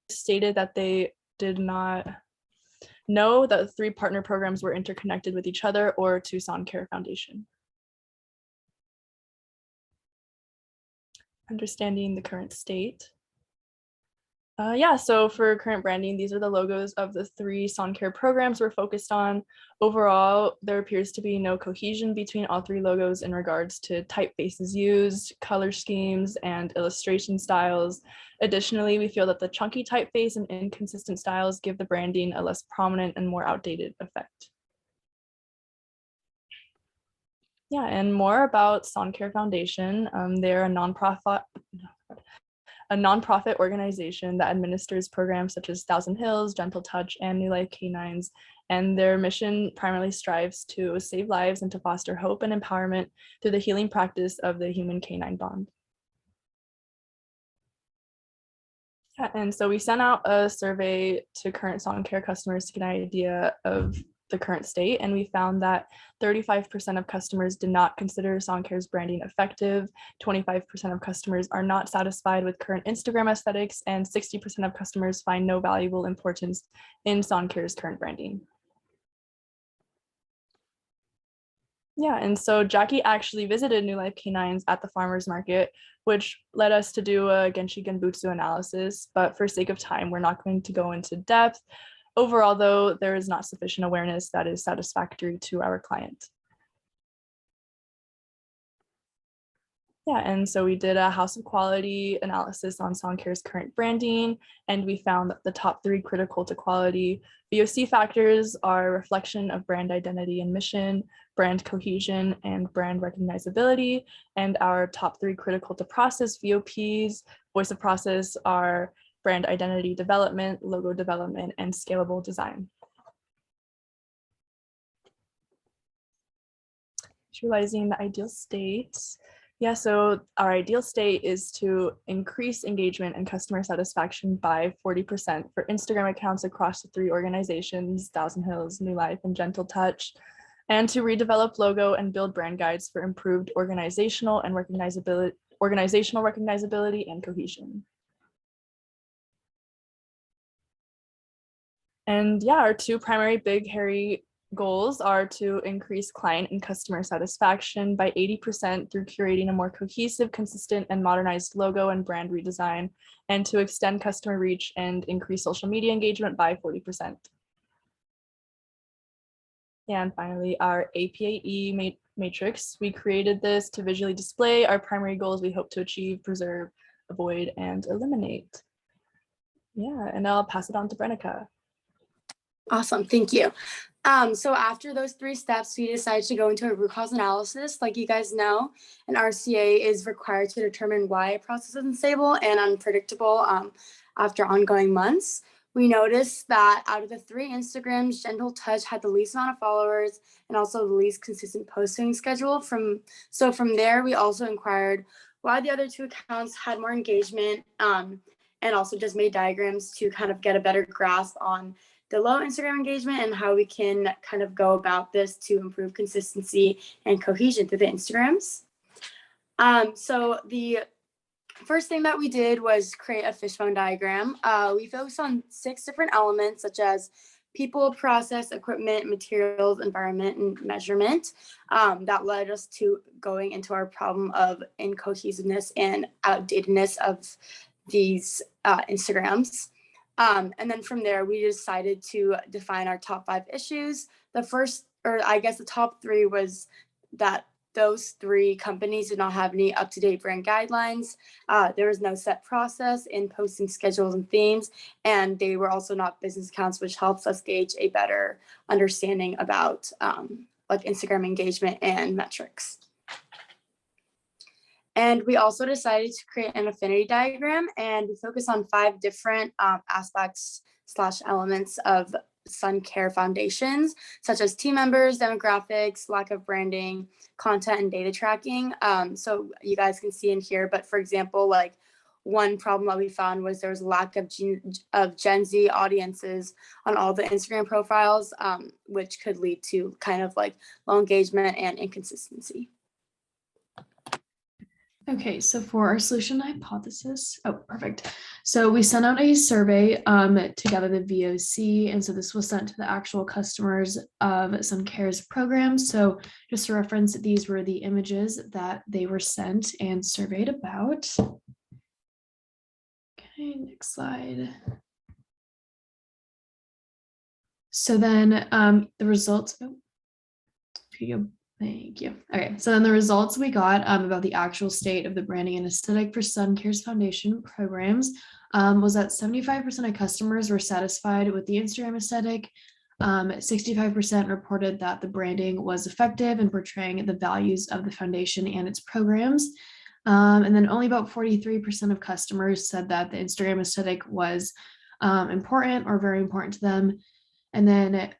stated that they did not know that the 3 partner programs were interconnected with each other or to Thon Care Foundation. Understanding the current state. So for current branding, these are the logos of the 3 Thon Care programs we're focused on. Overall, there appears to be no cohesion between all 3 logos in regards to typefaces used, color schemes, and illustration styles. Additionally, we feel that the chunky typeface and inconsistent styles give the branding a less prominent and more outdated effect. Yeah, and more about Thon Care Foundation. They're a nonprofit organization that administers programs such as Thousand Hills, Gentle Touch, and New Life Canines. And their mission primarily strives to save lives and to foster hope and empowerment through the healing practice of the human-canine bond. Yeah, and so we sent out a survey to current Thon Care customers to get an idea of the current state, and we found that 35% of customers did not consider Thon Care's branding effective, 25% of customers are not satisfied with current Instagram aesthetics, and 60% of customers find no valuable importance in Thon Care's current branding. Yeah, and so Jackie actually visited New Life Canines at the farmers market, which led us to do a Genshi Genbutsu analysis, but for sake of time, we're not going to go into depth. Overall, though, there is not sufficient awareness that is satisfactory to our client. Yeah, and so we did a house of quality analysis on Thon Care's current branding, and we found that the top 3 critical to quality VOC factors are reflection of brand identity and mission, brand cohesion, and brand recognizability. And our top 3 critical to process VOPs, voice of process, are brand identity development, logo development, and scalable design. Visualizing the ideal state. Yeah, so our ideal state is to increase engagement and customer satisfaction by 40% for Instagram accounts across the 3 organizations, Thousand Hills, New Life, and Gentle Touch, and to redevelop logo and build brand guides for improved organizational recognizability and cohesion. And yeah, our 2 primary big, hairy goals are to increase client and customer satisfaction by 80% through curating a more cohesive, consistent, and modernized logo and brand redesign, and to extend customer reach and increase social media engagement by 40%. And finally, our APAE matrix. We created this to visually display our primary goals we hope to achieve, preserve, avoid, and eliminate. Yeah, and I'll pass it on to Brenica. Awesome, thank you. So after those 3 steps, we decided to go into a root cause analysis. Like you guys know, an RCA is required to determine why a process is unstable and unpredictable after ongoing months. We noticed that out of the 3 Instagrams, Gentle Touch had the least amount of followers and also the least consistent posting schedule. From there, we also inquired why the other 2 accounts had more engagement and also just made diagrams to kind of get a better grasp on the low Instagram engagement and how we can kind of go about this to improve consistency and cohesion through the Instagrams. So the first thing that we did was create a fishbone diagram. We focused on 6 different elements such as people, process, equipment, materials, environment, and measurement. That led us to going into our problem of incohesiveness and outdatedness of these Instagrams. And then from there, we decided to define our top 5 issues. The first, or I guess the top 3 was that those 3 companies did not have any up-to-date brand guidelines. There was no set process in posting schedules and themes, and they were also not business accounts, which helps us gauge a better understanding about like Instagram engagement and metrics. And we also decided to create an affinity diagram, and we focus on 5 different aspects / elements of Thon Care foundations, such as team members, demographics, lack of branding, content, and data tracking. So you guys can see in here, but for example, like one problem that we found was there was a lack of Gen Z audiences on all the Instagram profiles, which could lead to kind of like low engagement and inconsistency. Okay, so for our solution hypothesis, oh, perfect. So we sent out a survey to gather the VOC, and so this was sent to the actual customers of Sun Care's programs. So just to reference, these were the images that they were sent and surveyed about. Okay, next slide. So then the results, oh, thank you. Okay, so then the results we got about the actual state of the branding and aesthetic for Sun Care's foundation programs was that 75% of customers were satisfied with the Instagram aesthetic. 65% reported that the branding was effective in portraying the values of the foundation and its programs. And then only about 43% of customers said that the Instagram aesthetic was important or very important to them. And then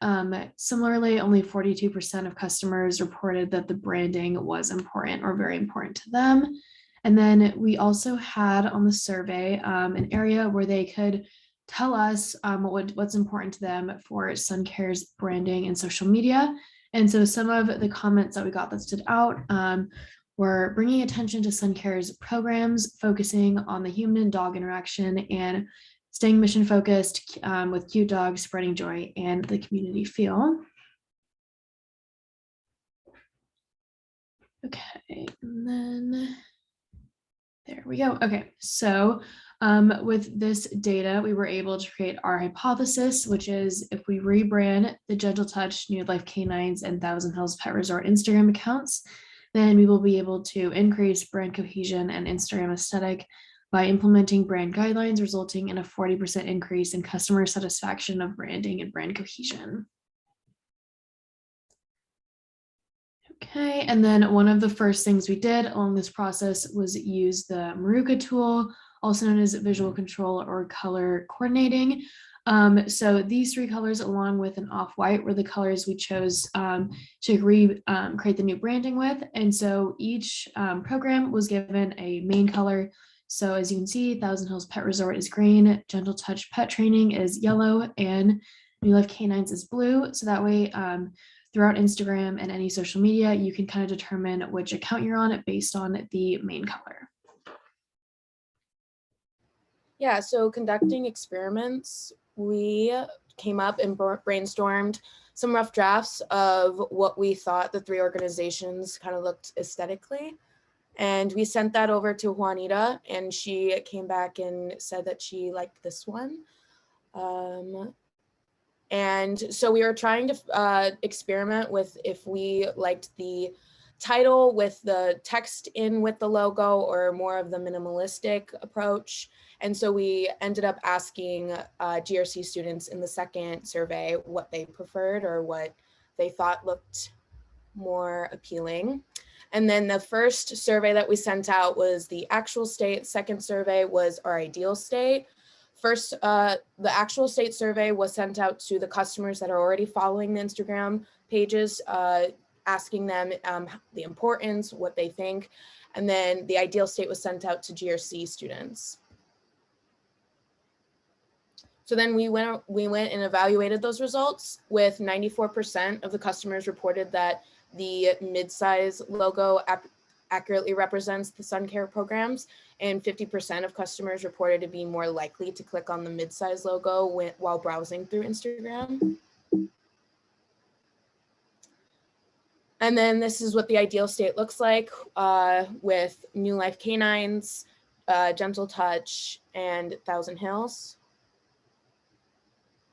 similarly, only 42% of customers reported that the branding was important or very important to them. And then we also had on the survey an area where they could tell us what's important to them for Sun Care's branding and social media. And so some of the comments that we got that stood out were bringing attention to Sun Care's programs, focusing on the human and dog interaction, and staying mission focused with cute dogs, spreading joy, and the community feel. Okay, and then there we go. Okay, so with this data, we were able to create our hypothesis, which is if we rebrand the Gentle Touch, New Life Canines, and Thousand Hills Pet Resort Instagram accounts, then we will be able to increase brand cohesion and Instagram aesthetic by implementing brand guidelines, resulting in a 40% increase in customer satisfaction of branding and brand cohesion. Okay, and then one of the first things we did along this process was use the Maruka tool, also known as visual control or color coordinating. So these three colors, along with an off-white, were the colors we chose to create the new branding with. And so each program was given a main color. So as you can see, Thousand Hills Pet Resort is green, Gentle Touch Pet Training is yellow, and New Life Canines is blue. So that way, throughout Instagram and any social media, you can kind of determine which account you're on based on the main color. Yeah, so conducting experiments, we came up and brainstormed some rough drafts of what we thought the three organizations kind of looked aesthetically. And we sent that over to Juanita, and she came back and said that she liked this one. And so we were trying to experiment with if we liked the title with the text in with the logo or more of the minimalistic approach. And so we ended up asking GRC students in the second survey what they preferred or what they thought looked more appealing. And then the first survey that we sent out was the actual state. Second survey was our ideal state. First, the actual state survey was sent out to the customers that are already following the Instagram pages, asking them the importance, what they think. And then the ideal state was sent out to GRC students. So then we went and evaluated those results. With 94% of the customers reported that the mid-size logo accurately represents the Sun Care programs, and 50% of customers reported to be more likely to click on the mid-size logo while browsing through Instagram. And then this is what the ideal state looks like with New Life Canines, Gentle Touch, and Thousand Hills.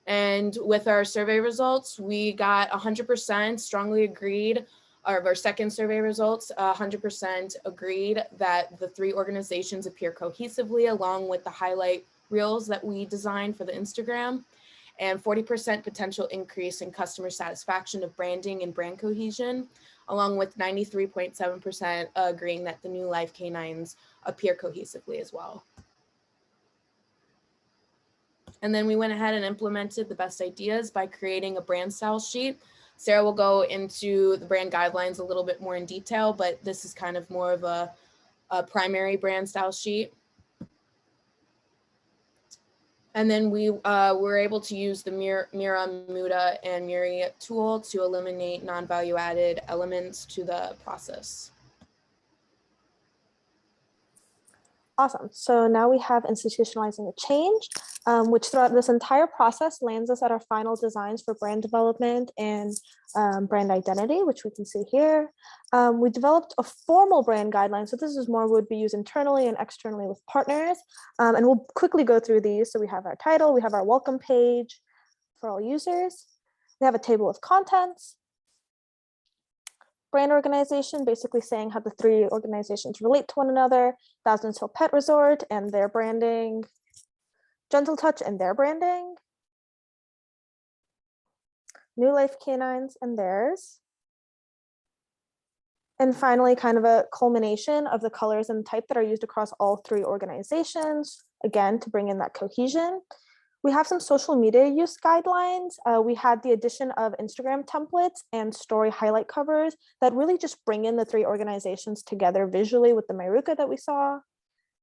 And with our survey results, we got 100% strongly agreed, or our second survey results, 100% agreed that the three organizations appear cohesively along with the highlight reels that we designed for the Instagram, and 40% potential increase in customer satisfaction of branding and brand cohesion, along with 93.7% agreeing that the New Life Canines appear cohesively as well. And then we went ahead and implemented the best ideas by creating a brand style sheet. Sarah will go into the brand guidelines a little bit more in detail, but this is kind of more of a primary brand style sheet. And then we were able to use the Mira, Muda, and Muri tool to eliminate non-value added elements to the process. Awesome. So now we have institutionalizing the change, which throughout this entire process lands us at our final designs for brand development and brand identity, which we can see here. We developed a formal brand guideline. So this is more would be used internally and externally with partners. And we'll quickly go through these. So we have our title, we have our welcome page for all users. We have a table of contents. Brand organization, basically saying how the three organizations relate to one another. Thousand Hill Pet Resort and their branding. Gentle Touch and their branding. New Life Canines and theirs. And finally, kind of a culmination of the colors and type that are used across all three organizations, again, to bring in that cohesion. We have some social media use guidelines. We had the addition of Instagram templates and story highlight covers that really just bring in the three organizations together visually with the Myruka that we saw.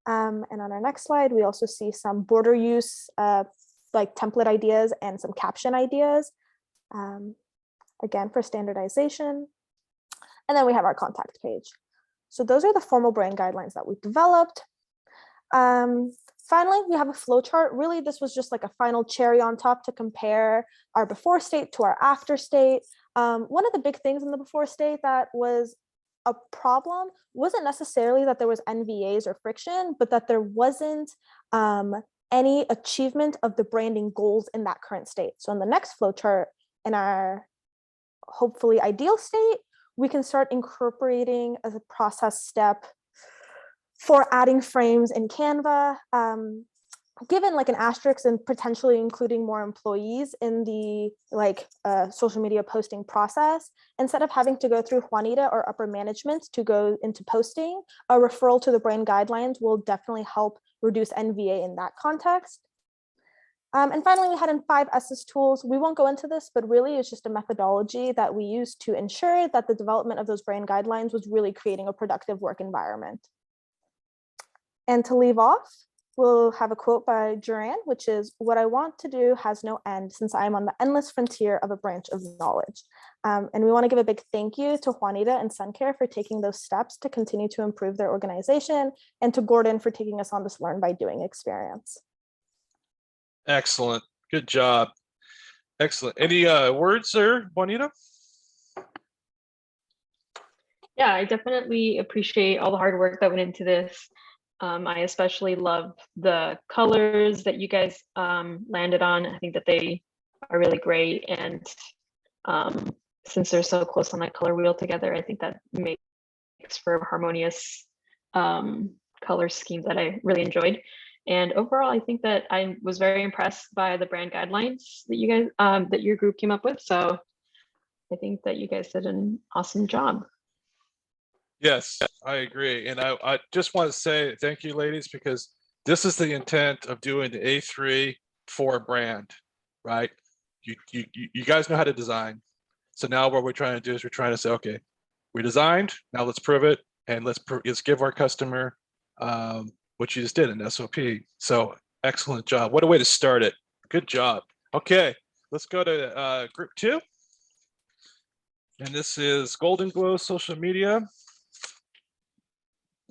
And on our next slide, we also see some border use, like template ideas and some caption ideas, again, for standardization. And then we have our contact page. So those are the formal brand guidelines that we developed. Finally, we have a flow chart. Really, this was just like a final cherry on top to compare our before state to our after state. One of the big things in the before state that was a problem wasn't necessarily that there was NVAs or friction, but that there wasn't any achievement of the branding goals in that current state. So in the next flow chart, in our hopefully ideal state, we can start incorporating as a process step for adding frames in Canva, given like an asterisk and potentially including more employees in the social media posting process. Instead of having to go through Juanita or upper management to go into posting, a referral to the brand guidelines will definitely help reduce NVA in that context. And finally, we had in 5S's tools. We won't go into this, but really it's just a methodology that we use to ensure that the development of those brand guidelines was really creating a productive work environment. And to leave off, we'll have a quote by Duran, which is, "What I want to do has no end since I am on the endless frontier of a branch of knowledge." And we want to give a big thank you to Juanita and SunCare for taking those steps to continue to improve their organization, and to Gordon for taking us on this learn by doing experience. Excellent. Good job. Excellent. Any words there, Juanita? Yeah, I definitely appreciate all the hard work that went into this. I especially love the colors that you guys landed on. I think that they are really great. And since they're so close on that color wheel together, I think that makes for a harmonious color scheme that I really enjoyed. And overall, I think that I was very impressed by the brand guidelines that you guys, that your group came up with. So I think that you guys did an awesome job. Yes, I agree. And I just want to say thank you, ladies, because this is the intent of doing the A3 for a brand, right? You guys know how to design. So now what we're trying to do is we're trying to say, okay, we designed, now let's prove it, and let's give our customer what you just did in SOP. So excellent job. What a way to start it. Good job. Okay, let's go to group 2. And this is Golden Glow social media.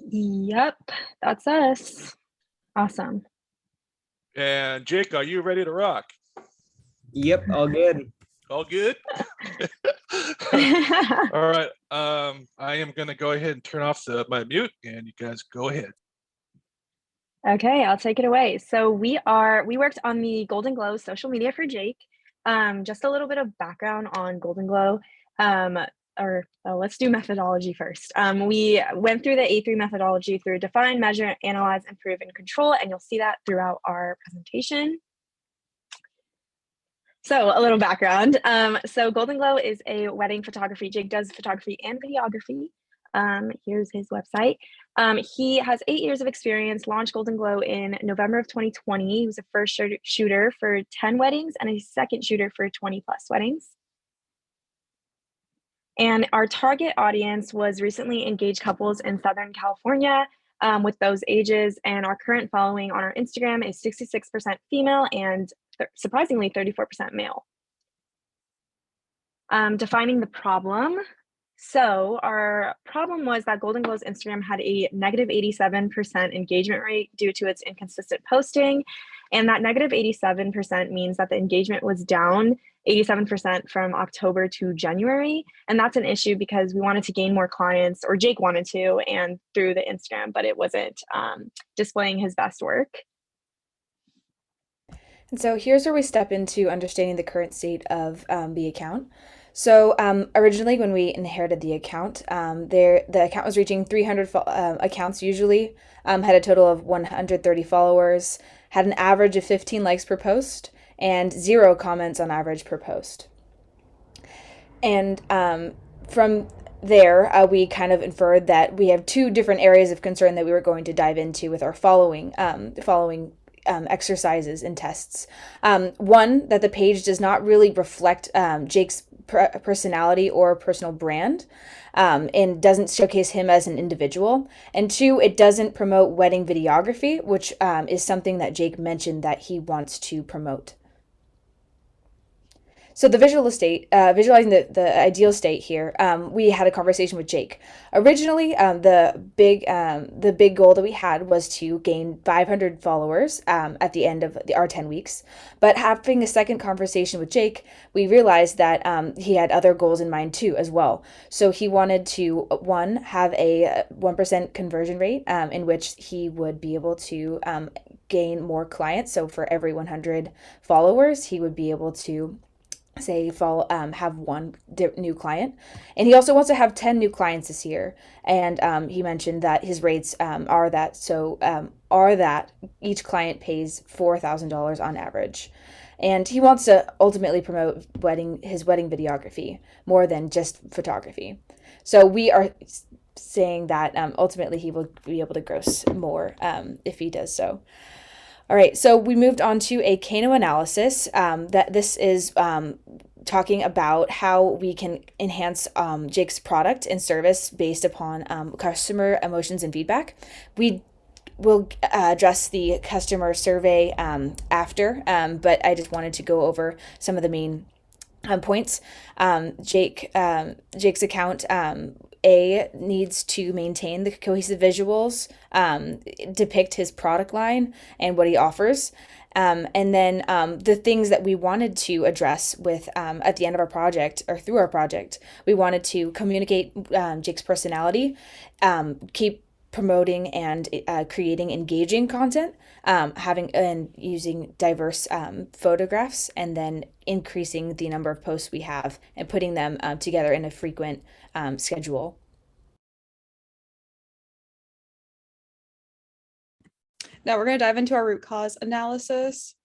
Yep, that's us. Awesome. And Jake, are you ready to rock? Yep, all good. All good? All right. I am going to go ahead and turn off my mute, and you guys go ahead. Okay, I'll take it away. So we worked on the Golden Glow social media for Jake. Just a little bit of background on Golden Glow. Let's do methodology first. We went through the A3 methodology through define, measure, analyze, improve, and control, and you'll see that throughout our presentation. So a little background. So Golden Glow is a wedding photography. Jake does photography and videography. Here's his website. He has 8 years of experience, launched Golden Glow in November of 2020. He was a first shooter for 10 weddings and a second shooter for 20+ weddings. And our target audience was recently engaged couples in Southern California with those ages. And our current following on our Instagram is 66% female and surprisingly 34% male. Defining the problem. So our problem was that Golden Glow's Instagram had a negative 87% engagement rate due to its inconsistent posting. And that negative 87% means that the engagement was down 87% from October to January. And that's an issue because we wanted to gain more clients, or Jake wanted to, and through the Instagram, but it wasn't displaying his best work. And so here's where we step into understanding the current state of the account. So originally when we inherited the account, the account was reaching 300 accounts usually, had a total of 130 followers, had an average of 15 likes per post, and 0 comments on average per post. And from there, we kind of inferred that we have 2 different areas of concern that we were going to dive into with our following exercises and tests. One, that the page does not really reflect Jake's personality or personal brand, and doesn't showcase him as an individual. And 2, it doesn't promote wedding videography, which is something that Jake mentioned that he wants to promote. So the visualizing the ideal state here, we had a conversation with Jake. Originally, the big goal that we had was to gain 500 followers at the end of our 10 weeks. But having a second conversation with Jake, we realized that he had other goals in mind too as well. So he wanted to, one, have a 1% conversion rate in which he would be able to gain more clients. So for every 100 followers, he would be able to have 1 new client. And he also wants to have 10 new clients this year. And he mentioned that his rates are that each client pays $4,000 on average. And he wants to ultimately promote his wedding videography more than just photography. So we are saying that ultimately he will be able to gross more if he does so. All right, so we moved on to a Kano analysis. That this is talking about how we can enhance Jake's product and service based upon customer emotions and feedback. We will address the customer survey after, but I just wanted to go over some of the main points. Jake's account needs to maintain the cohesive visuals, depict his product line and what he offers. And then the things that we wanted to address with at the end of our project or through our project, we wanted to communicate Jake's personality, keep promoting and creating engaging content, having and using diverse photographs, and then increasing the number of posts we have and putting them together in a frequent schedule. Now we're going to dive into our root cause analysis.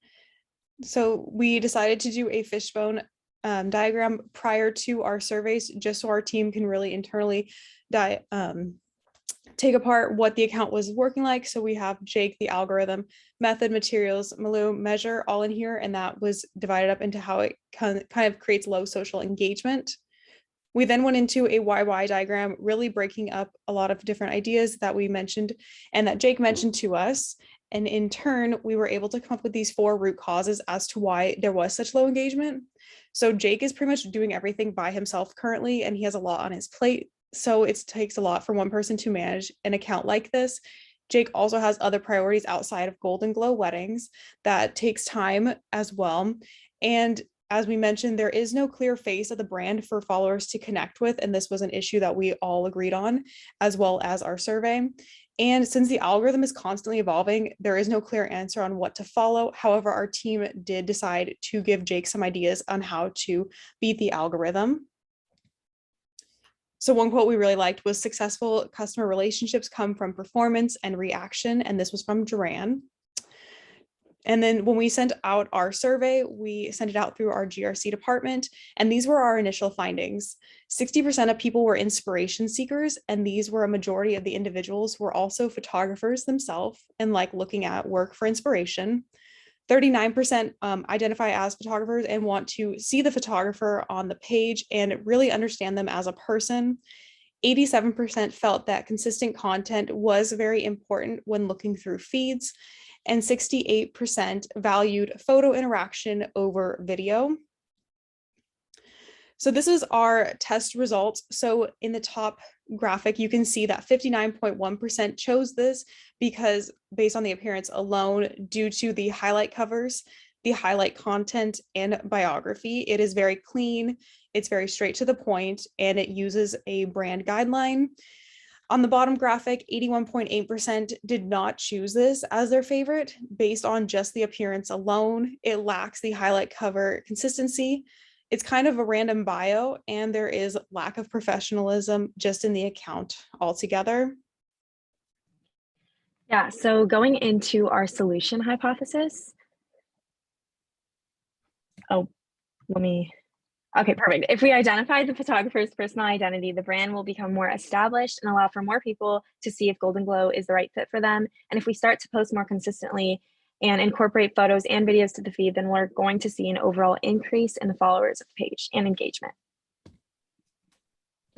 So we decided to do a fishbone diagram prior to our surveys, just so our team can really internally take apart what the account was working like. So we have Jake, the algorithm, method, materials, Malou, measure, all in here, and that was divided up into how it kind of creates low social engagement. We then went into a YY diagram, really breaking up a lot of different ideas that we mentioned and that Jake mentioned to us. And in turn, we were able to come up with these 4 root causes as to why there was such low engagement. So Jake is pretty much doing everything by himself currently, and he has a lot on his plate. So it takes a lot for one person to manage an account like this. Jake also has other priorities outside of Golden Glow weddings that takes time as well. And as we mentioned, there is no clear face of the brand for followers to connect with. And this was an issue that we all agreed on, as well as our survey. And since the algorithm is constantly evolving, there is no clear answer on what to follow. However, our team did decide to give Jake some ideas on how to beat the algorithm. So one quote we really liked was, "Successful customer relationships come from performance and reaction." And this was from Duran. And then when we sent out our survey, we sent it out through our GRC department. And these were our initial findings. 60% of people were inspiration seekers. And these were a majority of the individuals were also photographers themselves and like looking at work for inspiration. 39% identify as photographers and want to see the photographer on the page and really understand them as a person. 87% felt that consistent content was very important when looking through feeds, and 68% valued photo interaction over video. So this is our test results. So in the top graphic, you can see that 59.1% chose this because based on the appearance alone, due to the highlight covers, the highlight content, and biography. It is very clean, it's very straight to the point, and it uses a brand guideline. On the bottom graphic, 81.8% did not choose this as their favorite based on just the appearance alone. It lacks the highlight cover consistency. It's kind of a random bio, and there is lack of professionalism just in the account altogether. Yeah, so going into our solution hypothesis. Oh, okay, perfect. If we identify the photographer's personal identity, the brand will become more established and allow for more people to see if Golden Glow is the right fit for them. And if we start to post more consistently and incorporate photos and videos to the feed, then we're going to see an overall increase in the followers of the page and engagement.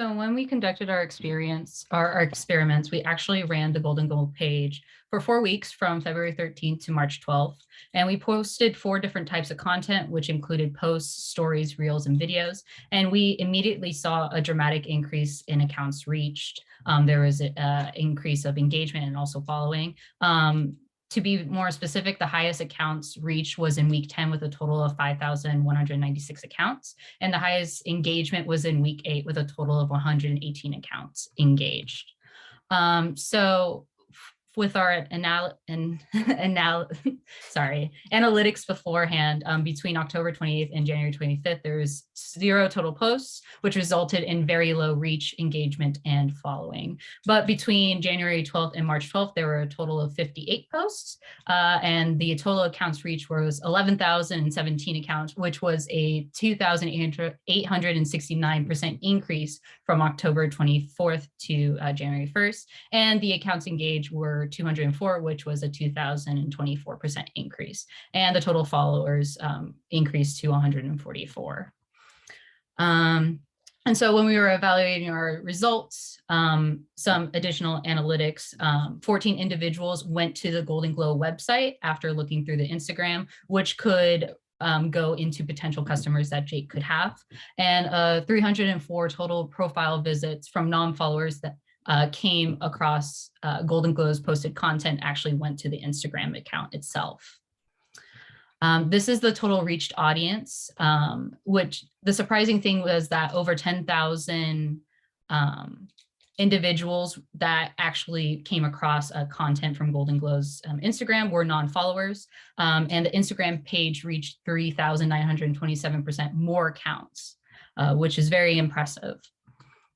So when we conducted our experiments, we actually ran the Golden Glow page for 4 weeks from February 13th to March 12th. And we posted 4 different types of content, which included posts, stories, reels, and videos. And we immediately saw a dramatic increase in accounts reached. There was an increase of engagement and also following. To be more specific, the highest accounts reached was in week 10 with a total of 5,196 accounts. And the highest engagement was in week 8 with a total of 118 accounts engaged. So with our analytics beforehand, between October 28th and January 25th, there was 0 total posts, which resulted in very low reach, engagement, and following. But between January 12th and March 12th, there were a total of 58 posts, and the total accounts reached was 11,017 accounts, which was a 2,869% increase from October 24th to January 1st. And the accounts engaged were 204, which was a 2,024% increase. And the total followers increased to 144. And so when we were evaluating our results, some additional analytics, 14 individuals went to the Golden Glow website after looking through the Instagram, which could go into potential customers that Jake could have. And 304 total profile visits from non-followers that came across Golden Glow's posted content actually went to the Instagram account itself. This is the total reached audience, which the surprising thing was that over 10,000 individuals that actually came across content from Golden Glow's Instagram were non-followers, and the Instagram page reached 3,927% more accounts, which is very impressive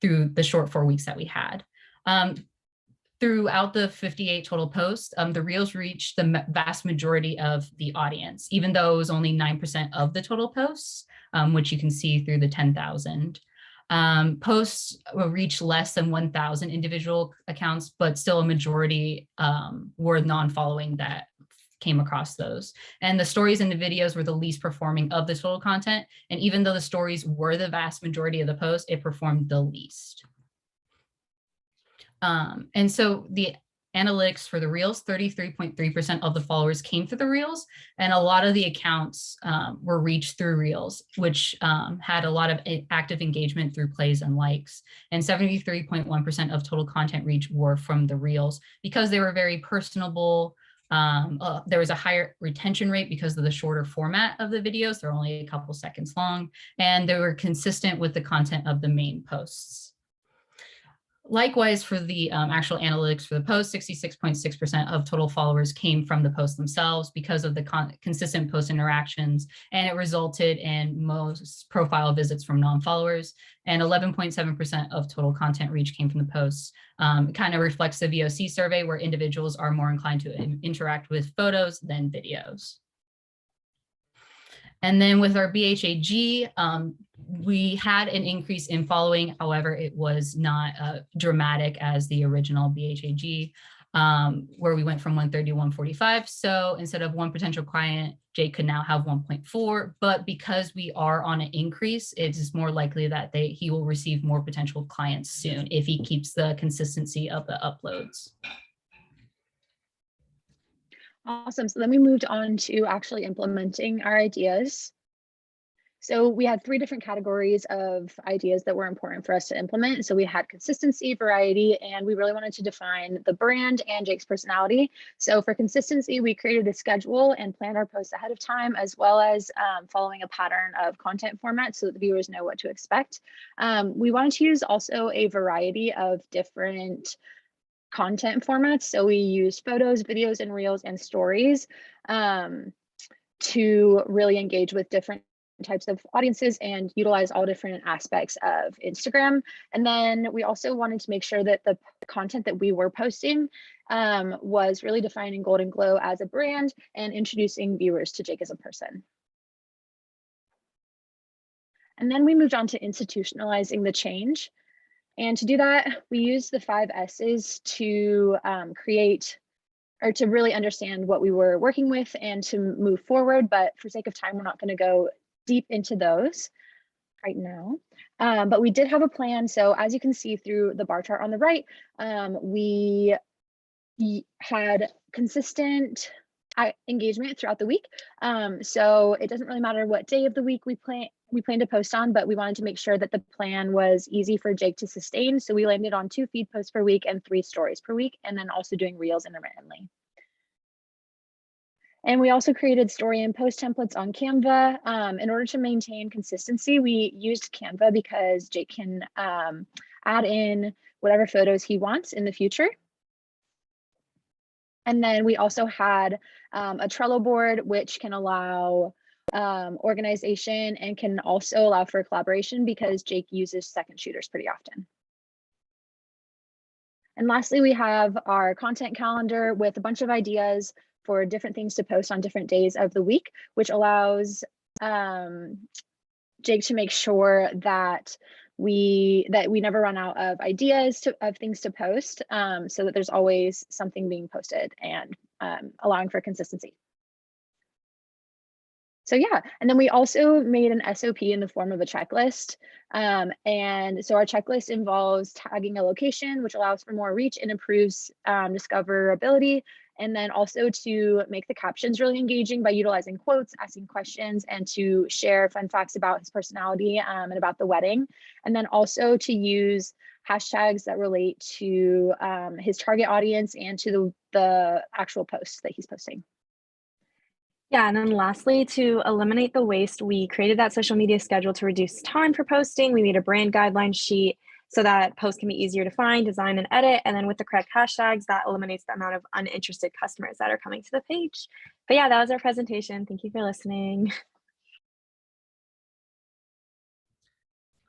through the short 4 weeks that we had. Throughout the 58 total posts, the reels reached the vast majority of the audience, even though it was only 9% of the total posts, which you can see through the 10,000. Posts reached less than 1,000 individual accounts, but still a majority were non-following that came across those. And the stories and the videos were the least performing of the total content. And even though the stories were the vast majority of the post, it performed the least. And so the analytics for the reels, 33.3% of the followers came through the reels, and a lot of the accounts were reached through reels, which had a lot of active engagement through plays and likes. And 73.1% of total content reach were from the reels because they were very personable. There was a higher retention rate because of the shorter format of the videos. They're only a couple seconds long, and they were consistent with the content of the main posts. Likewise, for the actual analytics for the post, 66.6% of total followers came from the post themselves because of the consistent post interactions, and it resulted in most profile visits from non-followers, and 11.7% of total content reach came from the posts. It kind of reflects the VOC survey where individuals are more inclined to interact with photos than videos. And then with our BHAG, we had an increase in following. However, it was not dramatic as the original BHAG, where we went from 130 to 145. So instead of one potential client, Jake could now have 1.4. But because we are on an increase, it is more likely that he will receive more potential clients soon if he keeps the consistency of the uploads. Awesome. So then we moved on to actually implementing our ideas. So we had 3 different categories of ideas that were important for us to implement. So we had consistency, variety, and we really wanted to define the brand and Jake's personality. So for consistency, we created a schedule and planned our posts ahead of time, as well as following a pattern of content format so that the viewers know what to expect. We wanted to use also a variety of different content formats. So we used photos, videos, and reels and stories to really engage with different types of audiences and utilize all different aspects of Instagram. And then we also wanted to make sure that the content that we were posting was really defining Golden Glow as a brand and introducing viewers to Jake as a person. And then we moved on to institutionalizing the change. And to do that, we used the 5 S's to create or to really understand what we were working with and to move forward. But for sake of time, we're not going to go deep into those right now. But we did have a plan. So as you can see through the bar chart on the right, we had consistent engagement throughout the week. So it doesn't really matter what day of the week we plan to post on, but we wanted to make sure that the plan was easy for Jake to sustain. So we landed on 2 feed posts per week and 3 stories per week, and then also doing reels intermittently. And we also created story and post templates on Canva. In order to maintain consistency, we used Canva because Jake can add in whatever photos he wants in the future. And then we also had a Trello board, which can allow organization and can also allow for collaboration because Jake uses second shooters pretty often. And lastly, we have our content calendar with a bunch of ideas for different things to post on different days of the week, which allows Jake to make sure that we never run out of ideas of things to post, so that there's always something being posted and allowing for consistency. So yeah, and then we also made an SOP in the form of a checklist. And so our checklist involves tagging a location, which allows for more reach and improves discoverability. And then also to make the captions really engaging by utilizing quotes, asking questions, and to share fun facts about his personality and about the wedding. And then also to use hashtags that relate to his target audience and to the actual posts that he's posting. Yeah, and then lastly, to eliminate the waste, we created that social media schedule to reduce time for posting. We made a brand guideline sheet so that posts can be easier to find, design, and edit. And then with the correct hashtags, that eliminates the amount of uninterested customers that are coming to the page. But yeah, that was our presentation. Thank you for listening.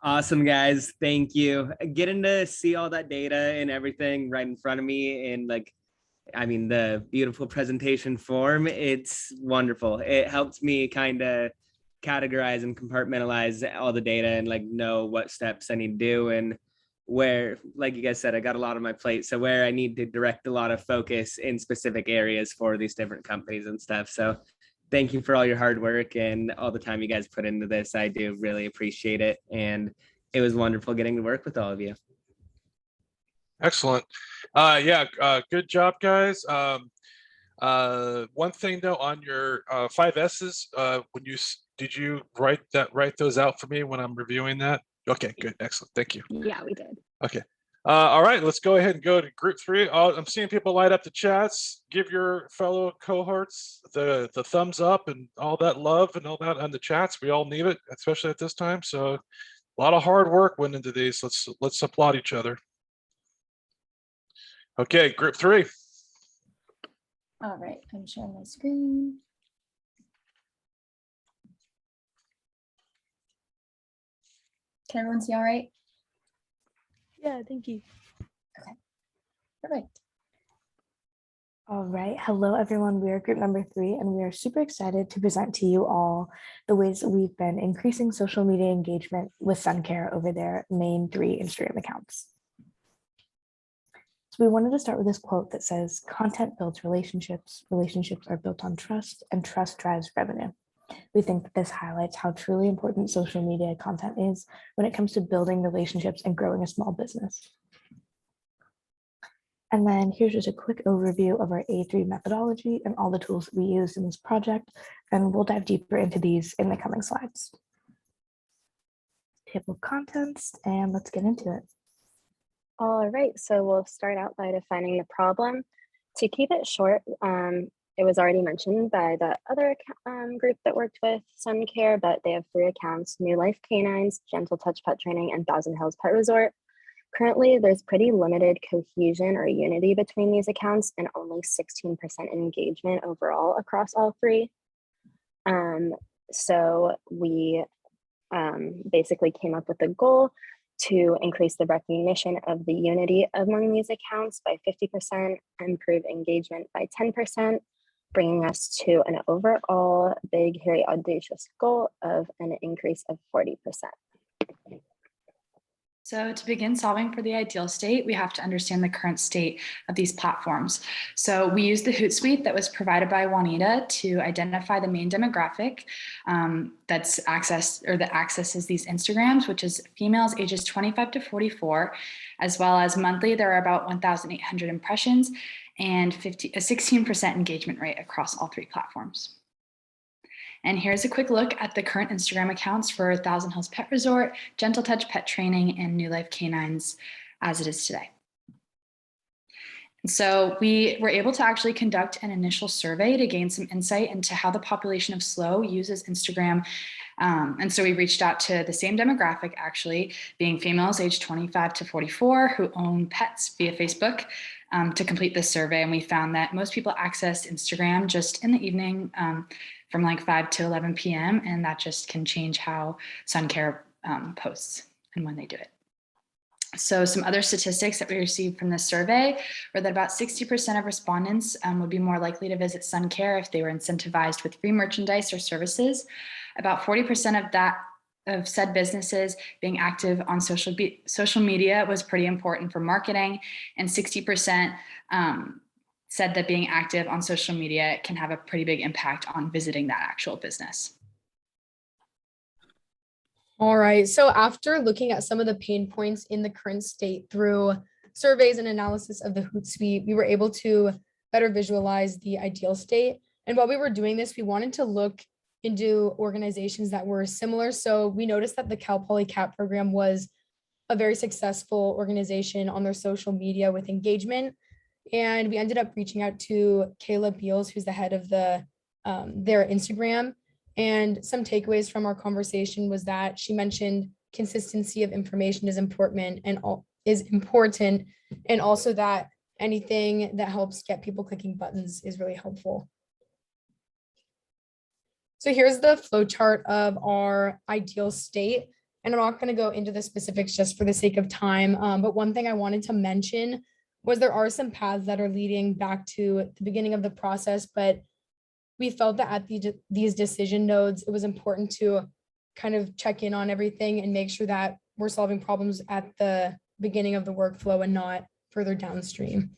Awesome, guys. Thank you. Getting to see all that data and everything right in front of me and the beautiful presentation form, it's wonderful. It helps me kind of categorize and compartmentalize all the data and know what steps I need to do and where, like you guys said, I got a lot on my plate. So where I need to direct a lot of focus in specific areas for these different companies and stuff. So thank you for all your hard work and all the time you guys put into this. I do really appreciate it. And it was wonderful getting to work with all of you. Excellent. Good job, guys. One thing though, on your 5 S's, did you write those out for me when I'm reviewing that? Okay, good, excellent, thank you. Yeah, we did. Okay. All right, let's go ahead and go to group 3. I'm seeing people light up the chats. Give your fellow cohorts the thumbs up and all that love and all that on the chats. We all need it, especially at this time. So a lot of hard work went into these. Let's applaud each other. Okay, group 3. All right, I'm sharing my screen. Can everyone see all right? Yeah, thank you. Okay, perfect. All right. Hello, everyone. We are group number 3, and we are super excited to present to you all the ways that we've been increasing social media engagement with Sun Care over their main 3 Instagram accounts. So we wanted to start with this quote that says, "Content builds relationships. Relationships are built on trust, and trust drives revenue." We think that this highlights how truly important social media content is when it comes to building relationships and growing a small business. And then here's just a quick overview of our A3 methodology and all the tools that we used in this project, and we'll dive deeper into these in the coming slides. table of contents, and let's get into it. All right, so we'll start out by defining the problem. To keep it short, it was already mentioned by the other group that worked with Sun Care, but they have 3 accounts: New Life Canines, Gentle Touch Pet Training, and Thousand Hills Pet Resort. Currently, there's pretty limited cohesion or unity between these accounts and only 16% engagement overall across all 3. So we basically came up with a goal to increase the recognition of the unity among these accounts by 50%, improve engagement by 10%, bringing us to an overall big, hairy, audacious goal of an increase of 40%. So to begin solving for the ideal state, we have to understand the current state of these platforms. So we used the Hootsuite that was provided by Juanita to identify the main demographic that accesses these Instagrams, which is females ages 25 to 44, as well as monthly there are about 1,800 impressions and a 16% engagement rate across all 3 platforms. And here's a quick look at the current Instagram accounts for Thousand Hills Pet Resort, Gentle Touch Pet Training, and New Life Canines as it is today. And so we were able to actually conduct an initial survey to gain some insight into how the population of SLO uses Instagram. And so we reached out to the same demographic, actually, being females aged 25 to 44 who own pets via Facebook, to complete this survey. And we found that most people access Instagram just in the evening, from like 5 to 11 p.m. And that just can change how Sun Care posts and when they do it. So some other statistics that we received from this survey were that about 60% of respondents would be more likely to visit Sun Care if they were incentivized with free merchandise or services. About 40% of said businesses being active on social media was pretty important for marketing, and 60% said that being active on social media can have a pretty big impact on visiting that actual business. All right, so after looking at some of the pain points in the current state through surveys and analysis of the Hootsuite, we were able to better visualize the ideal state. And while we were doing this, we wanted to look into organizations that were similar. So we noticed that the Cal Poly CAP program was a very successful organization on their social media with engagement. And we ended up reaching out to Kayla Beals, who's the head of their Instagram. And some takeaways from our conversation was that she mentioned consistency of information is important, and also that anything that helps get people clicking buttons is really helpful. So here's the flow chart of our ideal state. And I'm not going to go into the specifics just for the sake of time. But one thing I wanted to mention was there are some paths that are leading back to the beginning of the process, but we felt that at these decision nodes, it was important to kind of check in on everything and make sure that we're solving problems at the beginning of the workflow and not further downstream.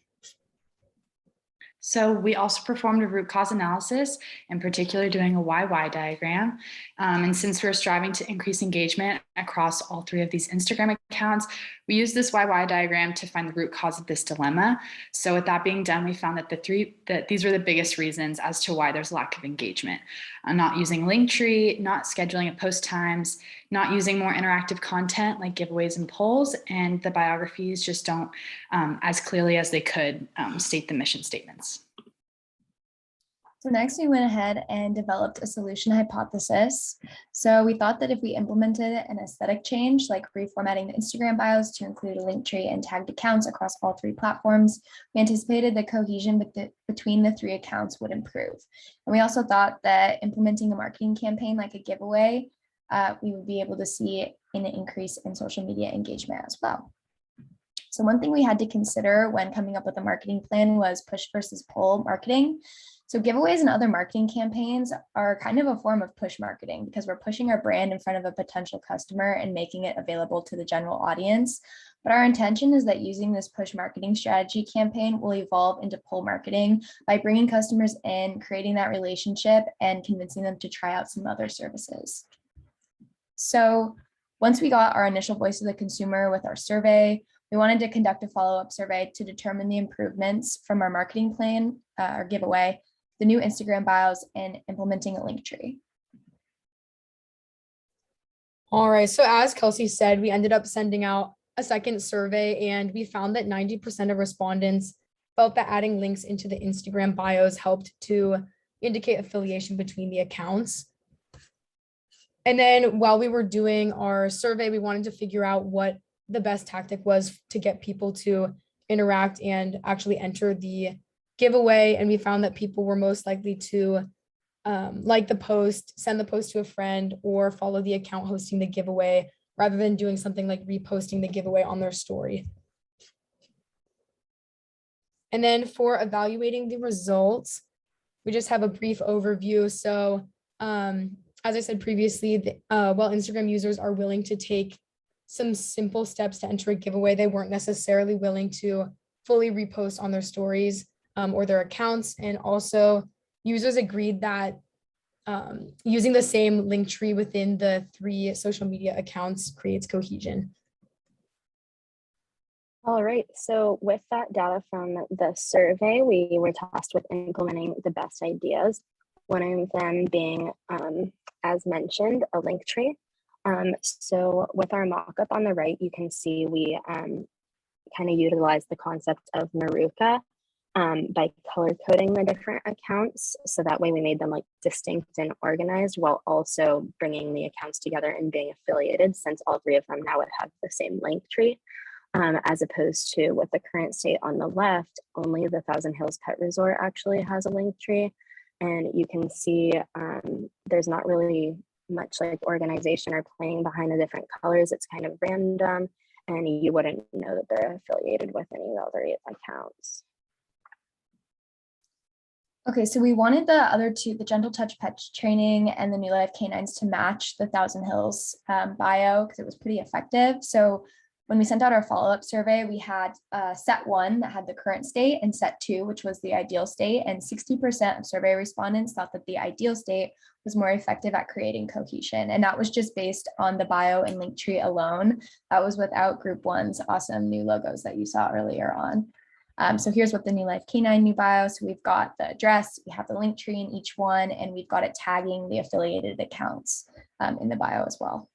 So we also performed a root cause analysis, in particular doing a YY diagram. And since we're striving to increase engagement across all 3 of these Instagram accounts, we used this YY diagram to find the root cause of this dilemma. So with that being done, we found that these were the biggest reasons as to why there's lack of engagement. Not using Linktree, not scheduling at post times, not using more interactive content like giveaways and polls, and the biographies just don't, as clearly as they could, state the mission statements. So next we went ahead and developed a solution hypothesis. So we thought that if we implemented an aesthetic change, like reformatting the Instagram bios to include a link tree and tagged accounts across all 3 platforms, we anticipated the cohesion between the 3 accounts would improve. And we also thought that implementing a marketing campaign like a giveaway, we would be able to see an increase in social media engagement as well. So one thing we had to consider when coming up with a marketing plan was push versus pull marketing. So giveaways and other marketing campaigns are kind of a form of push marketing because we're pushing our brand in front of a potential customer and making it available to the general audience. But our intention is that using this push marketing strategy campaign will evolve into pull marketing by bringing customers in, creating that relationship, and convincing them to try out some other services. So once we got our initial voice of the consumer with our survey, we wanted to conduct a follow-up survey to determine the improvements from our marketing plan or giveaway, the new Instagram bios, and implementing a link tree. All right. So as Kelsey said, we ended up sending out a second survey, and we found that 90% of respondents felt that adding links into the Instagram bios helped to indicate affiliation between the accounts. And then while we were doing our survey, we wanted to figure out what the best tactic was to get people to interact and actually enter the giveaway. And we found that people were most likely to like the post, send the post to a friend, or follow the account hosting the giveaway, rather than doing something like reposting the giveaway on their story. And then for evaluating the results, we just have a brief overview. So as I said previously, while Instagram users are willing to take some simple steps to enter a giveaway, they weren't necessarily willing to fully repost on their stories or their accounts. And also users agreed that using the same link tree within the 3 social media accounts creates cohesion. All right, so with that data from the survey, we were tasked with implementing the best ideas. One of them being, as mentioned, a link tree. So with our mock-up on the right, you can see we kind of utilized the concept of Maruka by color coding the different accounts. So that way we made them like distinct and organized, while also bringing the accounts together and being affiliated, since all 3 of them now would have the same link tree. As opposed to with the current state on the left, only the Thousand Hills Pet Resort actually has a link tree. And you can see there's not really much like organization or planning behind the different colors. It's kind of random, and you wouldn't know that they're affiliated with any of the 3 accounts. Okay, so we wanted the other 2, the Gentle Touch Pet Training and the New Life Canines, to match the Thousand Hills bio, because it was pretty effective. So when we sent out our follow-up survey, we had set 1 that had the current state and set 2, which was the ideal state. And 60% of survey respondents thought that the ideal state was more effective at creating cohesion. And that was just based on the bio and link tree alone. That was without Group 1's awesome new logos that you saw earlier on. So here's what the New Life Canine new bio. So we've got the address, we have the link tree in each one, and we've got it tagging the affiliated accounts in the bio as well.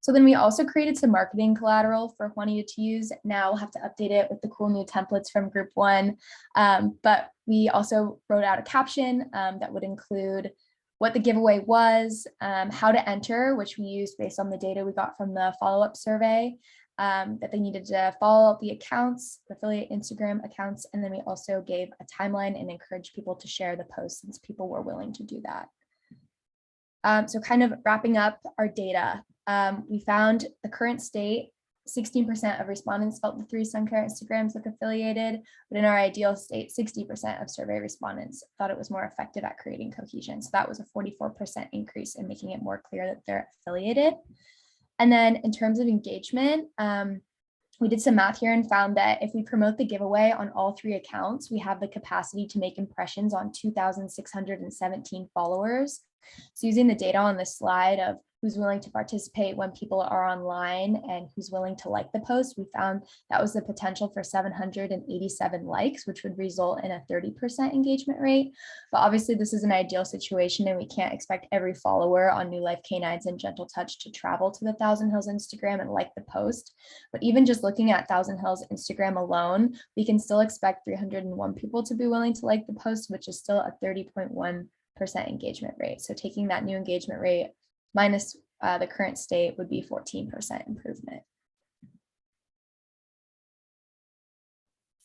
So then we also created some marketing collateral for Juanita to use. Now we'll have to update it with the cool new templates from Group 1. But we also wrote out a caption that would include what the giveaway was, how to enter, which we used based on the data we got from the follow-up survey, that they needed to follow the accounts, the affiliate Instagram accounts, and then we also gave a timeline and encouraged people to share the post since people were willing to do that. So kind of wrapping up our data, we found the current state, 16% of respondents felt the 3 sun care Instagrams look affiliated, but in our ideal state, 60% of survey respondents thought it was more effective at creating cohesion. So that was a 44% increase in making it more clear that they're affiliated. And then in terms of engagement, we did some math here and found that if we promote the giveaway on all 3 accounts, we have the capacity to make impressions on 2,617 followers. So using the data on this slide of who's willing to participate when people are online and who's willing to like the post, we found that was the potential for 787 likes, which would result in a 30% engagement rate. But obviously this is an ideal situation and we can't expect every follower on New Life Canines and Gentle Touch to travel to the Thousand Hills Instagram and like the post. But even just looking at Thousand Hills Instagram alone, we can still expect 301 people to be willing to like the post, which is still a 30.1% engagement rate. So taking that new engagement rate minus the current state would be 14% improvement.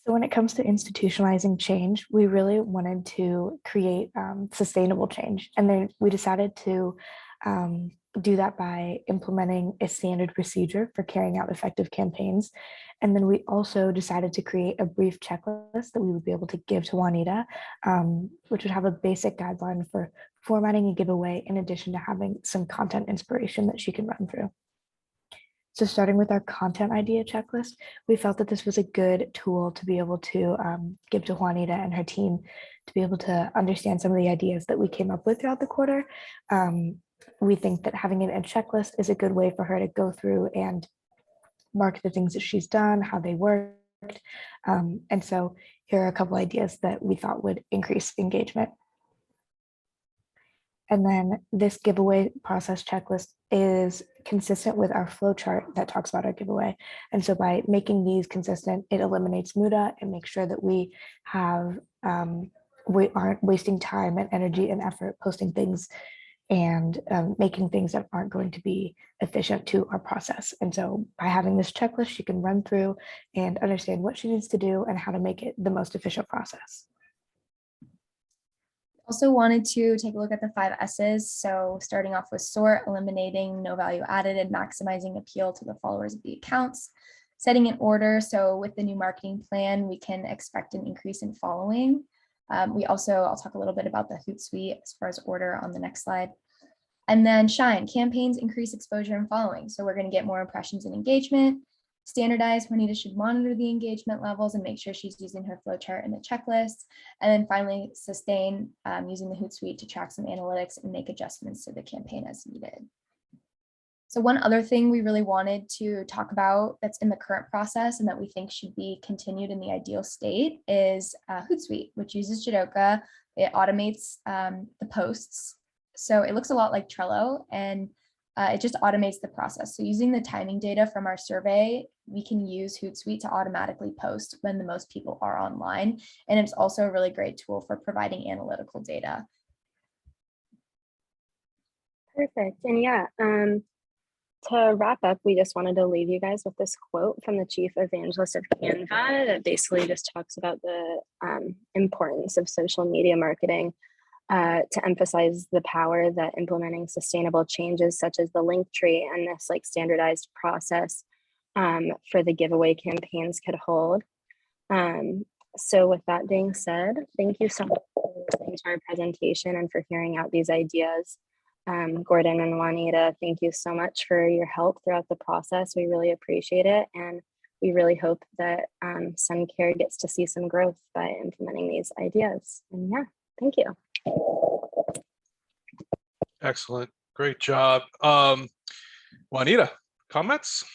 So when it comes to institutionalizing change, we really wanted to create sustainable change. And then we decided to do that by implementing a standard procedure for carrying out effective campaigns. And then we also decided to create a brief checklist that we would be able to give to Juanita, which would have a basic guideline for formatting a giveaway, in addition to having some content inspiration that she can run through. So starting with our content idea checklist, we felt that this was a good tool to be able to give to Juanita and her team to be able to understand some of the ideas that we came up with throughout the quarter. We think that having it in a checklist is a good way for her to go through and mark the things that she's done, how they worked. And so here are a couple ideas that we thought would increase engagement. And then this giveaway process checklist is consistent with our flow chart that talks about our giveaway. And so by making these consistent, it eliminates muda and makes sure that we have we aren't wasting time and energy and effort posting things and making things that aren't going to be efficient to our process. And so by having this checklist, she can run through and understand what she needs to do and how to make it the most efficient process. Also wanted to take a look at the 5 S's. So starting off with sort, eliminating no value added and maximizing appeal to the followers of the accounts. Setting in order. So with the new marketing plan, we can expect an increase in following. I'll talk a little bit about the Hootsuite as far as order on the next slide. And then shine, campaigns increase exposure and following. So we're going to get more impressions and engagement. Standardize, Juanita should monitor the engagement levels and make sure she's using her flowchart and the checklist. And then finally, sustain, using the Hootsuite to track some analytics and make adjustments to the campaign as needed. So one other thing we really wanted to talk about that's in the current process and that we think should be continued in the ideal state is Hootsuite, which uses Jidoka. It automates the posts. So it looks a lot like Trello, and it just automates the process. So using the timing data from our survey, we can use Hootsuite to automatically post when the most people are online. And it's also a really great tool for providing analytical data. Perfect. And yeah, to wrap up, we just wanted to leave you guys with this quote from the chief evangelist of Canva that basically just talks about the importance of social media marketing to emphasize the power that implementing sustainable changes such as the link tree and this like standardized process for the giveaway campaigns could hold. So with that being said, thank you so much for listening to our presentation and for hearing out these ideas. Gordon and Juanita, thank you so much for your help throughout the process. We really appreciate it. And we really hope that SunCare gets to see some growth by implementing these ideas. And yeah, thank you. Excellent. Great job. Juanita, comments?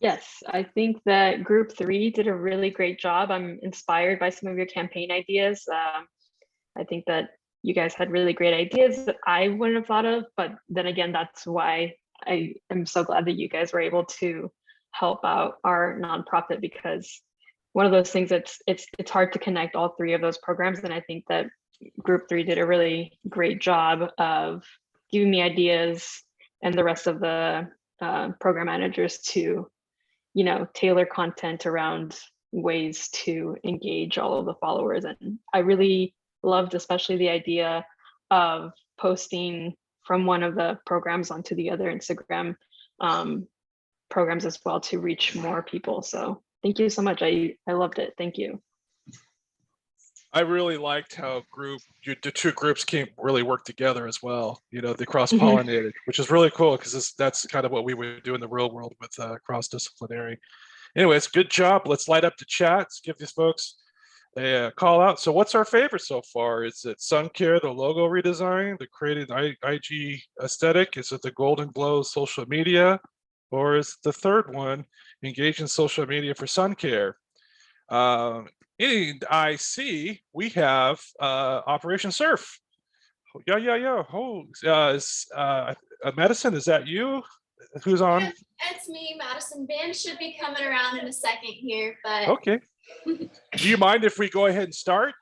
Yes, I think that group 3 did a really great job. I'm inspired by some of your campaign ideas. I think that you guys had really great ideas that I wouldn't have thought of, but then again, that's why I am so glad that you guys were able to help out our nonprofit, because one of those things that's it's hard to connect all 3 of those programs. And I think that group 3 did a really great job of giving me ideas and the rest of the program managers to, you know, tailor content around ways to engage all of the followers. And I really loved especially the idea of posting from one of the programs onto the other Instagram programs as well to reach more people. So thank you so much. I loved it. Thank you. I really liked how the 2 groups really work together as well. You know, they cross-pollinated, which is really cool because that's kind of what we would do in the real world with cross-disciplinary. Anyways, good job. Let's light up the chat. Let's give these folks a call out. So what's our favorite so far? Is it SunCare, the logo redesign, the created IG aesthetic? Is it the Golden Glow social media? Or is the third one, engage in social media for SunCare? And I see we have Operation Surf. Yeah. Oh, Madison, is that you? Who's on? Yeah, it's me, Madison. Van should be coming around in a second here, but okay. Do you mind if we go ahead and start?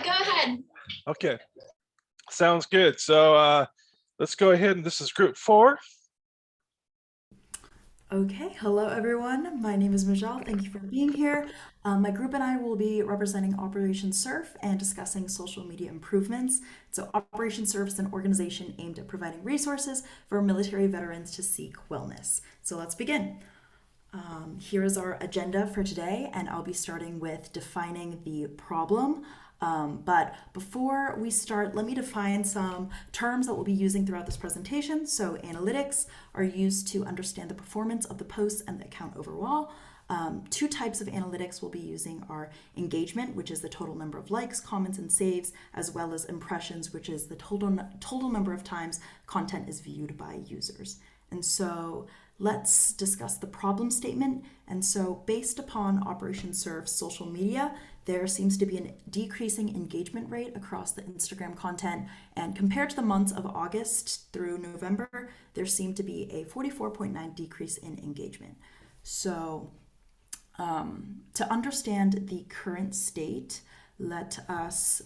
Go ahead. Okay, sounds good. So let's go ahead, and this is group 4. Okay, hello everyone. My name is Michelle. Thank you for being here. My group and I will be representing Operation Surf and discussing social media improvements. So Operation Surf is an organization aimed at providing resources for military veterans to seek wellness. So let's begin. Here is our agenda for today, and I'll be starting with defining the problem. But before we start, let me define some terms that we'll be using throughout this presentation. So analytics are used to understand the performance of the posts and the account overall. 2 types of analytics we'll be using are engagement, which is the total number of likes, comments, and saves, as well as impressions, which is the total number of times content is viewed by users. And so let's discuss the problem statement. And so based upon Operation Surf's social media, there seems to be a decreasing engagement rate across the Instagram content. And compared to the months of August through November, there seemed to be a 44.9 decrease in engagement. So to understand the current state, let us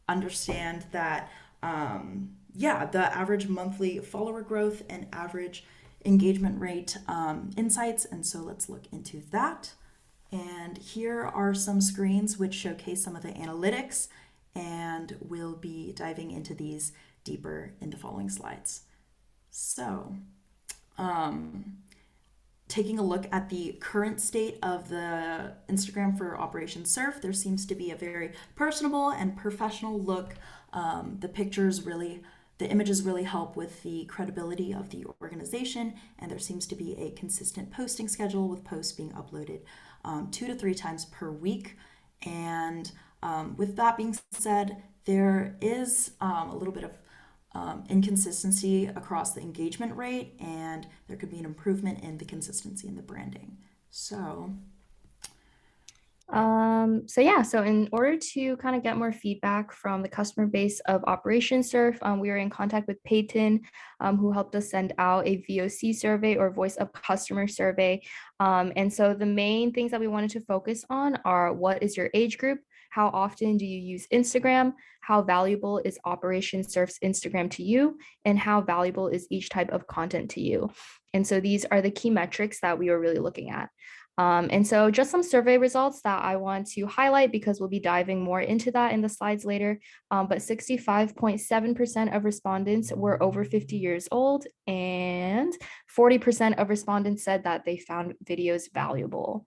understand that the average monthly follower growth and average engagement rate insights. And so let's look into that. And here are some screens which showcase some of the analytics, and we'll be diving into these deeper in the following slides. So taking a look at the current state of the Instagram for Operation Surf, there seems to be a very personable and professional look. The images really help with the credibility of the organization, and there seems to be a consistent posting schedule with posts being uploaded 2 to 3 times per week. And with that being said, there is a little bit of inconsistency across the engagement rate, and there could be an improvement in the consistency in the branding. So in order to kind of get more feedback from the customer base of Operation Surf, we were in contact with Peyton, who helped us send out a VOC survey, or voice of customer survey. And so the main things that we wanted to focus on are: what is your age group? How often do you use Instagram? How valuable is Operation Surf's Instagram to you? And how valuable is each type of content to you? And so these are the key metrics that we were really looking at. And so just some survey results that I want to highlight, because we'll be diving more into that in the slides later. But 65.7% of respondents were over 50 years old, and 40% of respondents said that they found videos valuable.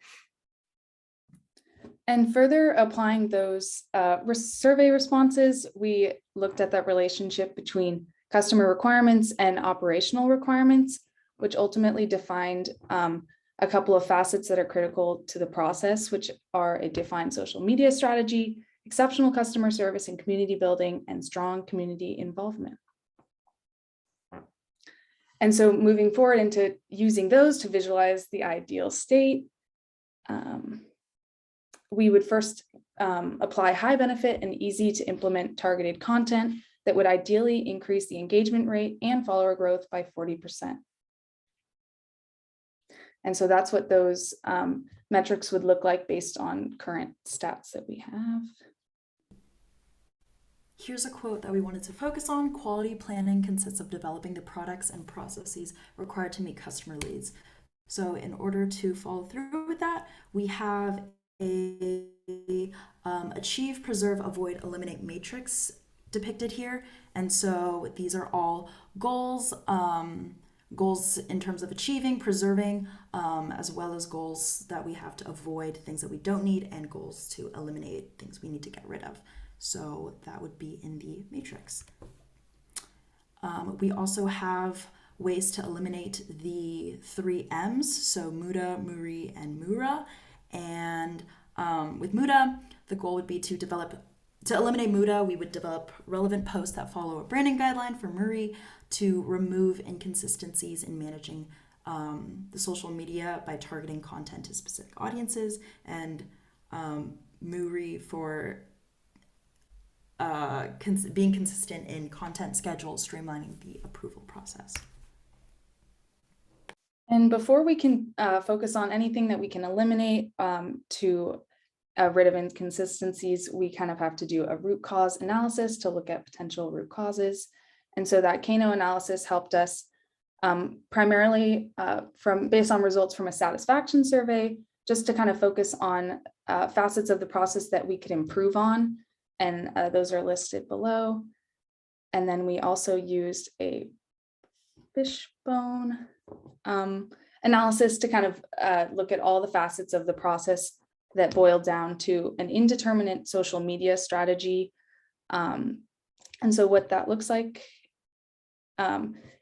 And further applying those survey responses, we looked at that relationship between customer requirements and operational requirements, which ultimately defined a couple of facets that are critical to the process, which are a defined social media strategy, exceptional customer service and community building, and strong community involvement. And so moving forward into using those to visualize the ideal state, we would first apply high benefit and easy to implement targeted content that would ideally increase the engagement rate and follower growth by 40%. And so that's what those metrics would look like based on current stats that we have. Here's a quote that we wanted to focus on: quality planning consists of developing the products and processes required to meet customer needs. So in order to follow through with that, we have a achieve, preserve, avoid, eliminate matrix depicted here. And so these are all goals, goals in terms of achieving, preserving, as well as goals that we have to avoid, things that we don't need, and goals to eliminate, things we need to get rid of. So that would be in the matrix. We also have ways to eliminate the 3 M's, so Muda, Muri, and Mura. And with Muda, the goal would be to eliminate Muda, we would develop relevant posts that follow a branding guideline. For Muri, to remove inconsistencies in managing the social media by targeting content to specific audiences, and Muri for being consistent in content schedules, streamlining the approval process. And before we can focus on anything that we can eliminate to rid of inconsistencies, we kind of have to do a root cause analysis to look at potential root causes. And so that Kano analysis helped us primarily based on results from a satisfaction survey, just to kind of focus on facets of the process that we could improve on. And those are listed below. And then we also used a fishbone analysis to kind of look at all the facets of the process that boiled down to an indeterminate social media strategy. And so what that looks like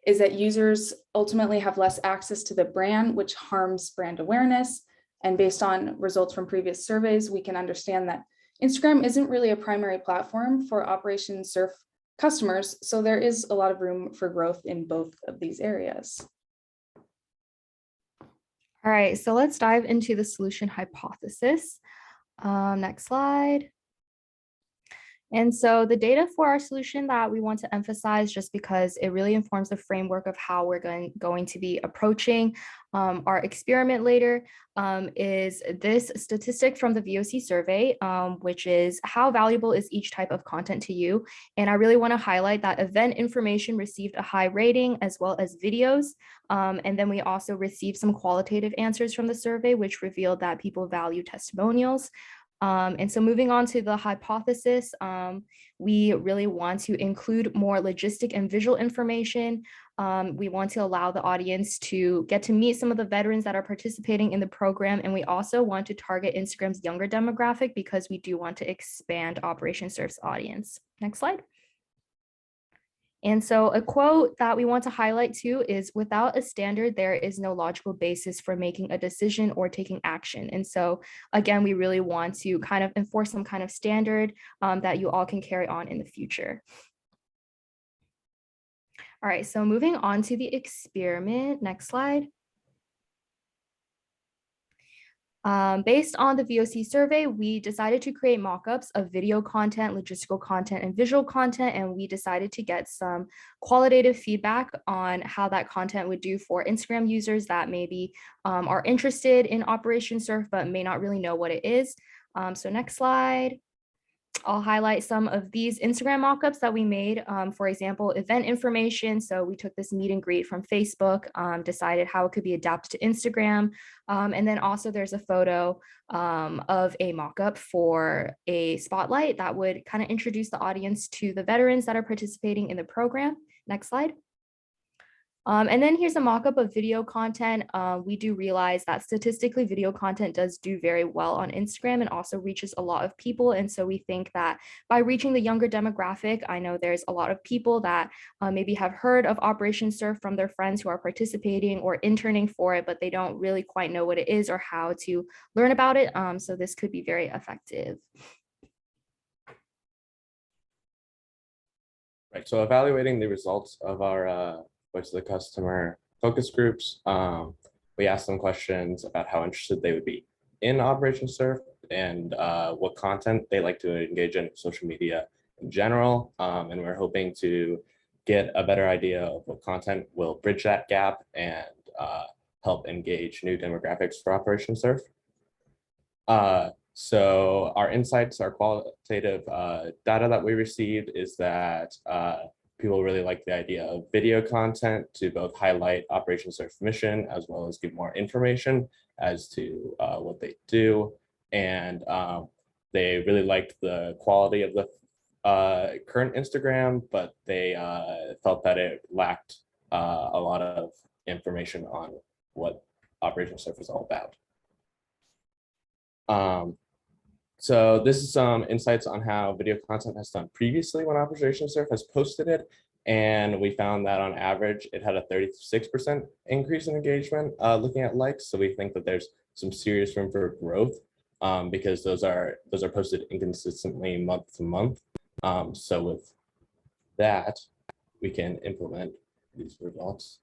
is that users ultimately have less access to the brand, which harms brand awareness. And based on results from previous surveys, we can understand that Instagram isn't really a primary platform for Operation Surf customers. So there is a lot of room for growth in both of these areas. All right, so let's dive into the solution hypothesis. Next slide. And so the data for our solution that we want to emphasize, just because it really informs the framework of how we're going to be approaching our experiment later, is this statistic from the VOC survey, which is how valuable is each type of content to you? And I really want to highlight that event information received a high rating, as well as videos. And then we also received some qualitative answers from the survey, which revealed that people value testimonials. And so moving on to the hypothesis, we really want to include more logistic and visual information. We want to allow the audience to get to meet some of the veterans that are participating in the program. And we also want to target Instagram's younger demographic because we do want to expand Operation Surf's audience. Next slide. And so a quote that we want to highlight too is, without a standard, there is no logical basis for making a decision or taking action. And so again, we really want to kind of enforce some kind of standard that you all can carry on in the future. All right, so moving on to the experiment, next slide. Based on the VOC survey, we decided to create mock-ups of video content, logistical content, and visual content, and we decided to get some qualitative feedback on how that content would do for Instagram users that maybe are interested in Operation Surf but may not really know what it is. So next slide. I'll highlight some of these Instagram mockups that we made. For example, event information. So we took this meet and greet from Facebook, decided how it could be adapted to Instagram. And then also there's a photo of a mockup for a spotlight that would kind of introduce the audience to the veterans that are participating in the program. Next slide. And then here's a mock-up of video content. We do realize that statistically video content does do very well on Instagram and also reaches a lot of people. And so we think that by reaching the younger demographic, I know there's a lot of people that maybe have heard of Operation Surf from their friends who are participating or interning for it, but they don't really quite know what it is or how to learn about it. So this could be very effective. Right, so evaluating the results of our Voice of the Customer focus groups, we asked them questions about how interested they would be in Operation Surf and what content they like to engage in social media in general. And we're hoping to get a better idea of what content will bridge that gap and help engage new demographics for Operation Surf. So our insights, our qualitative data that we received is that people really like the idea of video content to both highlight Operation Surf's mission as well as give more information as to what they do. And they really liked the quality of the current Instagram, but they felt that it lacked a lot of information on what Operation Surf is all about. So this is some insights on how video content has done previously when Operation Surf has posted it. And we found that on average, it had a 36% increase in engagement looking at likes. So we think that there's some serious room for growth because those are posted inconsistently month to month. So with that, we can implement these results.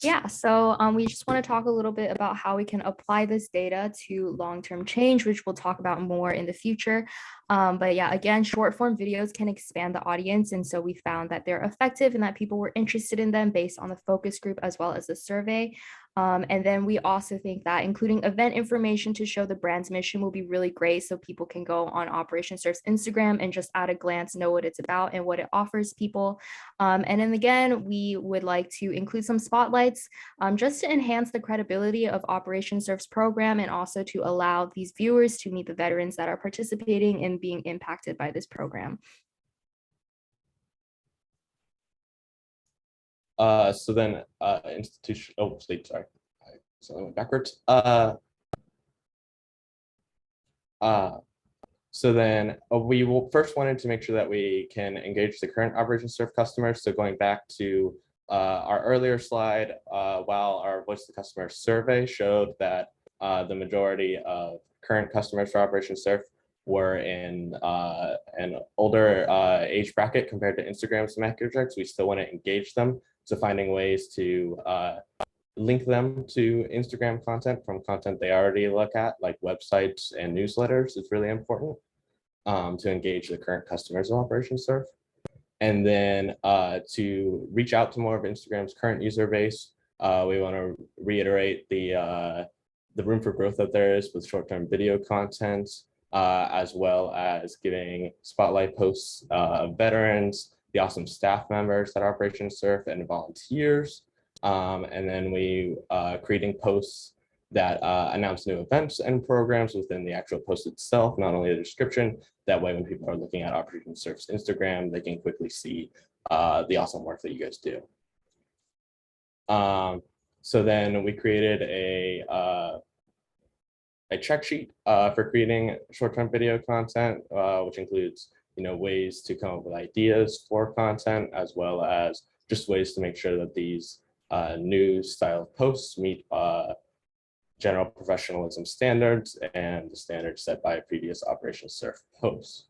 Yeah, so we just want to talk a little bit about how we can apply this data to long-term change, which we'll talk about more in the future. But yeah, again, short form videos can expand the audience. And so we found that they're effective and that people were interested in them based on the focus group as well as the survey. And then we also think that including event information to show the brand's mission will be really great so people can go on Operation Surf's Instagram and just at a glance know what it's about and what it offers people. And then again, we would like to include some spotlights just to enhance the credibility of Operation Surf's program and also to allow these viewers to meet the veterans that are participating and being impacted by this program. So then institution, oh, sorry, so I went backwards. So then we will first wanted to make sure that we can engage the current Operation Surf customers. So going back to our earlier slide, while our Voice of the Customer survey showed that the majority of current customers for Operation Surf were in an older age bracket compared to Instagram's metrics, we still want to engage them. So finding ways to link them to Instagram content from content they already look at, like websites and newsletters, is really important to engage the current customers of Operation Surf. And then to reach out to more of Instagram's current user base, we want to reiterate the room for growth that there is with short-term video content, as well as giving spotlight posts of veterans, the awesome staff members at Operation Surf, and volunteers. And then we creating posts that announce new events and programs within the actual post itself, not only the description. That way, when people are looking at Operation Surf's Instagram, they can quickly see the awesome work that you guys do. So then we created a check sheet for creating short-term video content, which includes ways to come up with ideas for content, as well as just ways to make sure that these new style posts meet general professionalism standards and the standards set by previous Operation Surf posts.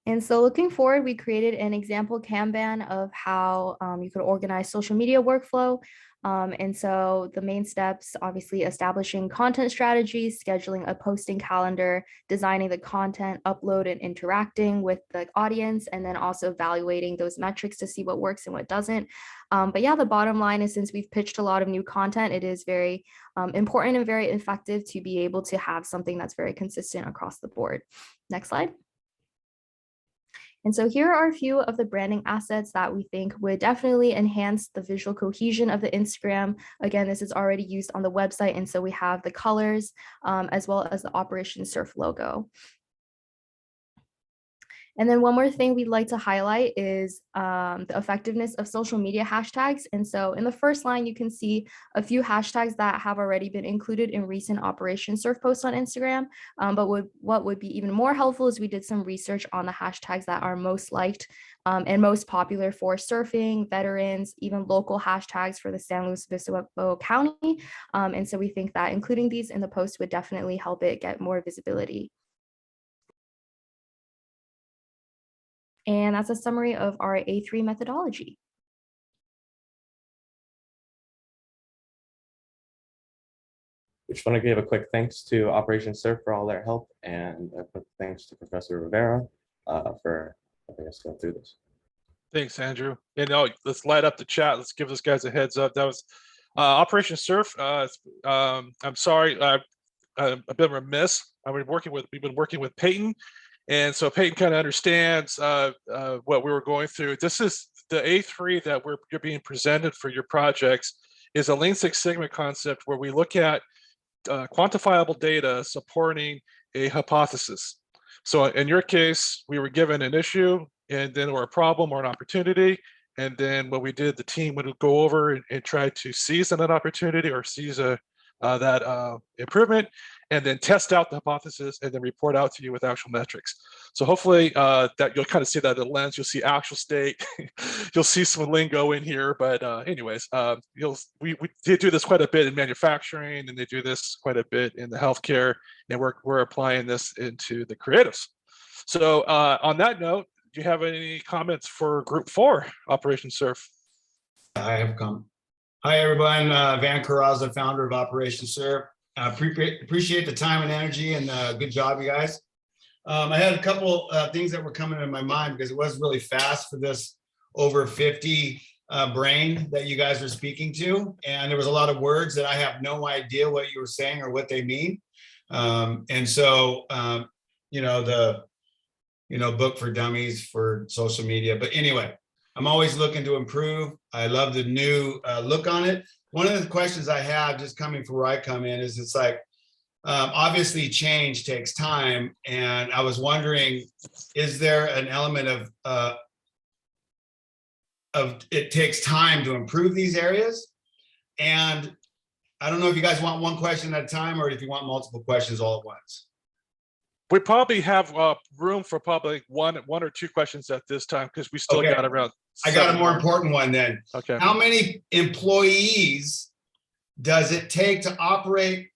And so looking forward, we created an example Kanban of how you could organize social media workflow. And so the main steps, obviously establishing content strategies, scheduling a posting calendar, designing the content, upload and interacting with the audience, and then also evaluating those metrics to see what works and what doesn't. But yeah, the bottom line is, since we've pitched a lot of new content, it is very important and very effective to be able to have something that's very consistent across the board. Next slide. And so here are a few of the branding assets that we think would definitely enhance the visual cohesion of the Instagram. Again, this is already used on the website. And so we have the colors as well as the Operation Surf logo. And then one more thing we'd like to highlight is the effectiveness of social media hashtags. And so in the first line, you can see a few hashtags that have already been included in recent Operation Surf posts on Instagram. But what would be even more helpful is we did some research on the hashtags that are most liked and most popular for surfing, veterans, even local hashtags for the San Luis Obispo County. And so we think that including these in the post would definitely help it get more visibility. And that's a summary of our A3 methodology. We just want to give a quick thanks to Operation Surf for all their help, and a quick thanks to Professor Rivera for helping us go through this. Thanks, Andrew. And let's light up the chat. Let's give those guys a heads up. That was Operation Surf. I'm sorry, I'm a bit remiss. We've been working with Peyton. And so Peyton kind of understands what we were going through. This is the A3 that you're being presented for your projects, is a Lean Six Sigma concept where we look at quantifiable data supporting a hypothesis. So in your case, we were given an issue and then or a problem or an opportunity. And then what we did, the team would go over and try to seize on that opportunity or seize that improvement, and then test out the hypothesis and then report out to you with actual metrics. So hopefully that you'll kind of see that in the lens, you'll see actual state, you'll see some lingo in here, but anyways, we did do this quite a bit in manufacturing, and they do this quite a bit in the healthcare, and we're applying this into the creatives. So on that note, do you have any comments for Group 4, Operation Surf? I have come. Hi, everyone. Van Carrazza, founder of Operation Surf. Appreciate the time and energy, and good job, you guys. I had a couple things that were coming in my mind because it was really fast for this over 50 brain that you guys were speaking to. And there was a lot of words that I have no idea what you were saying or what they mean. And so, book for dummies for social media. But anyway, I'm always looking to improve. I love the new look on it. One of the questions I have, just coming from where I come in, is it's like, obviously change takes time. And I was wondering, is there an element of it takes time to improve these areas? And I don't know if you guys want one question at a time or if you want multiple questions all at once. We probably have room for probably one or two questions at this time, because we still got around. I got a more important one then. Okay. How many employees does it take to operate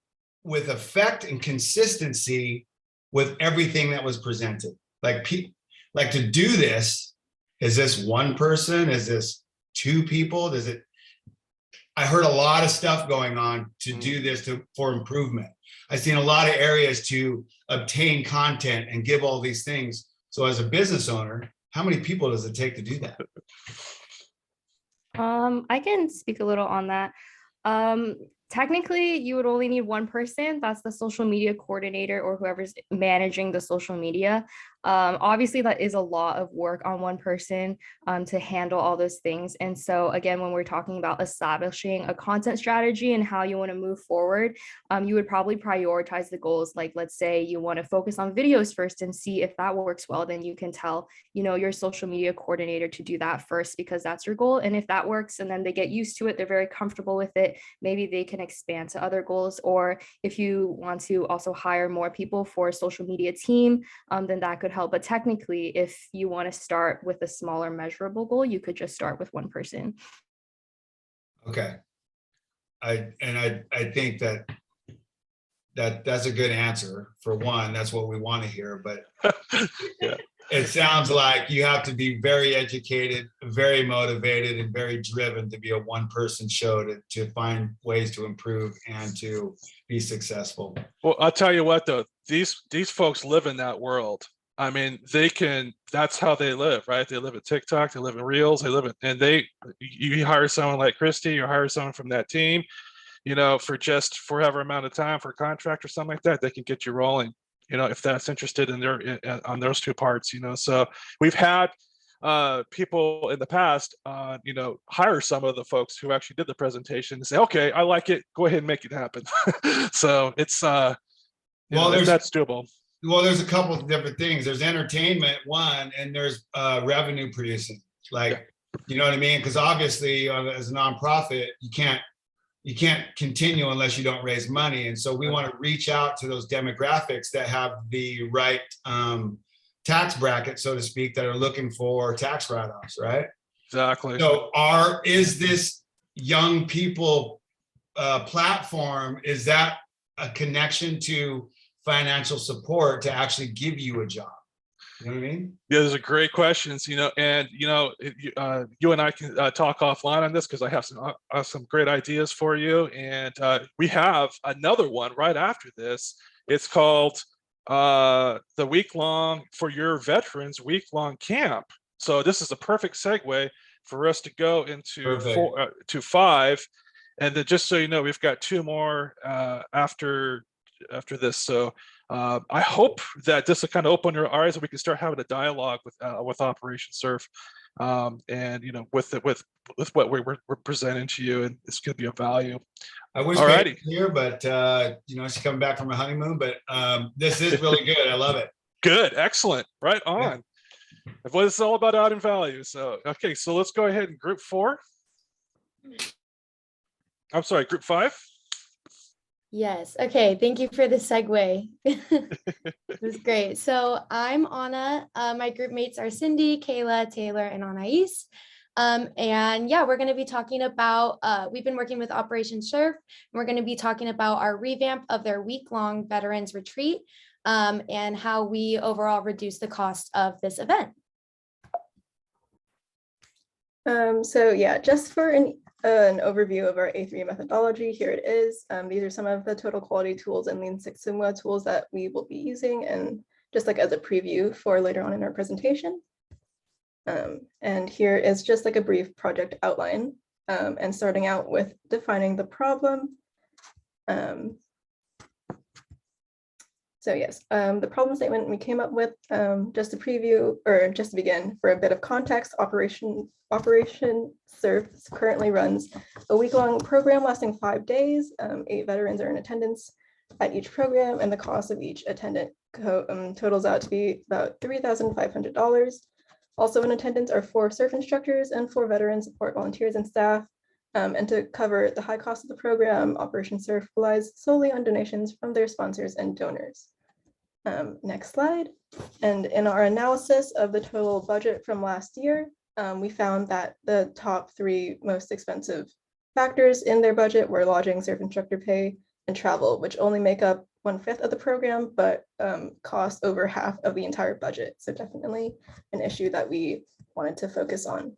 with effect and consistency with everything that was presented. Like to do this, is this one person? Is this two people? I heard a lot of stuff going on to do this for improvement. I've seen a lot of areas to obtain content and give all these things. So as a business owner, how many people does it take to do that? I can speak a little on that. Technically, you would only need one person. That's the social media coordinator or whoever's managing the social media. Obviously, that is a lot of work on one person to handle all those things. And so again, when we're talking about establishing a content strategy and how you want to move forward, you would probably prioritize the goals. Like, let's say you want to focus on videos first and see if that works well, then you can tell, your social media coordinator to do that first because that's your goal. And if that works and then they get used to it, they're very comfortable with it, maybe they can expand to other goals. Or if you want to also hire more people for a social media team, then that could help. But technically, if you want to start with a smaller measurable goal, you could just start with one person. Okay. I think that's a good answer. For one, that's what we want to hear, but Yeah. It sounds like you have to be very educated, very motivated, and very driven to be a one-person show to find ways to improve and to be successful. Well, I'll tell you what, though, these folks live in that world. I mean, that's how they live, right? They live at TikTok, they live in Reels, you hire someone like Christy, you hire someone from that team, for just forever amount of time for a contract or something like that, they can get you rolling, if that's interested in on those two parts, So we've had people in the past, hire some of the folks who actually did the presentation and say, okay, I like it, go ahead and make it happen. So it's, that's doable. Well, there's a couple of different things. There's entertainment, one, and there's revenue producing. You know what I mean? Because obviously, as a nonprofit, you can't continue unless you don't raise money. And so we want to reach out to those demographics that have the right tax bracket, so to speak, that are looking for tax write-offs, right? Exactly. So is this young people platform, is that a connection to financial support to actually give you a job? You know what I mean? Yeah, those are great questions, and you and I can talk offline on this because I have some great ideas for you. And we have another one right after this. It's called the Weeklong for your veterans Weeklong camp. So this is a perfect segue for us to go into to 5, and then just so you know, we've got 2 more after this. So I hope that this will kind of open your eyes and we can start having a dialogue with Operation Surf, and with what we're presenting to you, and it's going to be of value. I wish we were here, but she's coming back from a honeymoon. But this is really good. I love it. Good, excellent, right on. Yeah. What it's all about adding value. So okay, so let's go ahead and group 4. I'm sorry, group 5. Yes. Okay. Thank you for the segue. It was great. So I'm Anna. My group mates are Cindy, Kayla, Taylor, and Anais. And yeah, we're going to be talking about, we've been working with Operation Surf, and we're going to be talking about our revamp of their week-long veterans retreat, and how we overall reduce the cost of this event. So yeah, just for an overview of our A3 methodology, here it is. These are some of the total quality tools and Lean Six Sigma tools that we will be using, and just like as a preview for later on in our presentation. And here is just like a brief project outline, and starting out with defining the problem. So yes, the problem statement we came up with, just to preview, or just to begin, for a bit of context, Operation Surf currently runs a week-long program lasting 5 days. 8 veterans are in attendance at each program, and the cost of each attendant totals out to be about $3,500. Also in attendance are 4 surf instructors and 4 veteran support volunteers and staff. And to cover the high cost of the program, Operation Surf relies solely on donations from their sponsors and donors. Next slide. And in our analysis of the total budget from last year, we found that the top 3 most expensive factors in their budget were lodging, surf instructor pay, and travel, which only make up 1/5 of the program, but cost over half of the entire budget. So definitely an issue that we wanted to focus on.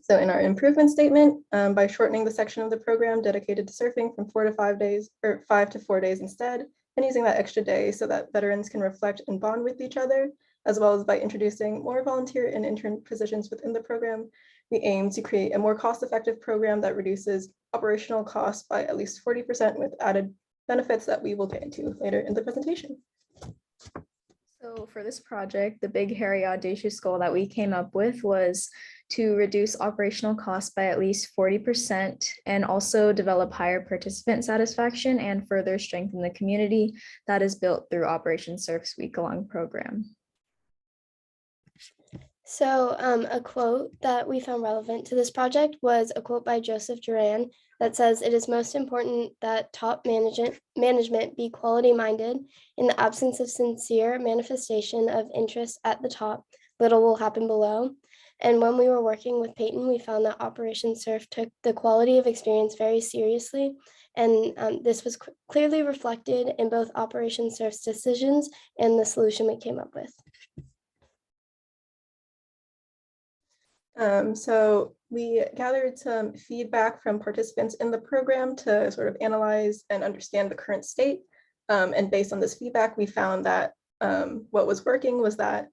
So in our improvement statement, by shortening the section of the program dedicated to surfing from 4 to 5 days, or 5 to 4 days instead, and using that extra day so that veterans can reflect and bond with each other, as well as by introducing more volunteer and intern positions within the program, we aim to create a more cost-effective program that reduces operational costs by at least 40% with added benefits that we will get into later in the presentation. So for this project, the big, hairy, audacious goal that we came up with was to reduce operational costs by at least 40% and also develop higher participant satisfaction and further strengthen the community that is built through Operation Surf's week-long program. So a quote that we found relevant to this project was a quote by Joseph Duran that says, "It is most important that top management be quality-minded. In the absence of sincere manifestation of interest at the top, little will happen below." And when we were working with Peyton, we found that Operation Surf took the quality of experience very seriously. And this was clearly reflected in both Operation Surf's decisions and the solution we came up with. So we gathered some feedback from participants in the program to sort of analyze and understand the current state. And based on this feedback, we found that what was working was that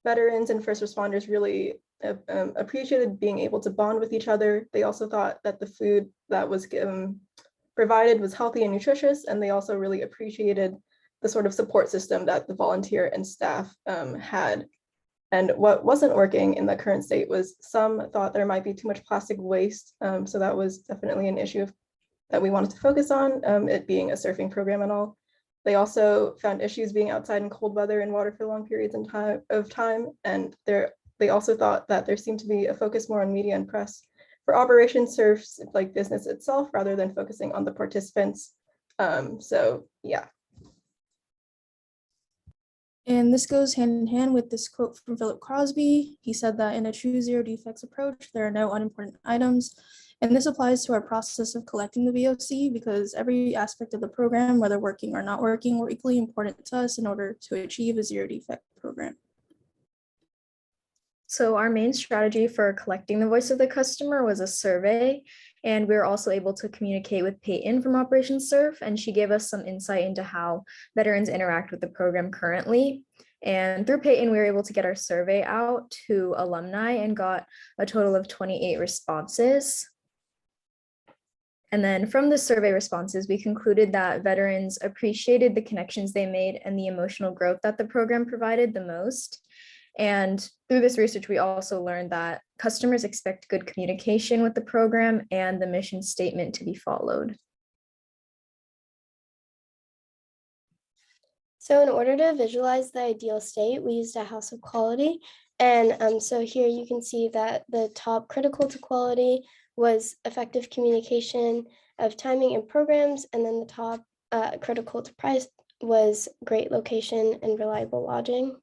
veterans and first responders really appreciated being able to bond with each other. They also thought that the food that was provided was healthy and nutritious, and they also really appreciated the sort of support system that the volunteer and staff had. And what wasn't working in the current state was some thought there might be too much plastic waste. So that was definitely an issue that we wanted to focus on, it being a surfing program and all. They also found issues being outside in cold weather and water for long periods of time. And they also thought that there seemed to be a focus more on media and press for Operation Surf's like business itself, rather than focusing on the participants. So yeah. And this goes hand in hand with this quote from Philip Crosby. He said that in a true zero defects approach, there are no unimportant items. And this applies to our process of collecting the VOC because every aspect of the program, whether working or not working, were equally important to us in order to achieve a zero defect program. So our main strategy for collecting the voice of the customer was a survey, and we were also able to communicate with Peyton from Operation Surf, and she gave us some insight into how veterans interact with the program currently. And through Peyton, we were able to get our survey out to alumni and got a total of 28 responses. And then from the survey responses, we concluded that veterans appreciated the connections they made and the emotional growth that the program provided the most. And through this research, we also learned that customers expect good communication with the program and the mission statement to be followed. So in order to visualize the ideal state, we used a house of quality. And so here you can see that the top critical to quality was effective communication of timing and programs. And then the top critical to price was great location and reliable lodging.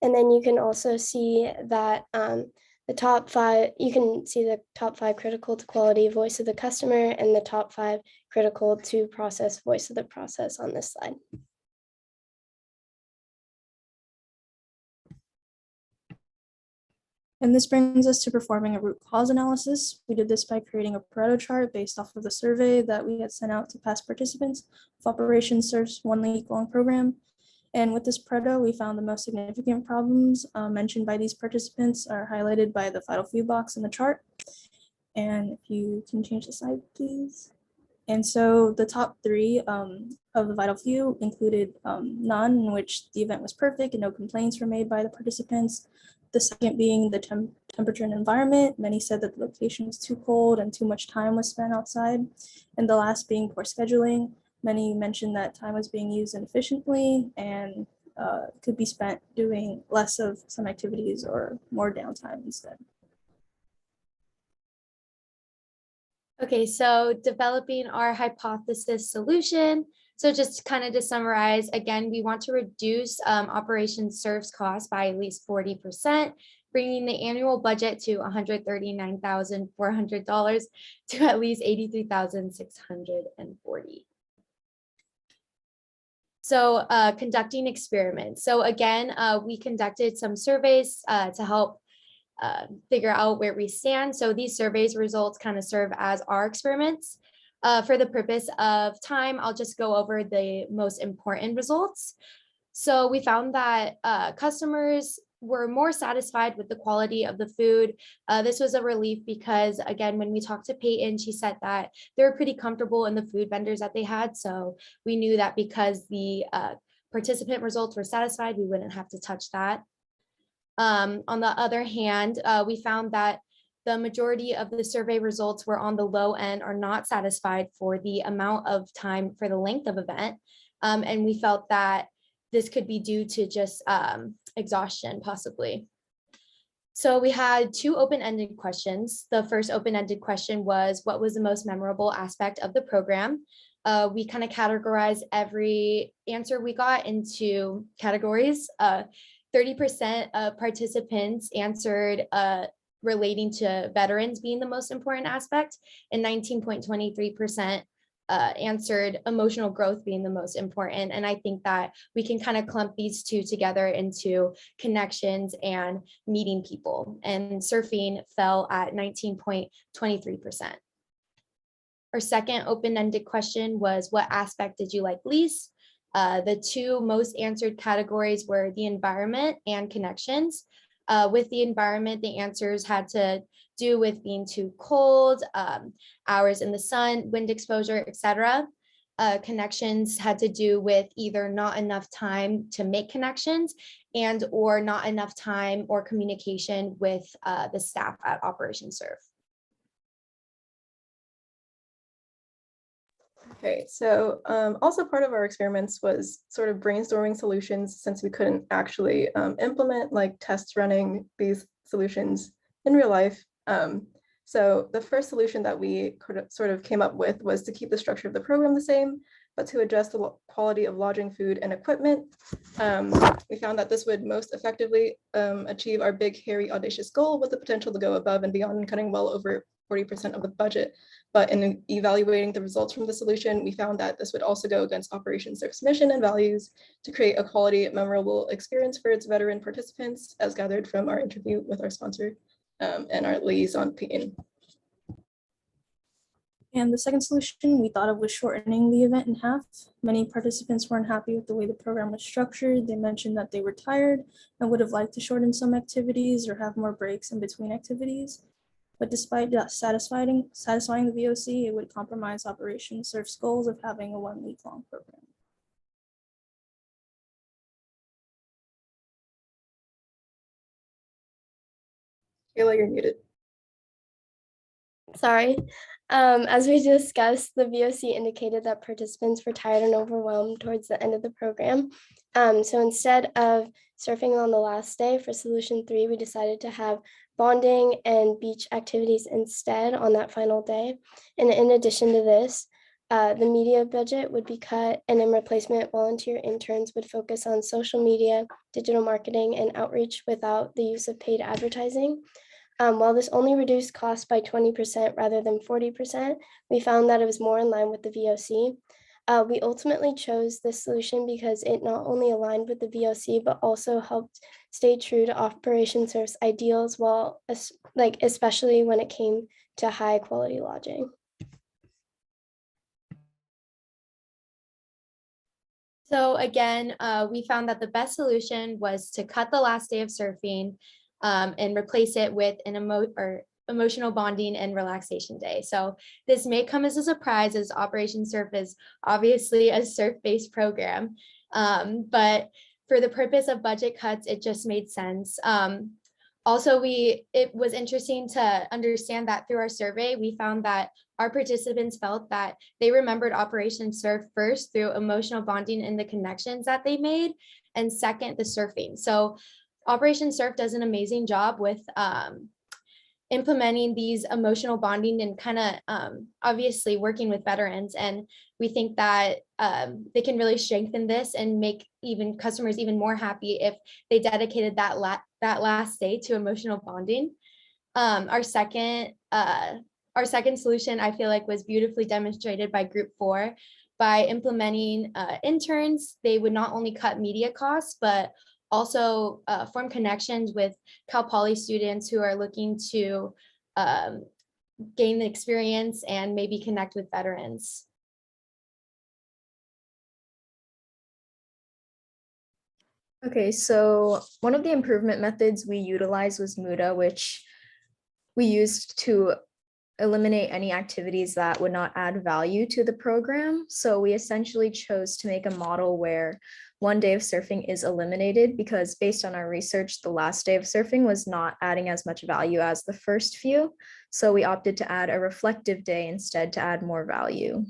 And then you can also see that the top 5, you can see the top 5 critical to quality voice of the customer and the top 5 critical to process voice of the process on this slide. And this brings us to performing a root cause analysis. We did this by creating a Pareto chart based off of the survey that we had sent out to past participants of Operation Surf's 1 week-long program. And with this Pareto, we found the most significant problems mentioned by these participants are highlighted by the vital few box in the chart. And if you can change the slide, please. And so the top 3 of the vital few included none, in which the event was perfect and no complaints were made by the participants. The second being the temperature and environment. Many said that the location was too cold and too much time was spent outside. And the last being poor scheduling. Many mentioned that time was being used inefficiently and could be spent doing less of some activities or more downtime instead. Okay, so developing our hypothesis solution. So just kind of to summarize, again, we want to reduce Operation Surf's cost by at least 40%. bringing the annual budget to $139,400 to at least $83,640. So conducting experiments. So again, we conducted some surveys to help figure out where we stand. So these surveys results kind of serve as our experiments. For the purpose of time, I'll just go over the most important results. So we found that customers were more satisfied with the quality of the food. This was a relief because, again, when we talked to Peyton, she said that they were pretty comfortable in the food vendors that they had. So we knew that because the participant results were satisfied, we wouldn't have to touch that. On the other hand, we found that the majority of the survey results were on the low end or not satisfied for the amount of time for the length of event. And we felt that this could be due to just exhaustion, possibly. So we had two open-ended questions. The first open-ended question was, what was the most memorable aspect of the program? We kind of categorized every answer we got into categories. 30% of participants answered relating to veterans being the most important aspect, and 19.23% answered emotional growth being the most important. And I think that we can kind of clump these two together into connections and meeting people. And surfing fell at 19.23%. Our second open-ended question was, what aspect did you like least? The two most answered categories were the environment and connections. With the environment, the answers had to do with being too cold, hours in the sun, wind exposure, etc. Connections had to do with either not enough time to make connections and or not enough time or communication with the staff at Operation Surf. Okay, so also part of our experiments was sort of brainstorming solutions since we couldn't actually implement like test running these solutions in real life. So the first solution that we sort of came up with was to keep the structure of the program the same, but to adjust the quality of lodging, food, and equipment. We found that this would most effectively achieve our big, hairy, audacious goal with the potential to go above and beyond and cutting well over 40% of the budget. But in evaluating the results from the solution, we found that this would also go against Operation Surf's mission and values to create a quality, memorable experience for its veteran participants, as gathered from our interview with our sponsor and our liaison, Peyton. And the second solution we thought of was shortening the event in half. Many participants weren't happy with the way the program was structured. They mentioned that they were tired and would have liked to shorten some activities or have more breaks in between activities. But despite satisfying the VOC, it would compromise Operation Surf's goals of having a 1 week long program. Kayla, you're muted. Sorry. As we discussed, the VOC indicated that participants were tired and overwhelmed towards the end of the program. So instead of surfing on the last day for solution 3, we decided to have bonding and beach activities instead on that final day. And in addition to this, the media budget would be cut, and in replacement, volunteer interns would focus on social media, digital marketing, and outreach without the use of paid advertising. While this only reduced costs by 20% rather than 40%, we found that it was more in line with the VOC. We ultimately chose this solution because it not only aligned with the VOC, but also helped stay true to Operation Surf's ideals, while especially when it came to high quality lodging. So again, we found that the best solution was to cut the last day of surfing and replace it with an emotional bonding and relaxation day. So this may come as a surprise, as Operation Surf is obviously a surf-based program, but for the purpose of budget cuts, it just made sense. Also, it was interesting to understand that through our survey, we found that our participants felt that they remembered Operation Surf first through emotional bonding and the connections that they made, and second, the surfing. So Operation Surf does an amazing job with implementing these emotional bonding and kind of obviously working with veterans. And we think that they can really strengthen this and make even customers even more happy if they dedicated that last day to emotional bonding. Our second solution, I feel like, was beautifully demonstrated by Group 4. By implementing interns, they would not only cut media costs, but also form connections with Cal Poly students who are looking to gain the experience and maybe connect with veterans. Okay, so one of the improvement methods we utilized was MUDA, which we used to eliminate any activities that would not add value to the program. So we essentially chose to make a model where one day of surfing is eliminated because based on our research, the last day of surfing was not adding as much value as the first few. So we opted to add a reflective day instead to add more value.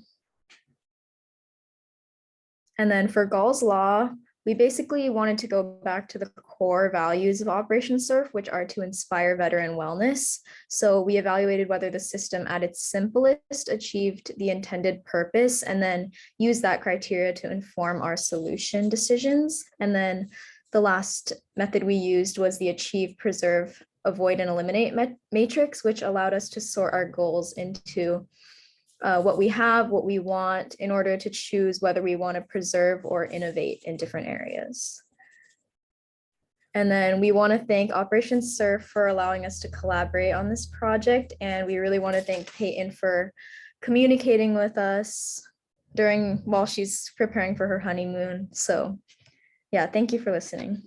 And then for Gall's Law, we basically wanted to go back to the core values of Operation Surf, which are to inspire veteran wellness. So we evaluated whether the system at its simplest achieved the intended purpose and then used that criteria to inform our solution decisions. And then the last method we used was the achieve, preserve, avoid, and eliminate matrix, which allowed us to sort our goals into what we have, what we want, in order to choose whether we want to preserve or innovate in different areas. And then we want to thank Operation Surf for allowing us to collaborate on this project. And we really want to thank Peyton for communicating with us while she's preparing for her honeymoon. So yeah, thank you for listening.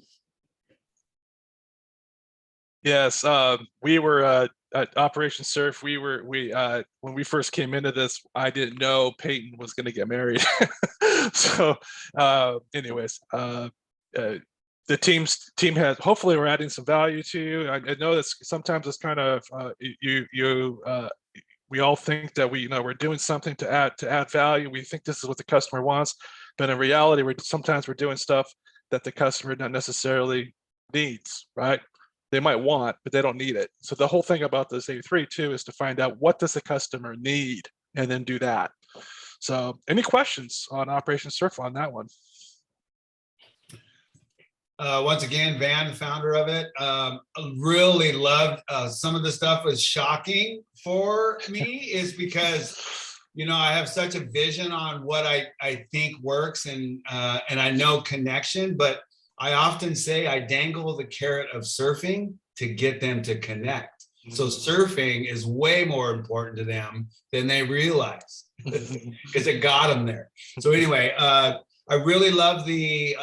Yes, we were at Operation Surf. When we first came into this, I didn't know Peyton was going to get married. So, anyways, the team has. Hopefully, we're adding some value to you. I know that sometimes it's kind of we all think that we're doing something to add value. We think this is what the customer wants, but in reality, sometimes we're doing stuff that the customer not necessarily needs, right? They might want, but they don't need it. So the whole thing about this A3 too is to find out what does the customer need and then do that. So any questions on Operation Surf on that one? Once again, Van, the founder of it, really loved some of the stuff was shocking for me is because, I have such a vision on what I think works and I know connection, but I often say I dangle the carrot of surfing to get them to connect. So surfing is way more important to them than they realize because it got them there. So anyway, I really love the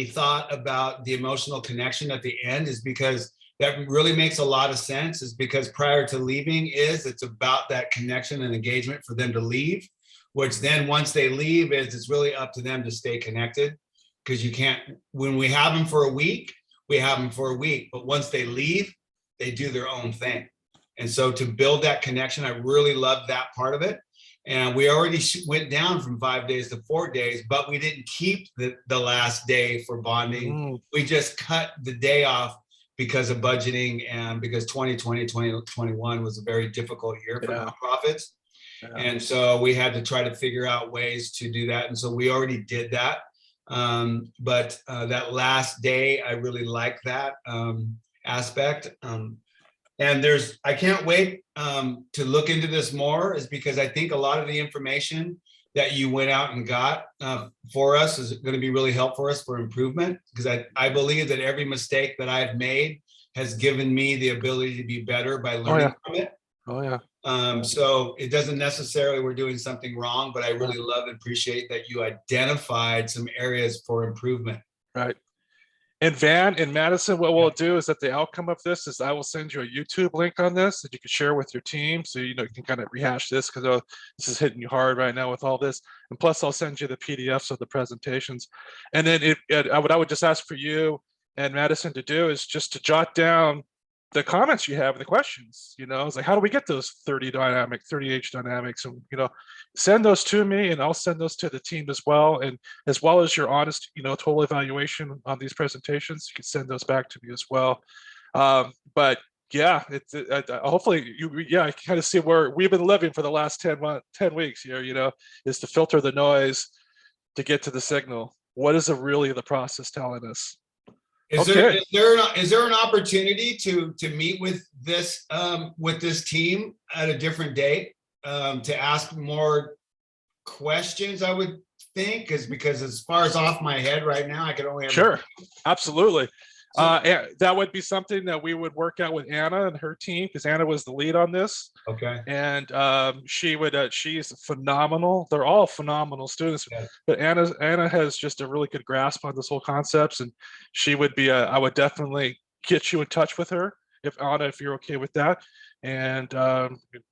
thought about the emotional connection at the end is because that really makes a lot of sense is because prior to leaving it's about that connection and engagement for them to leave, which then once they leave it's really up to them to stay connected. Because you can't, when we have them for a week, we have them for a week. But once they leave, they do their own thing. And so to build that connection, I really love that part of it. And we already went down from 5 days to 4 days, but we didn't keep the last day for bonding. We just cut the day off because of budgeting and because 2020, 2021 was a very difficult year for nonprofits. And so we had to try to figure out ways to do that. And so we already did that. But that last day, I really like that aspect. And I can't wait to look into this more is because I think a lot of the information that you went out and got for us is going to be really helpful for us for improvement because I believe that every mistake that I've made has given me the ability to be better by learning from it. Oh yeah. So it doesn't necessarily we're doing something wrong, but I really love and appreciate that you identified some areas for improvement. Right. And Van and Madison, what we'll do is that the outcome of this is I will send you a YouTube link on this that you can share with your team. So, you can kind of rehash this because this is hitting you hard right now with all this. And plus I'll send you the PDFs of the presentations. And then what I would just ask for you and Madison to do is just to jot down the comments you have and the questions, it's like, how do we get those 30H dynamics? And, send those to me and I'll send those to the team as well. And as well as your honest, total evaluation on these presentations, you can send those back to me as well. But Yeah, hopefully I kind of see where we've been living for the last 10 weeks here, is to filter the noise to get to the signal. What is really the process telling us? Is there an opportunity to meet with this team at a different date to ask more questions? I would think, because as far as off my head right now, I could only have Sure, absolutely. That would be something that we would work out with Anna and her team, because Anna was the lead on this. Okay. And she's phenomenal. They're all phenomenal students, but Anna has just a really good grasp on this whole concepts, and she would be I would definitely get you in touch with her, if you're okay with that, and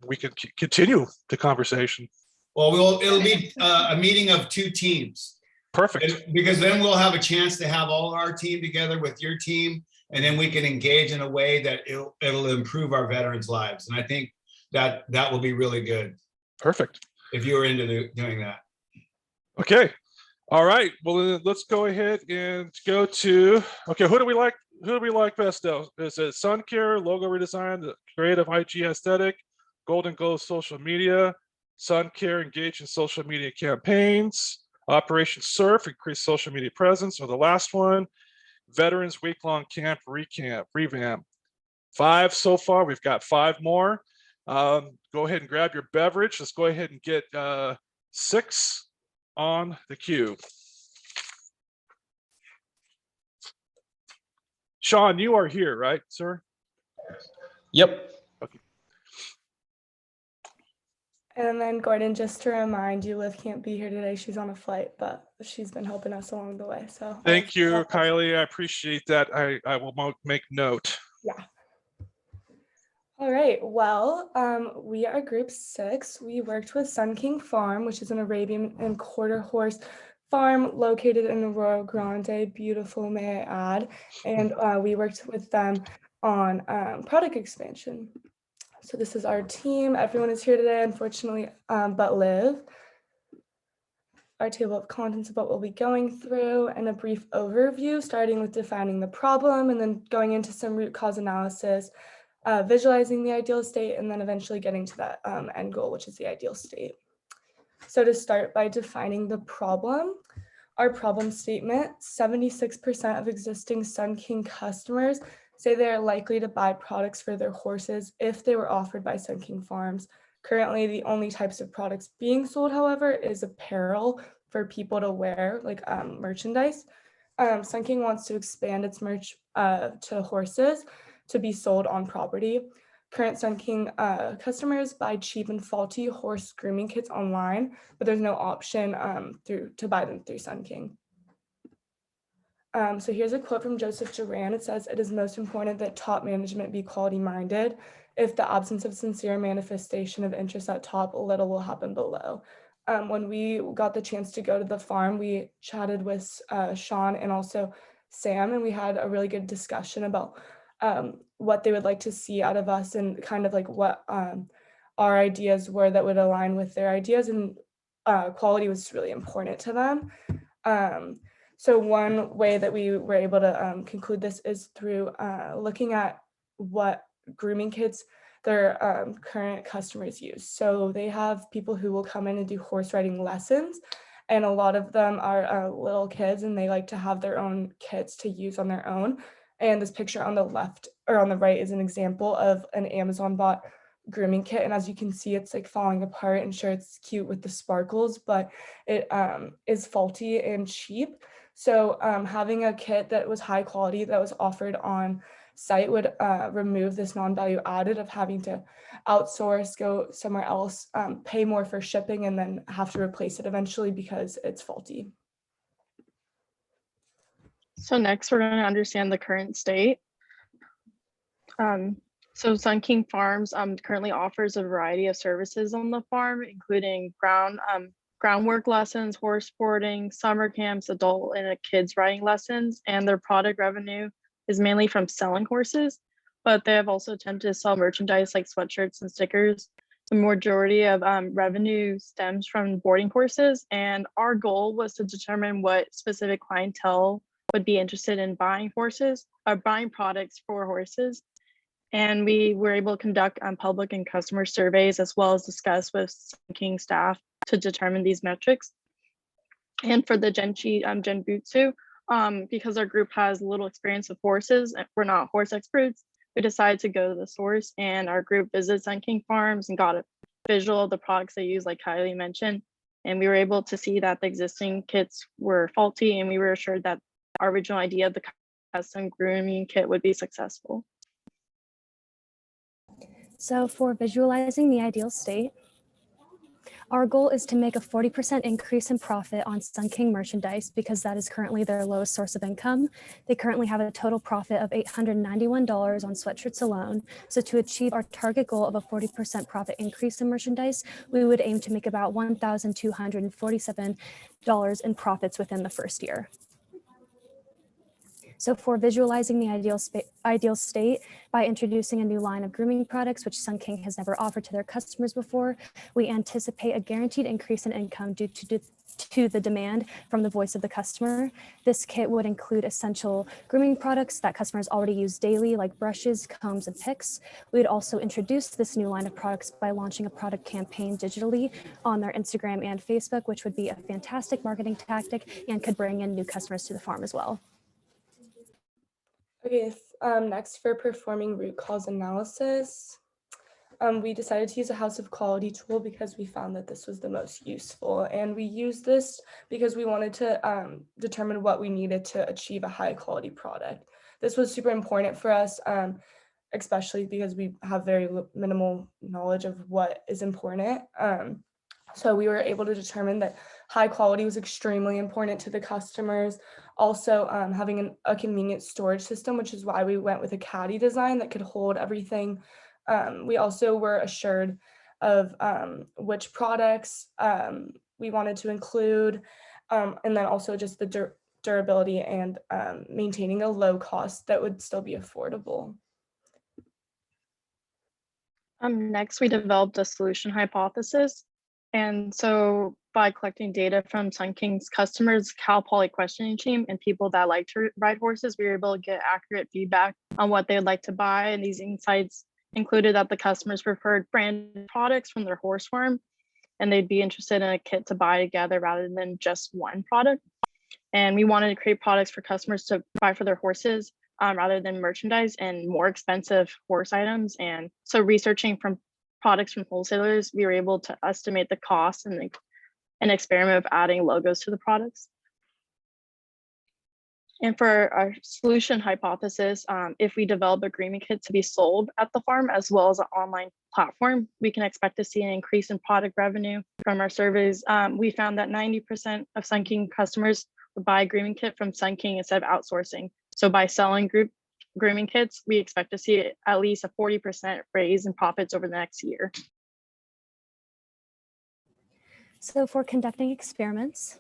we can continue the conversation. Well, it'll be a meeting of two teams. Perfect. Because then we'll have a chance to have all our team together with your team, and then we can engage in a way that it'll improve our veterans' lives. And I think that will be really good. Perfect. If you were into doing that. Okay. All right. Well, then let's go ahead and go to, okay, who do we like? Who do we like best though? Is it SunCare, logo redesign, the creative IG aesthetic, Golden Glow social media, SunCare engage in social media campaigns, Operation Surf, increase social media presence, or the last one, Veterans Weeklong Camp Revamp. 5 so far. We've got 5 more. Go ahead and grab your beverage. Let's go ahead and get 6 on the queue. Sean, you are here, right, sir? Yep. Okay. And then Gordon, just to remind you, Liv can't be here today. She's on a flight, but she's been helping us along the way. So thank you, Kylie. I appreciate that. I will make note. Yeah. All right. Well, we are group 6. We worked with Sun King Farm, which is an Arabian and quarter horse farm located in Arroyo Grande. Beautiful, may I add. And we worked with them on product expansion. So this is our team. Everyone is here today, unfortunately, but Liv. Our table of contents of what we'll be going through, and a brief overview, starting with defining the problem and then going into some root cause analysis, visualizing the ideal state, and then eventually getting to that end goal, which is the ideal state. So to start by defining the problem, our problem statement, 76% of existing Sun King customers say they are likely to buy products for their horses if they were offered by Sun King Farms. Currently, the only types of products being sold, however, is apparel for people to wear, like merchandise. Sun King wants to expand its merch to horses to be sold on property. Current Sun King customers buy cheap and faulty horse grooming kits online, but there's no option to buy them through Sun King. So here's a quote from Joseph Duran. It says, "It is most important that top management be quality-minded. If the absence of sincere manifestation of interest at top, little will happen below." When we got the chance to go to the farm, we chatted with Sean and also Sam, and we had a really good discussion about what they would like to see out of us and kind of like what our ideas were that would align with their ideas, and quality was really important to them. So one way that we were able to conclude this is through looking at what grooming kits their current customers use. So they have people who will come in and do horse riding lessons, and a lot of them are little kids, and they like to have their own kits to use on their own. And this picture on the left or on the right is an example of an Amazon bought grooming kit, and as you can see, it's like falling apart. And sure, it's cute with the sparkles, but it is faulty and cheap. So having a kit that was high quality that was offered on site would remove this non-value added of having to outsource, go somewhere else, pay more for shipping, and then have to replace it eventually because it's faulty. So next we're going to understand the current state. So Sun King Farms currently offers a variety of services on the farm, including groundwork lessons, horse boarding, summer camps, adult and kids riding lessons, and their product revenue is mainly from selling horses, but they have also attempted to sell merchandise like sweatshirts and stickers. The majority of revenue stems from boarding horses, and our goal was to determine what specific clientele would be interested in buying horses or buying products for horses. And we were able to conduct public and customer surveys as well as discuss with King staff to determine these metrics. And for the Genbutsu, because our group has little experience with horses, we're not horse experts, we decided to go to the source, and our group visited Sun King farms and got a visual of the products they use, like Kylie mentioned. And we were able to see that the existing kits were faulty, and we were assured that our original idea of the custom grooming kit would be successful. So for visualizing the ideal state, our goal is to make a 40% increase in profit on Sun King merchandise because that is currently their lowest source of income. They currently have a total profit of $891 on sweatshirts alone. So to achieve our target goal of a 40% profit increase in merchandise, we would aim to make about $1,247 in profits within the first year. So for visualizing the ideal state, by introducing a new line of grooming products, which Sun King has never offered to their customers before, we anticipate a guaranteed increase in income due to the demand from the voice of the customer. This kit would include essential grooming products that customers already use daily, like brushes, combs, and picks. We would also introduce this new line of products by launching a product campaign digitally on their Instagram and Facebook, which would be a fantastic marketing tactic and could bring in new customers to the farm as well. Okay, next for performing root cause analysis, we decided to use a house of quality tool because we found that this was the most useful. And we used this because we wanted to determine what we needed to achieve a high quality product. This was super important for us, especially because we have very minimal knowledge of what is important. So we were able to determine that high quality was extremely important to the customers. Also, having a convenient storage system, which is why we went with a caddy design that could hold everything. We also were assured of which products we wanted to include, and then also just the durability and maintaining a low cost that would still be affordable. Next, we developed a solution hypothesis. And so by collecting data from Sun King's customers, Cal Poly questioning team, and people that like to ride horses, we were able to get accurate feedback on what they'd like to buy. And these insights included that the customers preferred branded products from their horse farm, and they'd be interested in a kit to buy together rather than just one product. And we wanted to create products for customers to buy for their horses rather than merchandise and more expensive horse items. And so researching from products from wholesalers, we were able to estimate the cost and an experiment of adding logos to the products. And for our solution hypothesis, if we develop a grooming kit to be sold at the farm as well as an online platform, we can expect to see an increase in product revenue. From our surveys, we found that 90% of Sun King customers would buy a grooming kit from Sun King instead of outsourcing. So by selling grooming kits, we expect to see at least a 40% raise in profits over the next year. So for conducting experiments,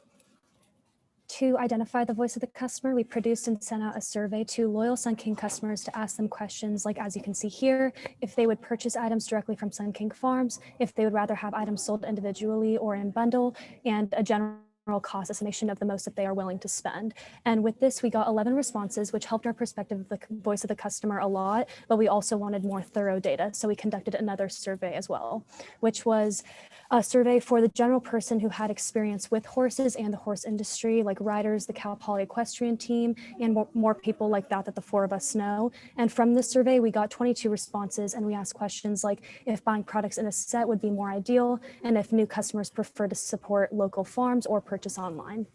to identify the voice of the customer, we produced and sent out a survey to loyal Sun King customers to ask them questions like, as you can see here, if they would purchase items directly from Sun King farms, if they would rather have items sold individually or in bundle, and a general cost estimation of the most that they are willing to spend. And with this, we got 11 responses, which helped our perspective of the voice of the customer a lot, but we also wanted more thorough data. So we conducted another survey as well, which was a survey for the general person who had experience with horses and the horse industry, like riders, the Cal Poly equestrian team, and more people like that the four of us know. And from this survey, we got 22 responses, and we asked questions like if buying products in a set would be more ideal, and if new customers prefer to support local farms or purchase online.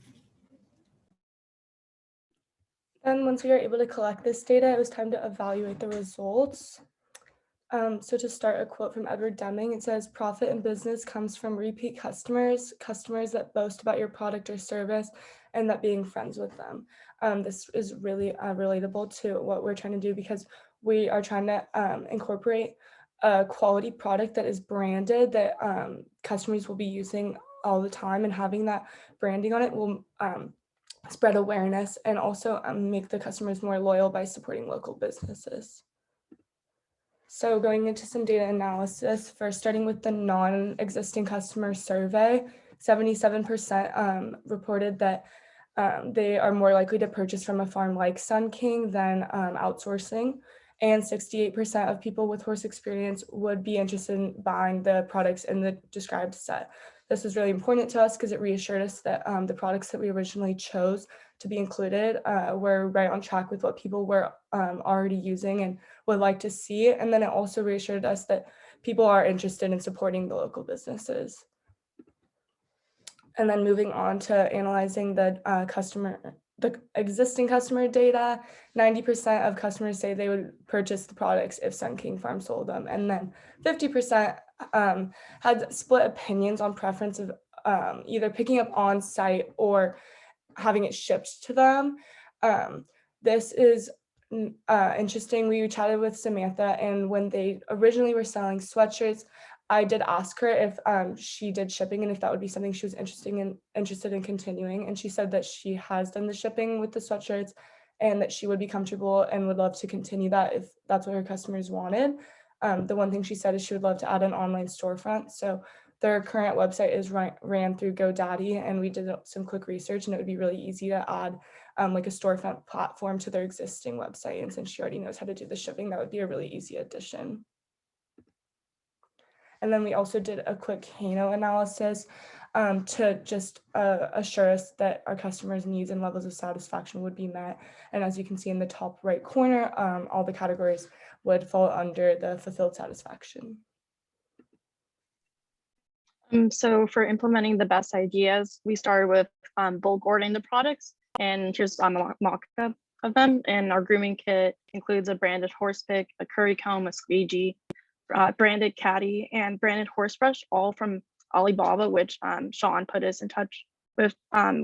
And once we were able to collect this data, it was time to evaluate the results. So to start, a quote from Edward Deming, it says, "Profit in business comes from repeat customers, customers that boast about your product or service, and that being friends with them." This is really relatable to what we're trying to do because we are trying to incorporate a quality product that is branded, that customers will be using all the time, and having that branding on it will spread awareness and also make the customers more loyal by supporting local businesses. So going into some data analysis, first starting with the non-existing customer survey, 77% reported that they are more likely to purchase from a farm like Sun King than outsourcing. and 68% of people with horse experience would be interested in buying the products in the described set. This was really important to us because it reassured us that the products that we originally chose to be included were right on track with what people were already using and would like to see. And then it also reassured us that people are interested in supporting the local businesses. And then moving on to analyzing the existing customer data, 90% of customers say they would purchase the products if Sun King Farm sold them. And then 50% had split opinions on preference of either picking up on site or having it shipped to them. This is interesting. We chatted with Samantha, and when they originally were selling sweatshirts, I did ask her if she did shipping and if that would be something she was interested in continuing. And she said that she has done the shipping with the sweatshirts and that she would be comfortable and would love to continue that if that's what her customers wanted. The one thing she said is she would love to add an online storefront. So their current website is ran through GoDaddy, and we did some quick research, and it would be really easy to add like a storefront platform to their existing website. And since she already knows how to do the shipping, that would be a really easy addition. And then we also did a quick Kano analysis to just assure us that our customers' needs and levels of satisfaction would be met. And as you can see in the top right corner, all the categories would fall under the fulfilled satisfaction. So for implementing the best ideas, we started with bulk ordering the products, and here's a mock-up of them. And our grooming kit includes a branded horse pick, a curry comb, a squeegee, branded caddy, and branded horse brush, all from Alibaba, which Sean put us in touch with,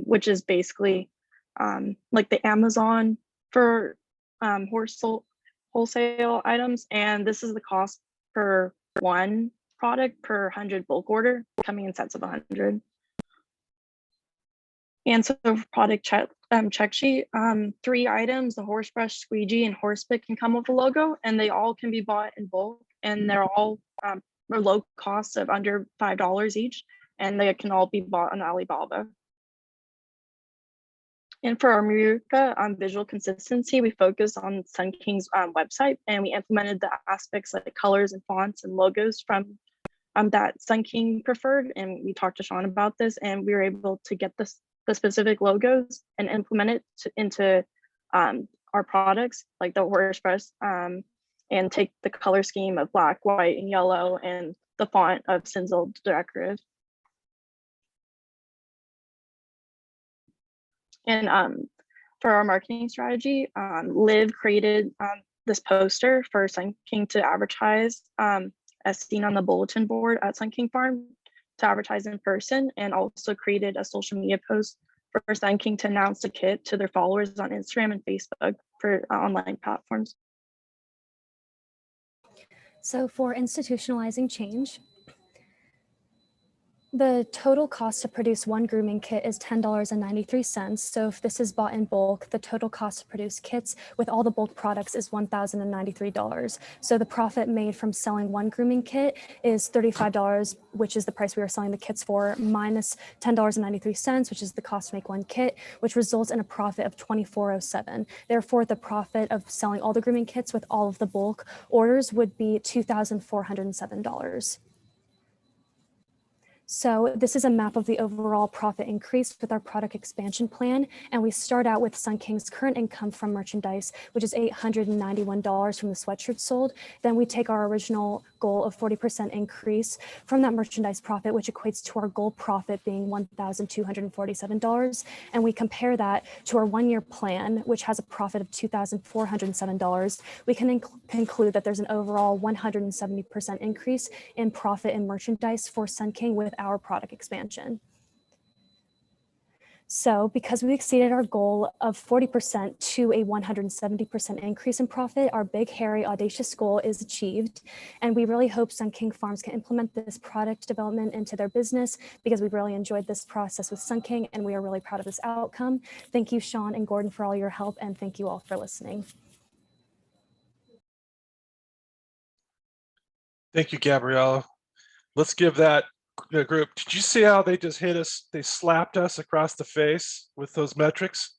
which is basically like the Amazon for horse wholesale items. And this is the cost per one product per 100 bulk order, coming in sets of 100. And so for product check sheet, 3 items, the horse brush, squeegee, and horse pick can come with a logo, and they all can be bought in bulk, and they're all low cost of under $5 each, and they can all be bought on Alibaba. And for our Muruka visual consistency, we focused on Sun King's website, and we implemented the aspects like colors and fonts and logos from that Sun King preferred. And we talked to Sean about this, and we were able to get the specific logos and implement it into our products, like the horse brush, and take the color scheme of black, white, and yellow, and the font of Cinzel Decorative. And for our marketing strategy, Liv created this poster for Sun King to advertise as seen on the bulletin board at Sun King Farm to advertise in person, and also created a social media post for Sun King to announce the kit to their followers on Instagram and Facebook for online platforms. So for institutionalizing change, the total cost to produce one grooming kit is $10.93. So if this is bought in bulk, the total cost to produce kits with all the bulk products is $1,093. So the profit made from selling one grooming kit is $35, which is the price we are selling the kits for, minus $10.93, which is the cost to make one kit, which results in a profit of $24.07. Therefore, the profit of selling all the grooming kits with all of the bulk orders would be $2,407. So this is a map of the overall profit increase with our product expansion plan. And we start out with Sun King's current income from merchandise, which is $891 from the sweatshirt sold. Then we take our original goal of 40% increase from that merchandise profit, which equates to our goal profit being $1,247. And we compare that to our one-year plan, which has a profit of $2,407. We can conclude that there's an overall 170% increase in profit in merchandise for Sun King with our product expansion. So because we exceeded our goal of 40% to a 170% increase in profit, our big, hairy, audacious goal is achieved. And we really hope Sun King Farms can implement this product development into their business, because we really enjoyed this process with Sun King, and we are really proud of this outcome. Thank you, Sean and Gordon, for all your help, and thank you all for listening. Thank you, Gabriella. Let's give that group. Did you see how they just hit us? They slapped us across the face with those metrics.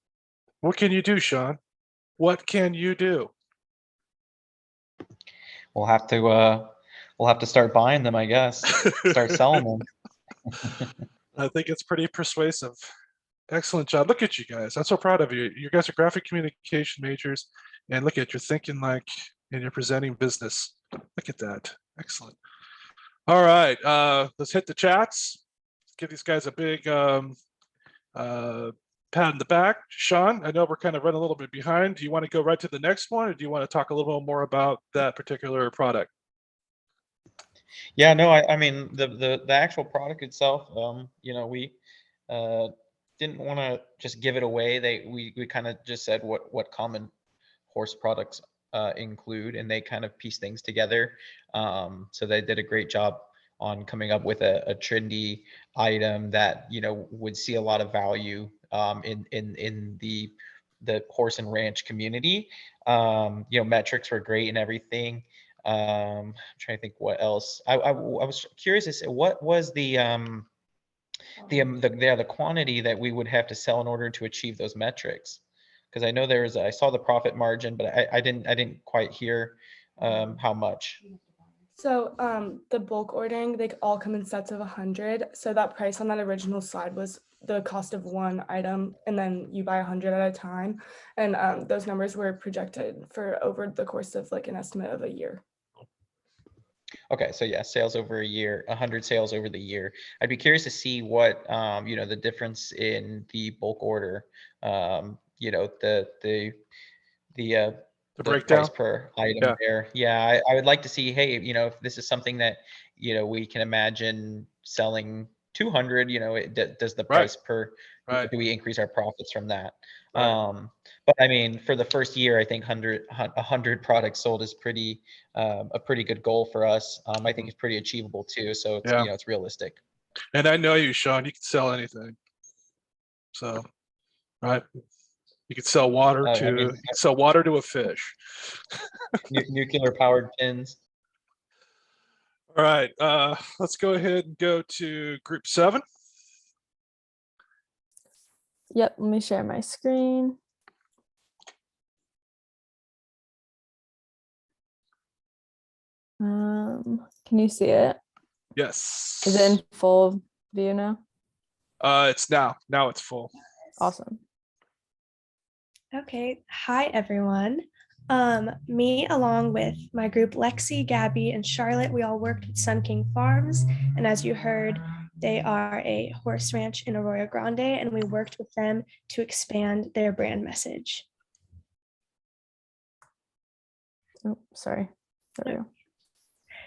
What can you do, Sean? What can you do? we'll have to start buying them, I guess. Start selling them. I think it's pretty persuasive. Excellent job. Look at you guys. I'm so proud of you. You guys are graphic communication majors, and look at you're thinking like, and you're presenting business. Look at that. Excellent. All right, let's hit the chats. Give these guys a big pat in the back. Sean, I know we're kind of running a little bit behind. Do you want to go right to the next one, or do you want to talk a little more about that particular product? Yeah, no, I mean the actual product itself, you know, we didn't want to just give it away. We kind of just said what common horse products include, and they kind of piece things together. So they did a great job on coming up with a trendy item that, you know, would see a lot of value in the horse and ranch community. You know, metrics were great and everything. I'm trying to think what else. I was curious to say, what was the quantity that we would have to sell in order to achieve those metrics? Because I know I saw the profit margin, but I didn't quite hear how much. So the bulk ordering, they all come in sets of 100. So that price on that original slide was the cost of one item, and then you buy 100 at a time. And those numbers were projected for over the course of like an estimate of a year. Okay, so yeah, sales over a year, 100 sales over the year. I'd be curious to see what you know, the difference in the bulk order. You know, the breakdown price per item there. Yeah, I would like to see, hey, you know, if this is something that, you know, we can imagine selling 200, you know, does the price per, do we increase our profits from that? But I mean, for the first year, I think 100 products sold is pretty a pretty good goal for us. I think it's pretty achievable too. So it's, you know, it's realistic. And I know you, Sean, you can sell anything. So, right. You could sell water to, you can sell water to a fish. Nuclear powered pins. All right, let's go ahead and go to group 7. Yep, let me share my screen. Can you see it? Yes. Is it in full view now? It's now it's full. Awesome. Okay, hi everyone. Me along with my group Lexi, Gabby, and Charlotte, we all worked with Sun King Farms, and as you heard, they are a horse ranch in Arroyo Grande, and we worked with them to expand their brand message. Oh, sorry. There we go.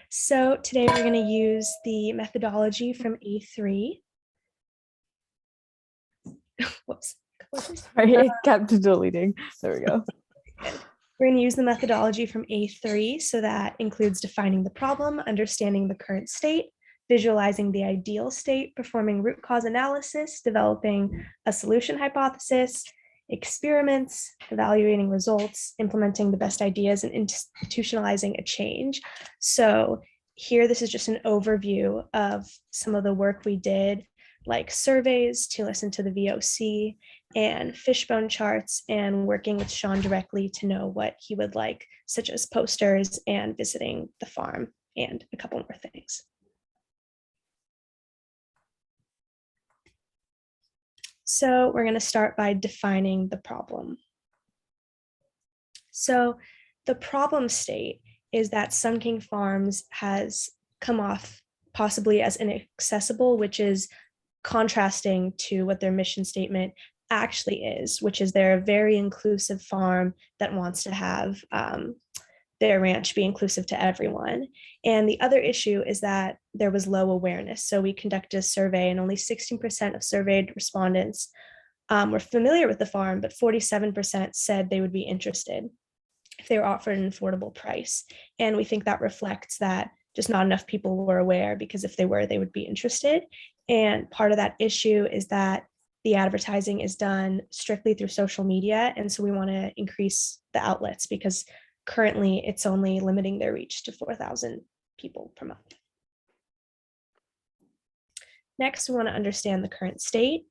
So today we're going to use the methodology from A3. Whoops. Sorry, it kept deleting. There we go. We're going to use the methodology from A3. So that includes defining the problem, understanding the current state, visualizing the ideal state, performing root cause analysis, developing a solution hypothesis, experiments, evaluating results, implementing the best ideas, and institutionalizing a change. So here, this is just an overview of some of the work we did, like surveys to listen to the VOC and fishbone charts, and working with Sean directly to know what he would like, such as posters and visiting the farm and a couple more things. So we're going to start by defining the problem. So the problem state is that Sun King Farms has come off possibly as inaccessible, which is contrasting to what their mission statement actually is, which is they're a very inclusive farm that wants to have their ranch be inclusive to everyone. And the other issue is that there was low awareness. So we conducted a survey and only 16% of surveyed respondents were familiar with the farm, but 47% said they would be interested if they were offered an affordable price. And we think that reflects that just not enough people were aware, because if they were, they would be interested. And part of that issue is that the advertising is done strictly through social media. And so we want to increase the outlets, because currently it's only limiting their reach to 4,000 people per month. Next, we want to understand the current state.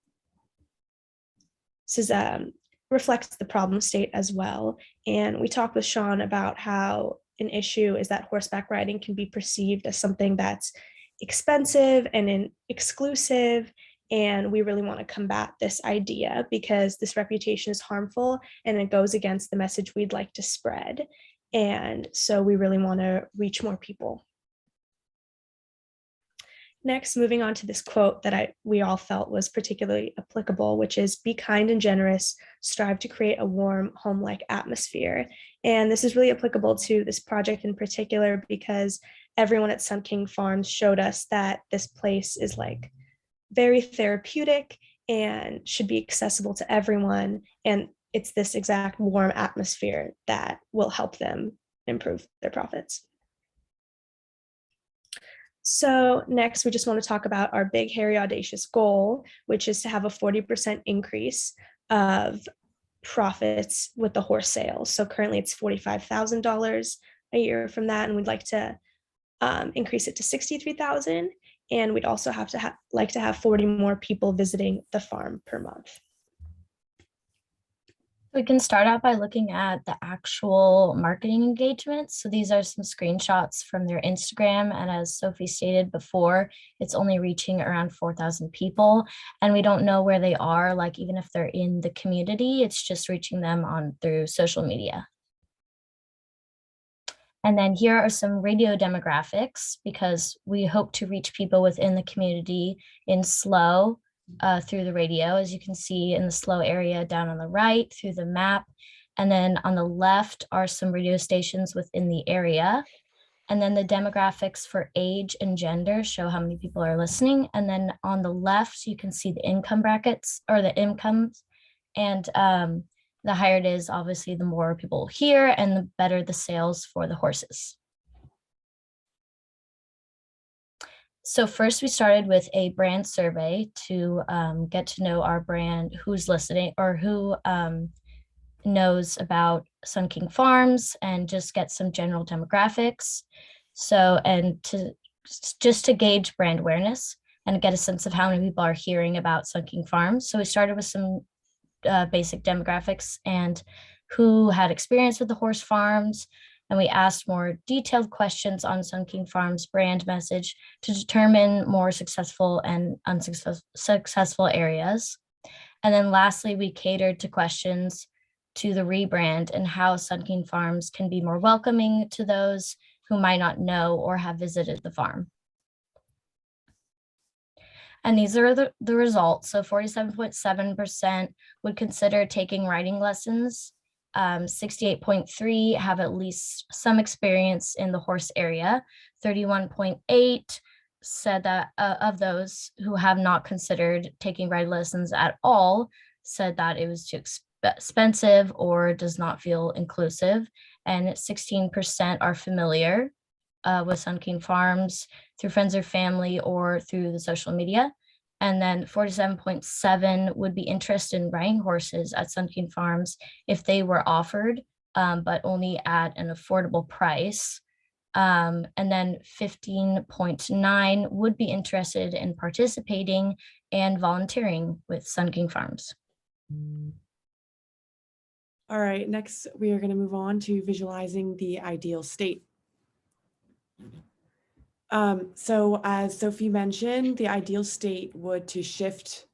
This is reflects the problem state as well. And we talked with Sean about how an issue is that horseback riding can be perceived as something that's expensive and exclusive. And we really want to combat this idea because this reputation is harmful and it goes against the message we'd like to spread. And so we really want to reach more people. Next, moving on to this quote that we all felt was particularly applicable, which is "Be kind and generous, strive to create a warm, home-like atmosphere." And this is really applicable to this project in particular because everyone at Sun King Farms showed us that this place is like very therapeutic and should be accessible to everyone. And it's this exact warm atmosphere that will help them improve their profits. So next, we just want to talk about our big, hairy, audacious goal, which is to have a 40% increase of profits with the horse sales. So currently it's $45,000 a year from that, and we'd like to increase it to $63,000. And we'd also have to like to have 40 more people visiting the farm per month. We can start out by looking at the actual marketing engagements. So these are some screenshots from their Instagram. And as Sophie stated before, it's only reaching around 4,000 people. And we don't know where they are, like even if they're in the community, it's just reaching them through social media. And then here are some radio demographics because we hope to reach people within the community in SLO through the radio, as you can see in the SLO area down on the right through the map. And then on the left are some radio stations within the area. And then the demographics for age and gender show how many people are listening. And then on the left, you can see the income brackets or the incomes. And the higher it is, obviously, the more people hear and the better the sales for the horses. So first we started with a brand survey to get to know our brand, who's listening or who knows about Sun King Farms, and just get some general demographics. So, and just to gauge brand awareness and get a sense of how many people are hearing about Sun King Farms. So we started with some basic demographics and who had experience with the horse farms. And we asked more detailed questions on Sun King Farms brand message to determine more successful and unsuccessful areas. And then lastly, we catered to questions to the rebrand and how Sun King Farms can be more welcoming to those who might not know or have visited the farm. And these are the results. So 47.7% would consider taking riding lessons. 68.3% have at least some experience in the horse area. 31.8% said that of those who have not considered taking ride lessons at all said that it was too expensive or does not feel inclusive. And 16% are familiar with Sun King Farms through friends or family or through the social media. And then 47.7% would be interested in riding horses at Sun King Farms if they were offered, but only at an affordable price. And then 15.9% would be interested in participating and volunteering with Sun King Farms. All right, next we are going to move on to visualizing the ideal state. So as Sophie mentioned, the ideal state would be to shift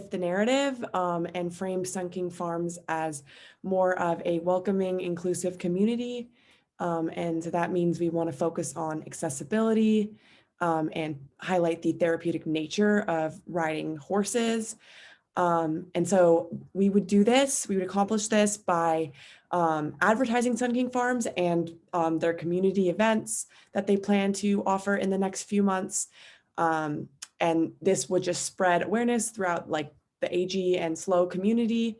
the narrative and frame Sun King Farms as more of a welcoming, inclusive community. And so that means we want to focus on accessibility and highlight the therapeutic nature of riding horses. And so we would accomplish this by advertising Sun King Farms and their community events that they plan to offer in the next few months. And this would just spread awareness throughout like the AG and SLO community.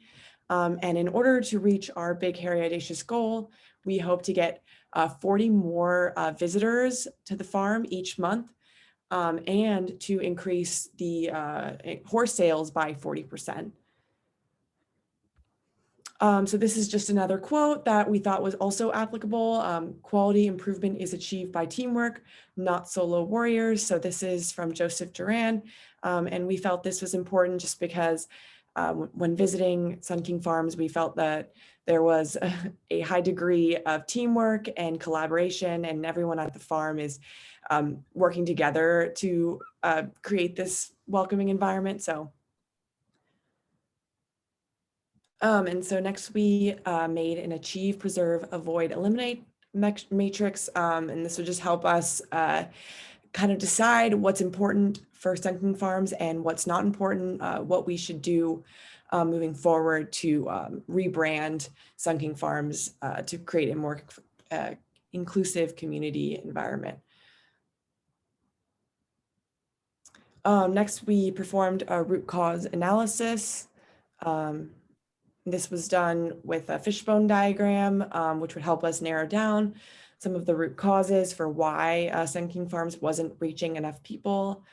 And in order to reach our big, hairy, audacious goal, we hope to get 40 more visitors to the farm each month. And to increase the horse sales by 40%. So this is just another quote that we thought was also applicable. Quality improvement is achieved by teamwork, not solo warriors. So this is from Joseph Duran. And we felt this was important just because when visiting Sun King Farms, we felt that there was a high degree of teamwork and collaboration, and everyone at the farm is working together to create this welcoming environment. So, and so next we made an achieve, preserve, avoid, eliminate matrix, and this would just help us kind of decide what's important for Sunking Farms and what's not important, what we should do moving forward to rebrand Sunking Farms to create a more inclusive community environment. Next, we performed a root cause analysis. This was done with a fishbone diagram, which would help us narrow down some of the root causes for why Sunking Farms wasn't reaching enough people.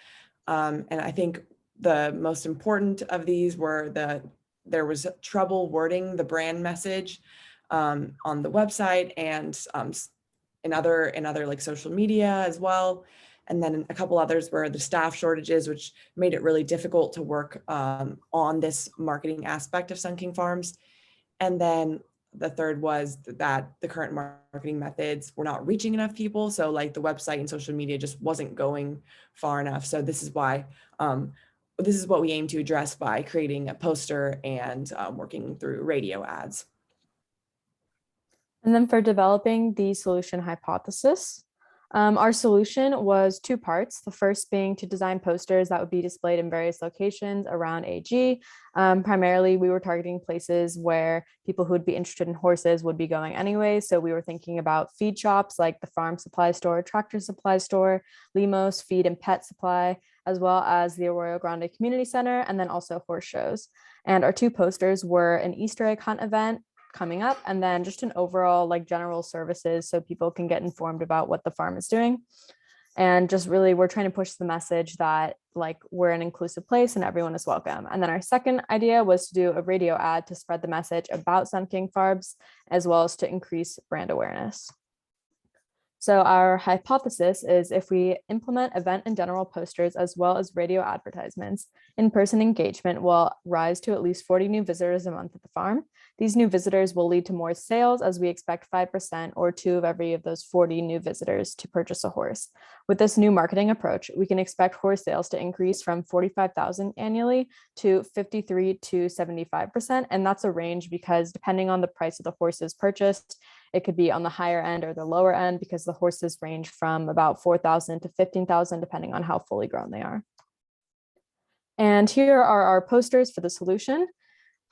And I think the most important of these were there was trouble wording the brand message on the website and in other like social media as well. And then a couple others were the staff shortages, which made it really difficult to work on this marketing aspect of Sunking Farms. And then the third was that the current marketing methods were not reaching enough people. So like the website and social media just wasn't going far enough. So this is why, this is what we aim to address by creating a poster and working through radio ads. And then for developing the solution hypothesis, our solution was two parts. The first being to design posters that would be displayed in various locations around AG. Primarily, we were targeting places where people who would be interested in horses would be going anyway. So we were thinking about feed shops like the farm supply store, tractor supply store, Limos, feed and pet supply, as well as the Arroyo Grande Community Center, and then also horse shows. And our two posters were an Easter egg hunt event coming up, and then just an overall like general services so people can get informed about what the farm is doing. And just really we're trying to push the message that like we're an inclusive place and everyone is welcome. And then our second idea was to do a radio ad to spread the message about Sunking Farms as well as to increase brand awareness. So our hypothesis is if we implement event and general posters as well as radio advertisements, in-person engagement will rise to at least 40 new visitors a month at the farm. These new visitors will lead to more sales as we expect 5% or 2 of every of those 40 new visitors to purchase a horse. With this new marketing approach, we can expect horse sales to increase from 45,000 annually to 53 to 75%. And that's a range because depending on the price of the horses purchased, it could be on the higher end or the lower end because the horses range from about 4,000 to 15,000, depending on how fully grown they are. And here are our posters for the solution.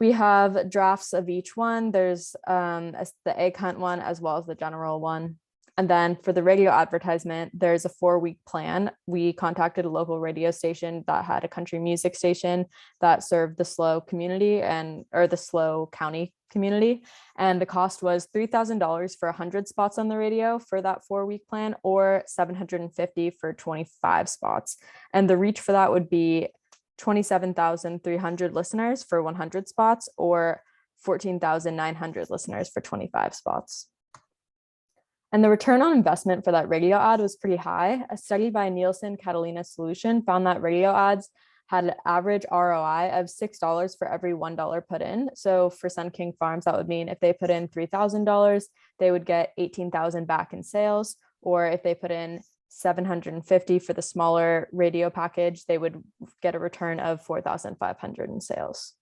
We have drafts of each one. There's the egg hunt one as well as the general one. And then for the radio advertisement, there's a 4-week plan. We contacted a local radio station that had a country music station that served the SLO community or the SLO county community. And the cost was $3,000 for 100 spots on the radio for that 4-week plan, or $750 for 25 spots. And the reach for that would be 27,300 listeners for 100 spots, or 14,900 listeners for 25 spots. And the return on investment for that radio ad was pretty high. A study by Nielsen Catalina Solution found that radio ads had an average ROI of $6 for every $1 put in. So for Sunking Farms, that would mean if they put in $3,000, they would get $18,000 back in sales. Or if they put in $750 for the smaller radio package, they would get a return of $4,500 in sales.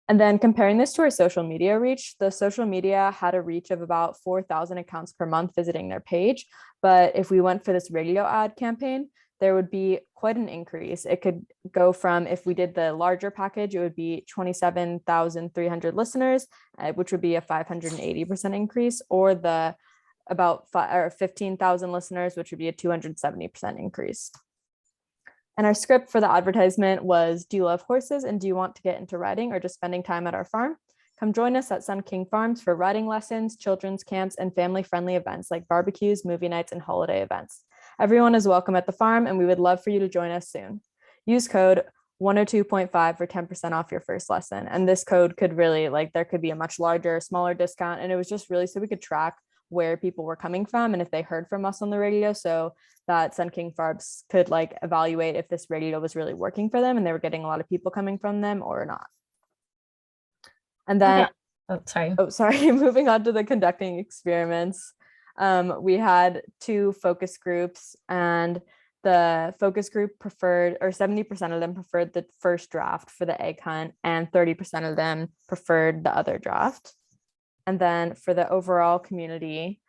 And then comparing this to our social media reach, the social media had a reach of about 4,000 accounts per month visiting their page. But if we went for this radio ad campaign, there would be quite an increase. It could go from, if we did the larger package, it would be 27,300 listeners, which would be a 580% increase, or the about 15,000 listeners, which would be a 270% increase. And our script for the advertisement was, do you love horses and do you want to get into riding or just spending time at our farm? Come join us at Sunking Farms for riding lessons, children's camps, and family-friendly events like barbecues, movie nights, and holiday events. Everyone is welcome at the farm, and we would love for you to join us soon. Use code 102.5 for 10% off your first lesson. And this code could really, there could be a much larger, smaller discount. And it was just really so we could track where people were coming from and if they heard from us on the radio, so that Sunking Farms could evaluate if this radio was really working for them and they were getting a lot of people coming from them or not. And then Oh, sorry. Oh, sorry. Moving on to the conducting experiments. We had 2 focus groups, and the focus group preferred, or 70% of them preferred the first draft for the egg hunt, and 30% of them preferred the other draft. And then for the overall community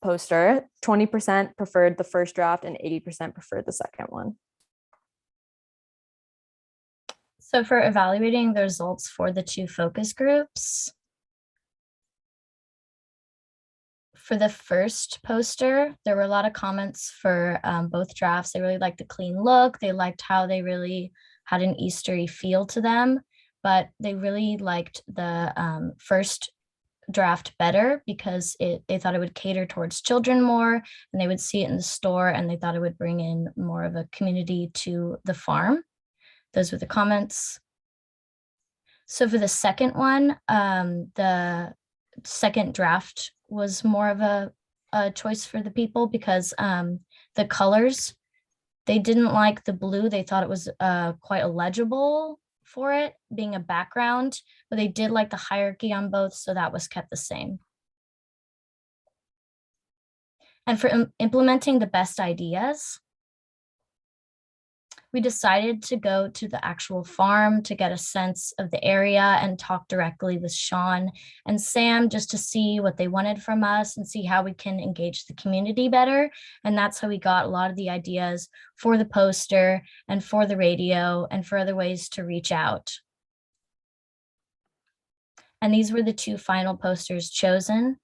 poster, 20% preferred the first draft and 80% preferred the second one. So for evaluating the results for the 2 focus groups, for the first poster, there were a lot of comments for both drafts. They really liked the clean look. They liked how they really had an Eastery feel to them, but they really liked the first draft better because they thought it would cater towards children more, and they would see it in the store, and they thought it would bring in more of a community to the farm. Those were the comments. So for the second one, the second draft was more of a choice for the people because the colors, they didn't like the blue. They thought it was quite illegible for it being a background, but they did like the hierarchy on both, so that was kept the same. And for implementing the best ideas, we decided to go to the actual farm to get a sense of the area and talk directly with Sean and Sam just to see what they wanted from us and see how we can engage the community better. And that's how we got a lot of the ideas for the poster and for the radio and for other ways to reach out. And these were the 2 final posters chosen.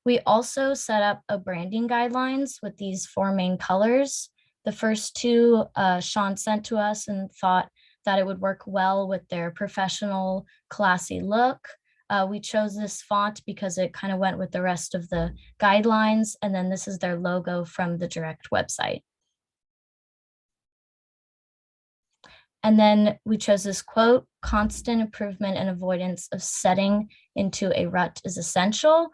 We also set up a branding guidelines with these 4 main colors. The first 2 Sean sent to us and thought that it would work well with their professional, classy look. We chose this font because it kind of went with the rest of the guidelines. And then this is their logo from the direct website. And then we chose this quote, constant improvement and avoidance of setting into a rut is essential.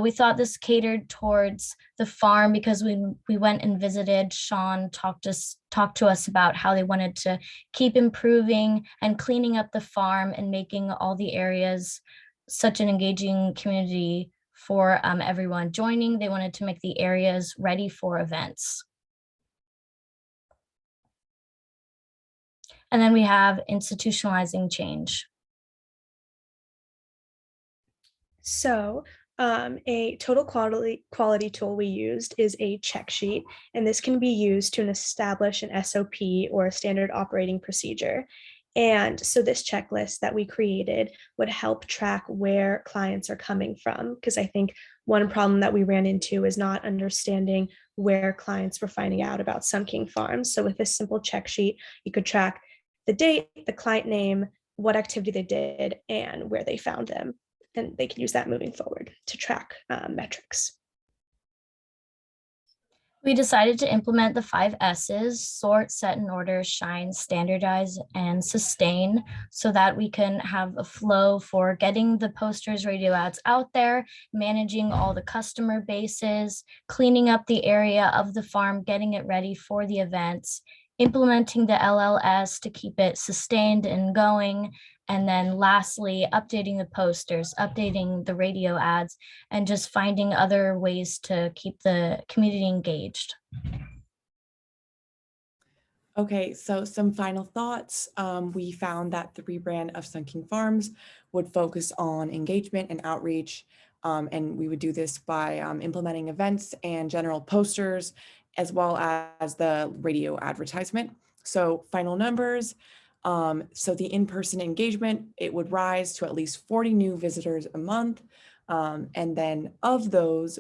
We thought this catered towards the farm because we went and visited. Sean talked to us about how they wanted to keep improving and cleaning up the farm and making all the areas such an engaging community for everyone joining. They wanted to make the areas ready for events. And then we have institutionalizing change. So a total quality tool we used is a check sheet, and this can be used to establish an SOP or a standard operating procedure. And so this checklist that we created would help track where clients are coming from, because I think one problem that we ran into is not understanding where clients were finding out about Sun King Farms. So with this simple check sheet, you could track the date, the client name, what activity they did, and where they found them. And they can use that moving forward to track metrics. We decided to implement the 5 S's, sort, set in order, shine, standardize, and sustain, so that we can have a flow for getting the posters, radio ads out there, managing all the customer bases, cleaning up the area of the farm, getting it ready for the events, implementing the LLS to keep it sustained and going, and then lastly, updating the posters, updating the radio ads, and just finding other ways to keep the community engaged. Okay, so some final thoughts. We found that the rebrand of Sun King Farms would focus on engagement and outreach, and we would do this by implementing events and general posters, as well as the radio advertisement. So final numbers. So the in-person engagement, it would rise to at least 40 new visitors a month. And then of those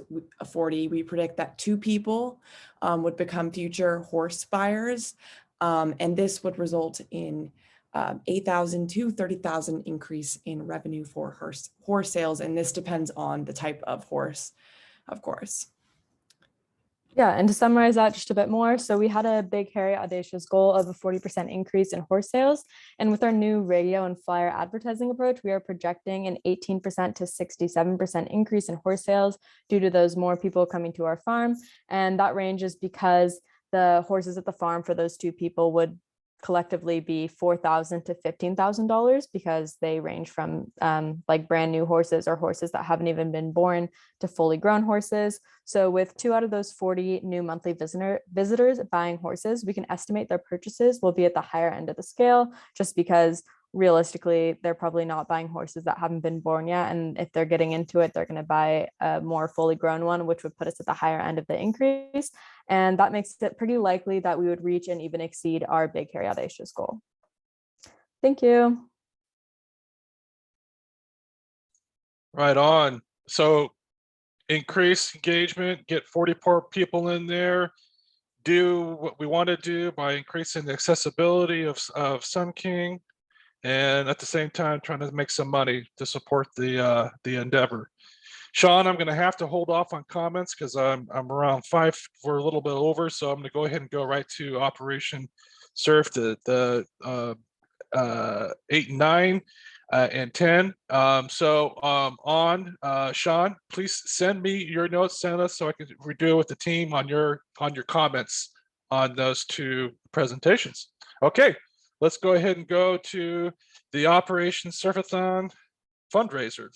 40, we predict that 2 people would become future horse buyers. And this would result in 8,000 to 30,000 increase in revenue for horse sales. And this depends on the type of horse, of course. Yeah, and to summarize that just a bit more, so we had a big, hairy, audacious goal of a 40% increase in horse sales. And with our new radio and flyer advertising approach, we are projecting an 18% to 67% increase in horse sales due to those more people coming to our farm. And that range is because the horses at the farm for those 2 people would collectively be $4,000 to $15,000 because they range from like brand new horses or horses that haven't even been born to fully grown horses. So with 2 out of those 40 new monthly visitors buying horses, we can estimate their purchases will be at the higher end of the scale, just because realistically, they're probably not buying horses that haven't been born yet. And if they're getting into it, they're going to buy a more fully grown one, which would put us at the higher end of the increase. And that makes it pretty likely that we would reach and even exceed our big, hairy, audacious goal. Thank you. Right on. So increase engagement, get 44 people in there, do what we want to do by increasing the accessibility of Sun King, and at the same time trying to make some money to support the endeavor. Sean, I'm going to have to hold off on comments because I'm around 5. We're a little bit over, so I'm going to go ahead and go right to Operation Surf, the 8 and 9 and 10. Sean, please send me your notes, send us so I can redo it with the team on your comments on those 2 presentations. Okay. Let's go ahead and go to the Operation Surfathon fundraiser.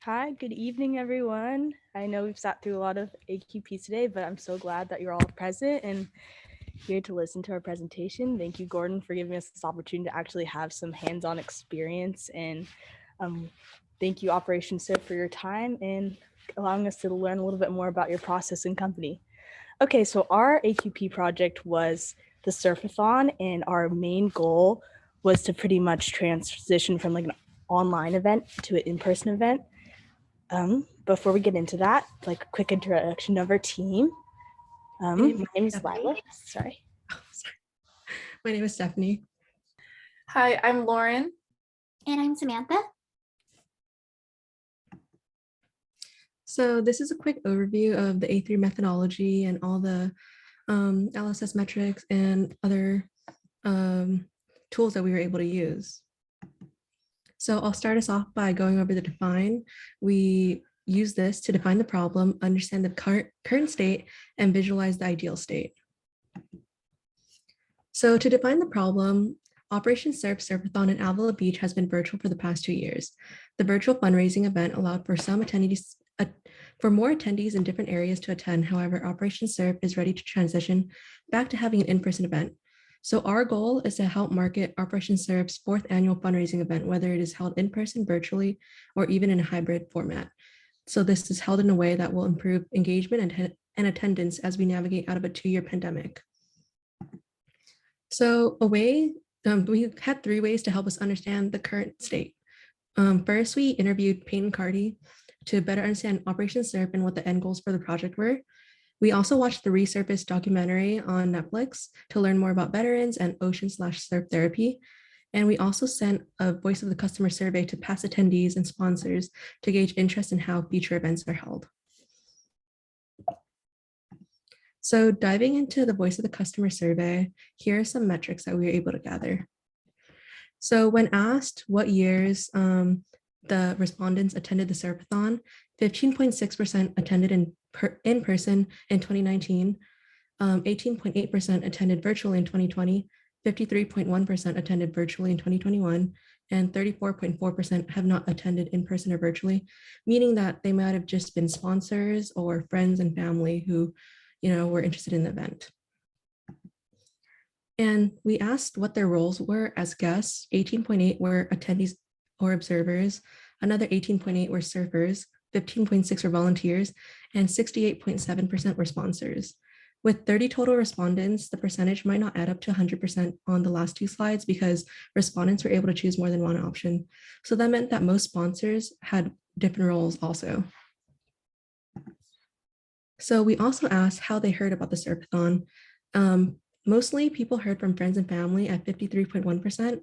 Hi, good evening, everyone. I know we've sat through a lot of AQPs today, but I'm so glad that you're all present and here to listen to our presentation. Thank you, Gordon, for giving us this opportunity to actually have some hands-on experience. And thank you, Operation SIP, for your time and allowing us to learn a little bit more about your process and company. Okay, so our AQP project was the Surfathon, and our main goal was to pretty much transition from like an online event to an in-person event. Before we get into that, like a quick introduction of our team. My name is Lila. Sorry. My name is Stephanie. Hi, I'm Lauren. And I'm Samantha. So this is a quick overview of the A3 methodology and all the LSS metrics and other tools that we were able to use. So I'll start us off by going over the define. We use this to define the problem, understand the current state, and visualize the ideal state. So to define the problem, Operation Surf Surfathon in Avila Beach has been virtual for the past 2 years. The virtual fundraising event allowed for more attendees in different areas to attend. However, Operation Surf is ready to transition back to having an in-person event. So our goal is to help market Operation Surf's 4th annual fundraising event, whether it is held in person, virtually, or even in a hybrid format. So this is held in a way that will improve engagement and attendance as we navigate out of a 2-year pandemic. So we had 3 ways to help us understand the current state. First, we interviewed Payne and Cardi to better understand Operation Surf and what the end goals for the project were. We also watched the Resurface documentary on Netflix to learn more about veterans and ocean/surf therapy. And we also sent a voice of the customer survey to past attendees and sponsors to gauge interest in how future events are held. So diving into the voice of the customer survey, here are some metrics that we were able to gather. So when asked what years the respondents attended the Surfathon, 15.6% attended in person in 2019, 18.8% attended virtually in 2020, 53.1% attended virtually in 2021, and 34.4% have not attended in person or virtually, meaning that they might have just been sponsors or friends and family who, were interested in the event. And we asked what their roles were as guests. 18.8 were attendees or observers, another 18.8 were surfers, 15.6 were volunteers, and 68.7% were sponsors. With 30 total respondents, the percentage might not add up to 100% on the last 2 slides because respondents were able to choose more than one option. So that meant that most sponsors had different roles also. So we also asked how they heard about the Surfathon. Mostly people heard from friends and family at 53.1%,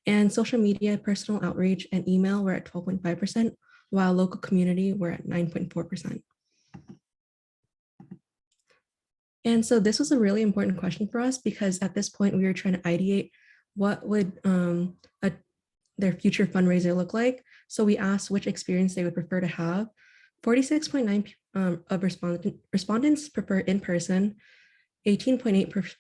and social media, personal outreach, and email were at 12.5%, while local community were at 9.4%. And so this was a really important question for us because at this point we were trying to ideate what would their future fundraiser look like. So we asked which experience they would prefer to have. 46.9 of respondents prefer in-person, 18.8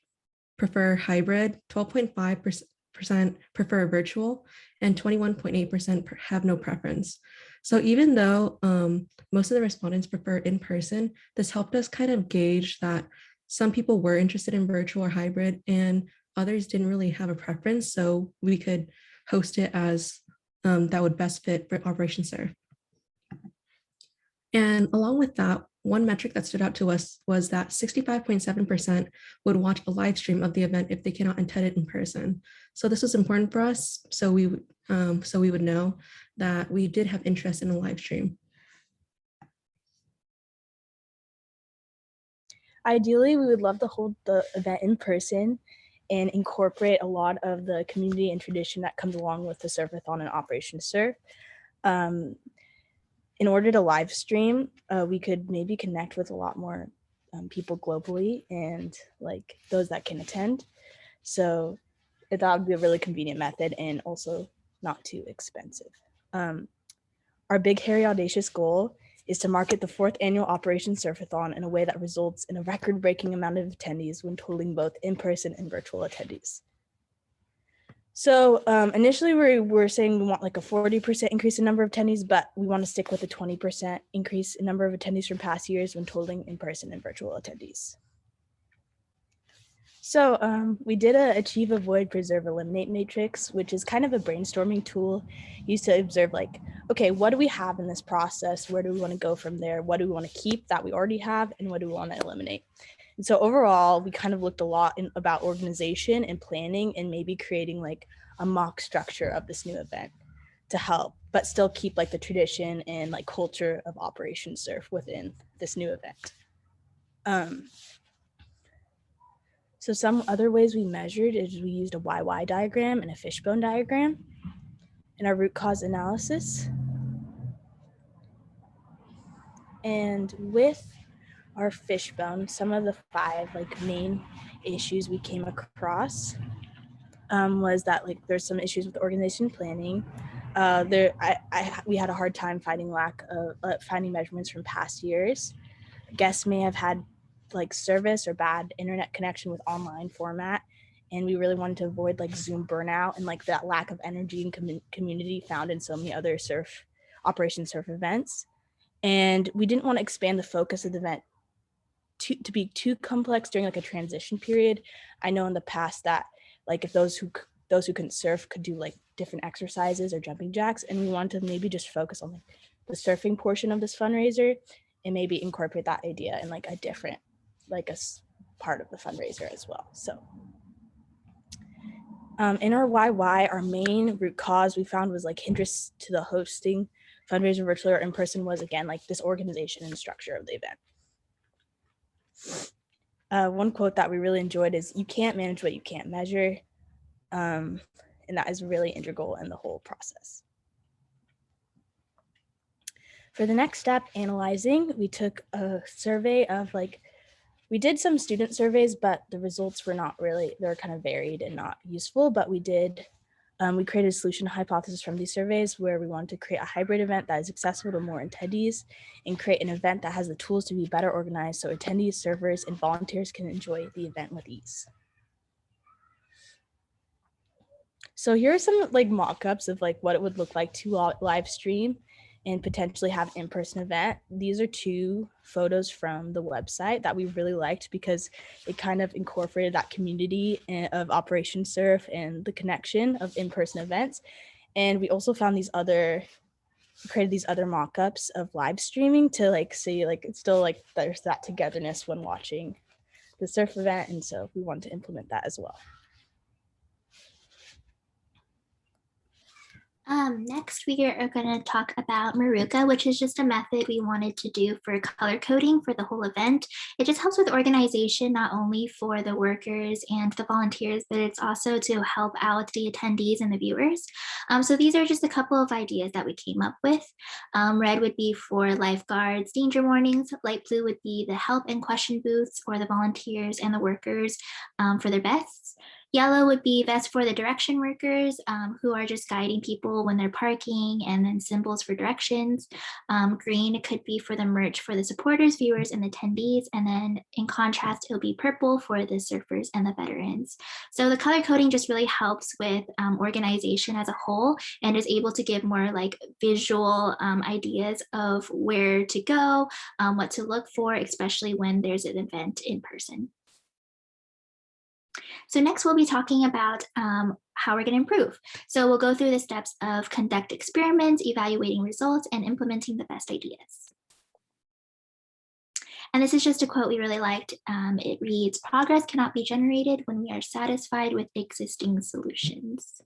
prefer hybrid, 12.5% prefer virtual, and 21.8% have no preference. So even though most of the respondents prefer in-person, this helped us kind of gauge that some people were interested in virtual or hybrid and others didn't really have a preference. So we could host it as that would best fit for Operation Serve. And along with that, one metric that stood out to us was that 65.7% would watch a live stream of the event if they cannot attend it in person. So this was important for us. So we would know that we did have interest in a live stream. Ideally, we would love to hold the event in person and incorporate a lot of the community and tradition that comes along with the Surfathon and Operation Surf. In order to live stream, we could maybe connect with a lot more people globally and like those that can attend. So that would be a really convenient method and also not too expensive. Our big, hairy, audacious goal is to market the 4th annual Operation Surfathon in a way that results in a record-breaking amount of attendees when totaling both in-person and virtual attendees. So initially we were saying we want like a 40% increase in number of attendees, but we want to stick with a 20% increase in number of attendees from past years when totaling in-person and virtual attendees. So we did achieve, avoid, preserve, eliminate matrix, which is kind of a brainstorming tool used to observe like, okay, what do we have in this process? Where do we want to go from there? What do we want to keep that we already have? And what do we want to eliminate? And so overall, we kind of looked a lot about organization and planning and maybe creating like a mock structure of this new event to help, but still keep like the tradition and like culture of Operation Surf within this new event. So some other ways we measured is we used a YY diagram and a fishbone diagram in our root cause analysis. And with our fishbone, some of the 5 like main issues we came across was that like there's some issues with organization planning. We had a hard time finding finding measurements from past years. Guests may have had like service or bad internet connection with online format, and we really wanted to avoid like Zoom burnout and like that lack of energy and community found in so many other Operation Surf events. And we didn't want to expand the focus of the event to be too complex during like a transition period. I know in the past that like if those who couldn't surf could do like different exercises or jumping jacks, and we wanted to maybe just focus on like the surfing portion of this fundraiser and maybe incorporate that idea in like a different like a part of the fundraiser as well. So in our YY, our main root cause we found was like hindrance to the hosting fundraiser virtually or in person was again like this organization and structure of the event. One quote that we really enjoyed is, "You can't manage what you can't measure," and that is really integral in the whole process. For the next step, analyzing, we took a survey of like, we did some student surveys, but the results were not really, they're kind of varied and not useful, but we created a solution hypothesis from these surveys where we wanted to create a hybrid event that is accessible to more attendees and create an event that has the tools to be better organized so attendees, servers, and volunteers can enjoy the event with ease. So here are some like mock-ups of like what it would look like to live stream and potentially have in-person event. These are 2 photos from the website that we really liked because it kind of incorporated that community of Operation Surf and the connection of in-person events. And we also found created these other mock-ups of live streaming to like see like it's still like there's that togetherness when watching the surf event. And so we wanted to implement that as well. Next, we are going to talk about Maruka, which is just a method we wanted to do for color coding for the whole event. It just helps with organization, not only for the workers and the volunteers, but it's also to help out the attendees and the viewers. So these are just a couple of ideas that we came up with. Red would be for lifeguards, danger warnings. Light blue would be the help and question booths or the volunteers and the workers for their vests. Yellow would be best for the direction workers who are just guiding people when they're parking, and then symbols for directions. Green could be for the merch for the supporters, viewers, and attendees. And then in contrast, it'll be purple for the surfers and the veterans. So the color coding just really helps with organization as a whole, and is able to give more like visual ideas of where to go, what to look for, especially when there's an event in person. So next we'll be talking about how we're going to improve. So we'll go through the steps of conduct experiments, evaluating results, and implementing the best ideas. And this is just a quote we really liked. It reads, "Progress cannot be generated when we are satisfied with existing solutions."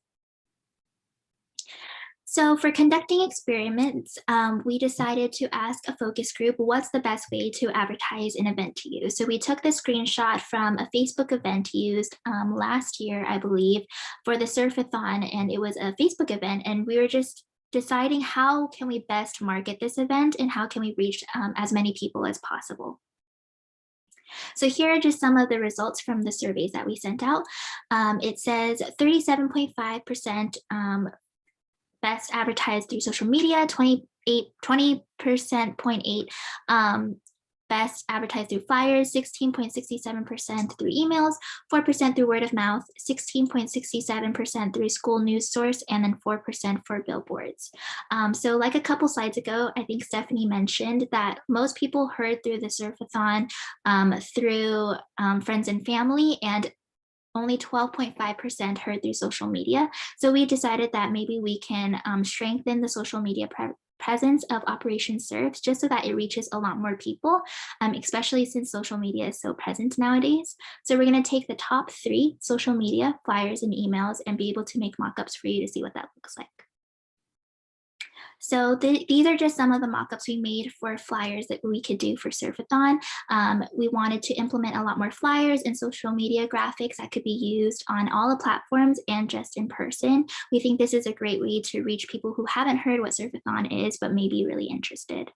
So for conducting experiments, we decided to ask a focus group, what's the best way to advertise an event to use? So we took the screenshot from a Facebook event used last year, I believe, for the Surfathon, and it was a Facebook event, and we were just deciding how can we best market this event and how can we reach as many people as possible. So here are just some of the results from the surveys that we sent out. It says 37.5% best advertised through social media, 20% best advertised through flyers, 16.67% through emails, 4% through word of mouth, 16.67% through school news source, and then 4% for billboards. So like a couple slides ago, I think Stephanie mentioned that most people heard through the Surfathon through friends and family, and only 12.5% heard through social media. So we decided that maybe we can strengthen the social media presence of Operation Surf just so that it reaches a lot more people, especially since social media is so present nowadays. So we're going to take the top 3 social media, flyers, and emails and be able to make mock-ups for you to see what that looks like. So these are just some of the mock-ups we made for flyers that we could do for Surfathon. We wanted to implement a lot more flyers and social media graphics that could be used on all the platforms and just in person. We think this is a great way to reach people who haven't heard what Surfathon is, but may be really interested.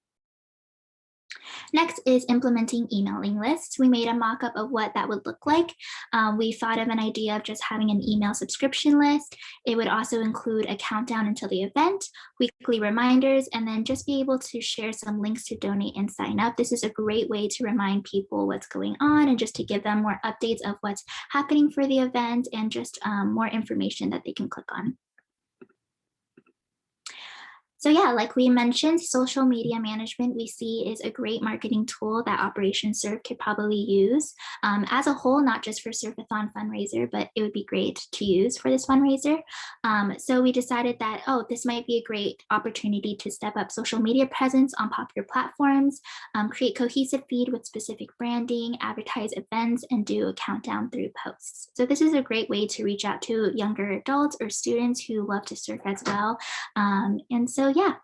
Next is implementing emailing lists. We made a mock-up of what that would look like. We thought of an idea of just having an email subscription list. It would also include a countdown until the event, weekly reminders, and then just be able to share some links to donate and sign up. This is a great way to remind people what's going on and just to give them more updates of what's happening for the event and just more information that they can click on. So yeah, like we mentioned, social media management we see is a great marketing tool that Operation Surf could probably use as a whole, not just for Surfathon fundraiser, but it would be great to use for this fundraiser. So we decided that, oh, this might be a great opportunity to step up social media presence on popular platforms, create cohesive feed with specific branding, advertise events, and do a countdown through posts. So this is a great way to reach out to younger adults or students who love to surf as well. And so yeah.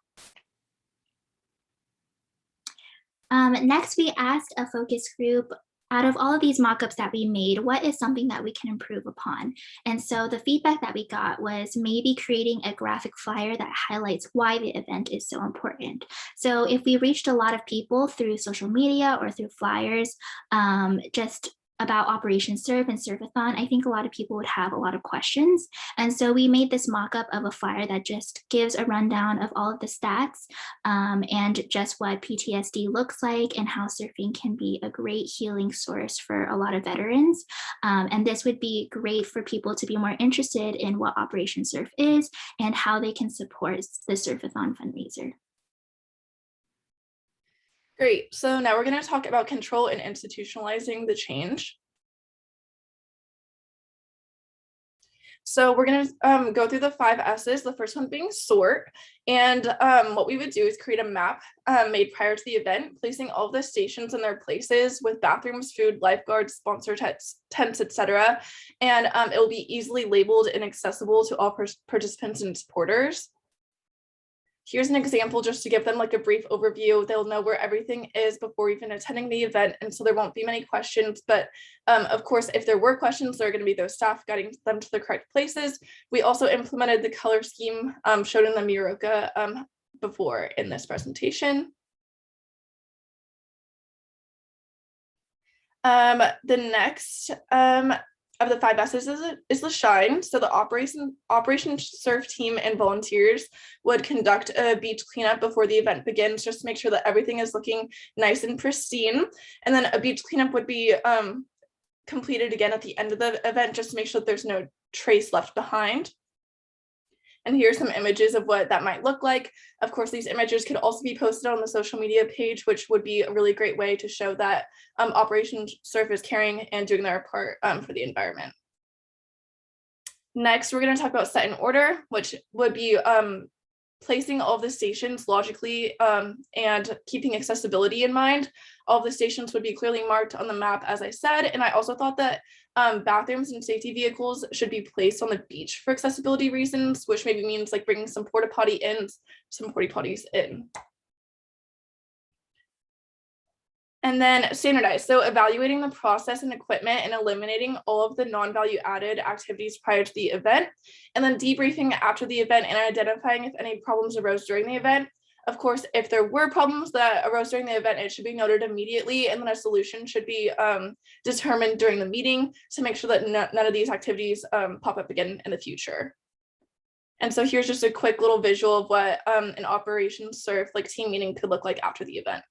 Next, we asked a focus group, out of all of these mock-ups that we made, what is something that we can improve upon? And so the feedback that we got was maybe creating a graphic flyer that highlights why the event is so important. So if we reached a lot of people through social media or through flyers, just about Operation Surf and Surfathon, I think a lot of people would have a lot of questions. And so we made this mock-up of a flyer that just gives a rundown of all of the stats and just what PTSD looks like and how surfing can be a great healing source for a lot of veterans. And this would be great for people to be more interested in what Operation Surf is and how they can support the Surfathon fundraiser. Great. So now we're going to talk about control and institutionalizing the change. So we're going to go through the 5 S's, the first one being sort. And what we would do is create a map made prior to the event, placing all of the stations in their places with bathrooms, food, lifeguards, sponsor tents, etc. And it will be easily labeled and accessible to all participants and supporters. Here's an example just to give them like a brief overview. They'll know where everything is before even attending the event, and so there won't be many questions. But of course, if there were questions, there are going to be those staff guiding them to the correct places. We also implemented the color scheme shown in the Muroka before in this presentation. The next of the 5 S's is the shine. So the Operation Surf team and volunteers would conduct a beach cleanup before the event begins, just to make sure that everything is looking nice and pristine. And then a beach cleanup would be completed again at the end of the event, just to make sure that there's no trace left behind. And here's some images of what that might look like. Of course, these images could also be posted on the social media page, which would be a really great way to show that Operation Surf is caring and doing their part for the environment. Next, we're going to talk about set in order, which would be placing all of the stations logically and keeping accessibility in mind. All of the stations would be clearly marked on the map, as I said, and I also thought that bathrooms and safety vehicles should be placed on the beach for accessibility reasons, which maybe means like bringing some porta potty in, some porta potties in. And then standardize. So evaluating the process and equipment and eliminating all of the non-value added activities prior to the event, and then debriefing after the event and identifying if any problems arose during the event. Of course, if there were problems that arose during the event, it should be noted immediately, and then a solution should be determined during the meeting to make sure that none of these activities pop up again in the future. And so here's just a quick little visual of what an Operation Surf like team meeting could look like after the event.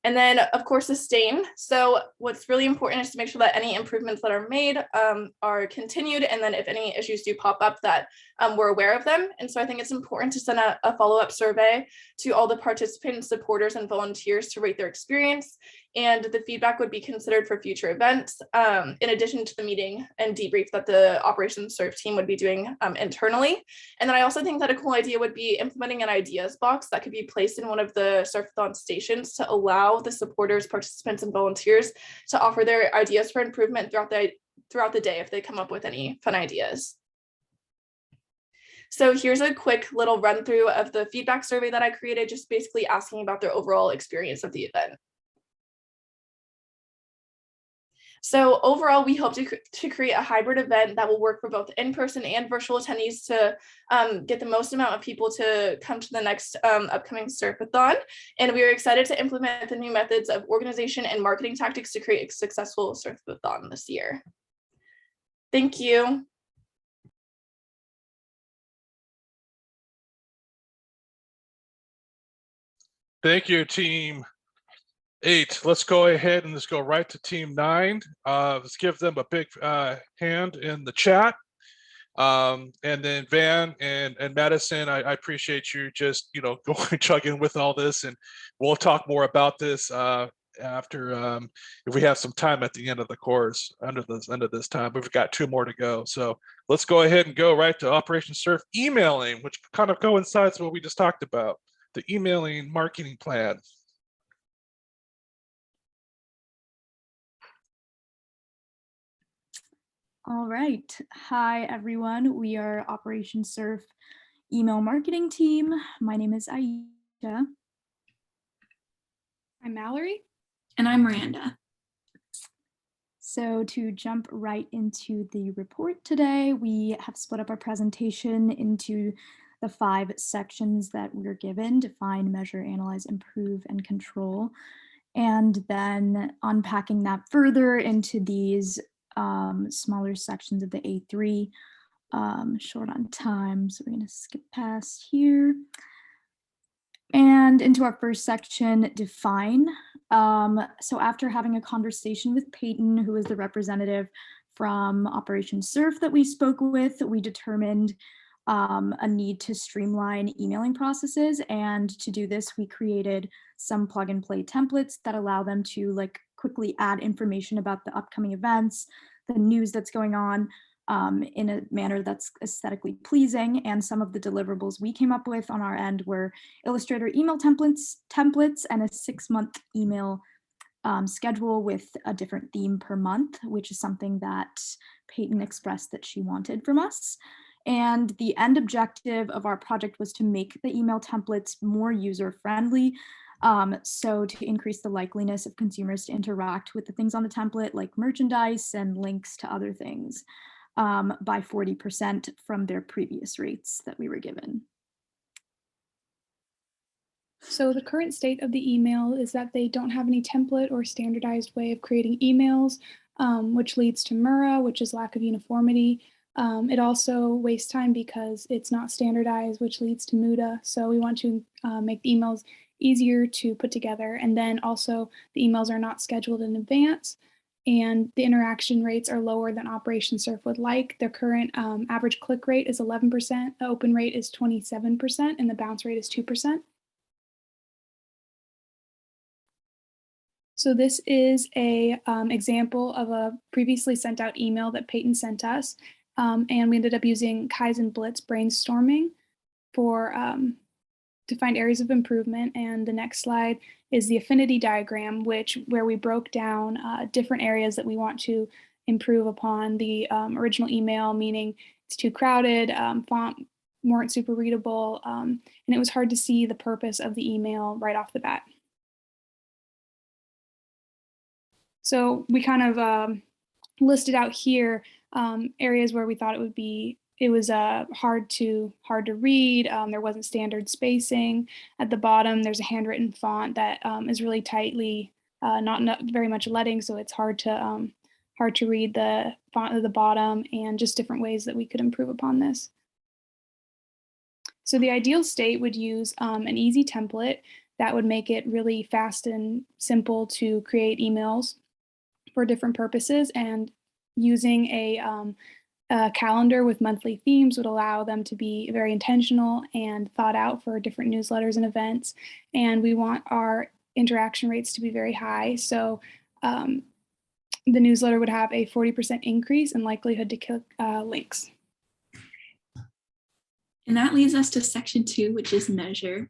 And then, of course, sustain. So what's really important is to make sure that any improvements that are made are continued. And then if any issues do pop up, that we're aware of them. And so I think it's important to send a follow-up survey to all the participants, supporters, and volunteers to rate their experience. And the feedback would be considered for future events, in addition to the meeting and debrief that the Operation Surf team would be doing internally. And then I also think that a cool idea would be implementing an ideas box that could be placed in one of the Surfathon stations to allow the supporters, participants, and volunteers to offer their ideas for improvement throughout the day if they come up with any fun ideas. So here's a quick little run through of the feedback survey that I created, just basically asking about their overall experience of the event. So overall, we hope to create a hybrid event that will work for both in-person and virtual attendees to get the most amount of people to come to the next upcoming Surfathon. And we are excited to implement the new methods of organization and marketing tactics to create a successful Surfathon this year. Thank you. Thank you, team 8. Let's go ahead and let's go right to team 9. Let's give them a big hand in the chat. And then Van and Madison, I appreciate you just, going chugging with all this, and we'll talk more about this after if we have some time at the end of the course under this time. We've got 2 more to go. So let's go ahead and go right to Operation Surf emailing, which kind of coincides with what we just talked about, the emailing marketing plan. All right. Hi, everyone. We are Operation Surf email marketing team. My name is Aisha. I'm Mallory. And I'm Miranda. So to jump right into the report today, we have split up our presentation into the 5 sections that we're given: define, measure, analyze, improve, and control. And then unpacking that further into these smaller sections of the A3, short on time, so we're going to skip past here. And into our first section, define. So after having a conversation with Peyton, who is the representative from Operation Surf that we spoke with, we determined a need to streamline emailing processes. And to do this, we created some plug and play templates that allow them to quickly add information about the upcoming events, the news that's going on, in a manner that's aesthetically pleasing. And some of the deliverables we came up with on our end were Illustrator email templates and a 6-month email schedule with a different theme per month, which is something that Peyton expressed that she wanted from us. And the end objective of our project was to make the email templates more user-friendly, so to increase the likeliness of consumers to interact with the things on the template, like merchandise and links to other things, by 40% from their previous rates that we were given. So the current state of the email is that they don't have any template or standardized way of creating emails. which leads to MURA, which is lack of uniformity. It also wastes time because it's not standardized, which leads to MUDA. So we want to make the emails easier to put together. And then also the emails are not scheduled in advance, and the interaction rates are lower than Operation Surf would like. Their current average click rate is 11%, the open rate is 27%, and the bounce rate is 2%. So this is a example of a previously sent out email that Peyton sent us. And we ended up using Kaizen Blitz brainstorming for to find areas of improvement. And the next slide is the affinity diagram, where we broke down different areas that we want to improve upon the original email, meaning it's too crowded, font weren't super readable, and it was hard to see the purpose of the email right off the bat. So we kind of listed out here areas where we thought it was hard to read. There wasn't standard spacing. At the bottom, there's a handwritten font that is really tightly, not very much leading, so it's hard to read the font at the bottom, and just different ways that we could improve upon this. So the ideal state would use an easy template that would make it really fast and simple to create emails for different purposes, and using a calendar with monthly themes would allow them to be very intentional and thought out for different newsletters and events. And we want our interaction rates to be very high. So the newsletter would have a 40% increase in likelihood to click links. And that leads us to section 2, which is measure.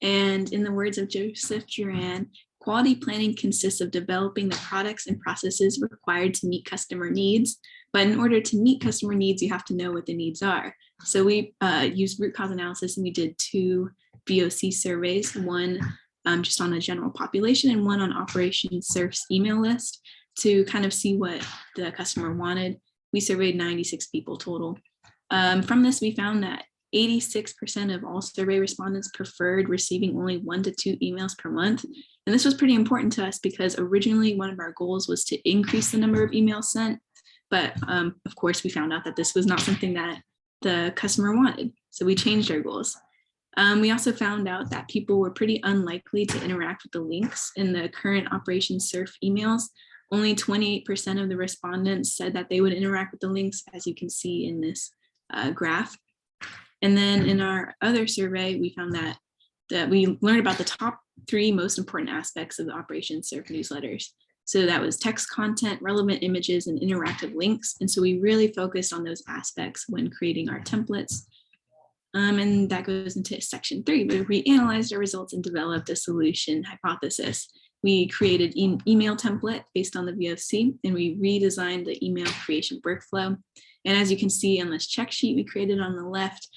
And in the words of Joseph Duran, quality planning consists of developing the products and processes required to meet customer needs. But in order to meet customer needs, you have to know what the needs are. So we used root cause analysis, and we did 2 VOC surveys, one just on a general population and one on Operation Surf's email list, to kind of see what the customer wanted. We surveyed 96 people total. From this, we found that 86% of all survey respondents preferred receiving only 1 to 2 emails per month. And this was pretty important to us because originally one of our goals was to increase the number of emails sent. But of course, we found out that this was not something that the customer wanted. So we changed our goals. We also found out that people were pretty unlikely to interact with the links in the current Operation Surf emails. Only 28% of the respondents said that they would interact with the links, as you can see in this graph. And then in our other survey, we found that we learned about the top 3 most important aspects of the Operation Surf newsletters. So that was text content, relevant images, and interactive links. And so we really focused on those aspects when creating our templates. And that goes into section 3, where we analyzed our results and developed a solution hypothesis. We created an email template based on the VOC, and we redesigned the email creation workflow. And as you can see on this check sheet we created on the left,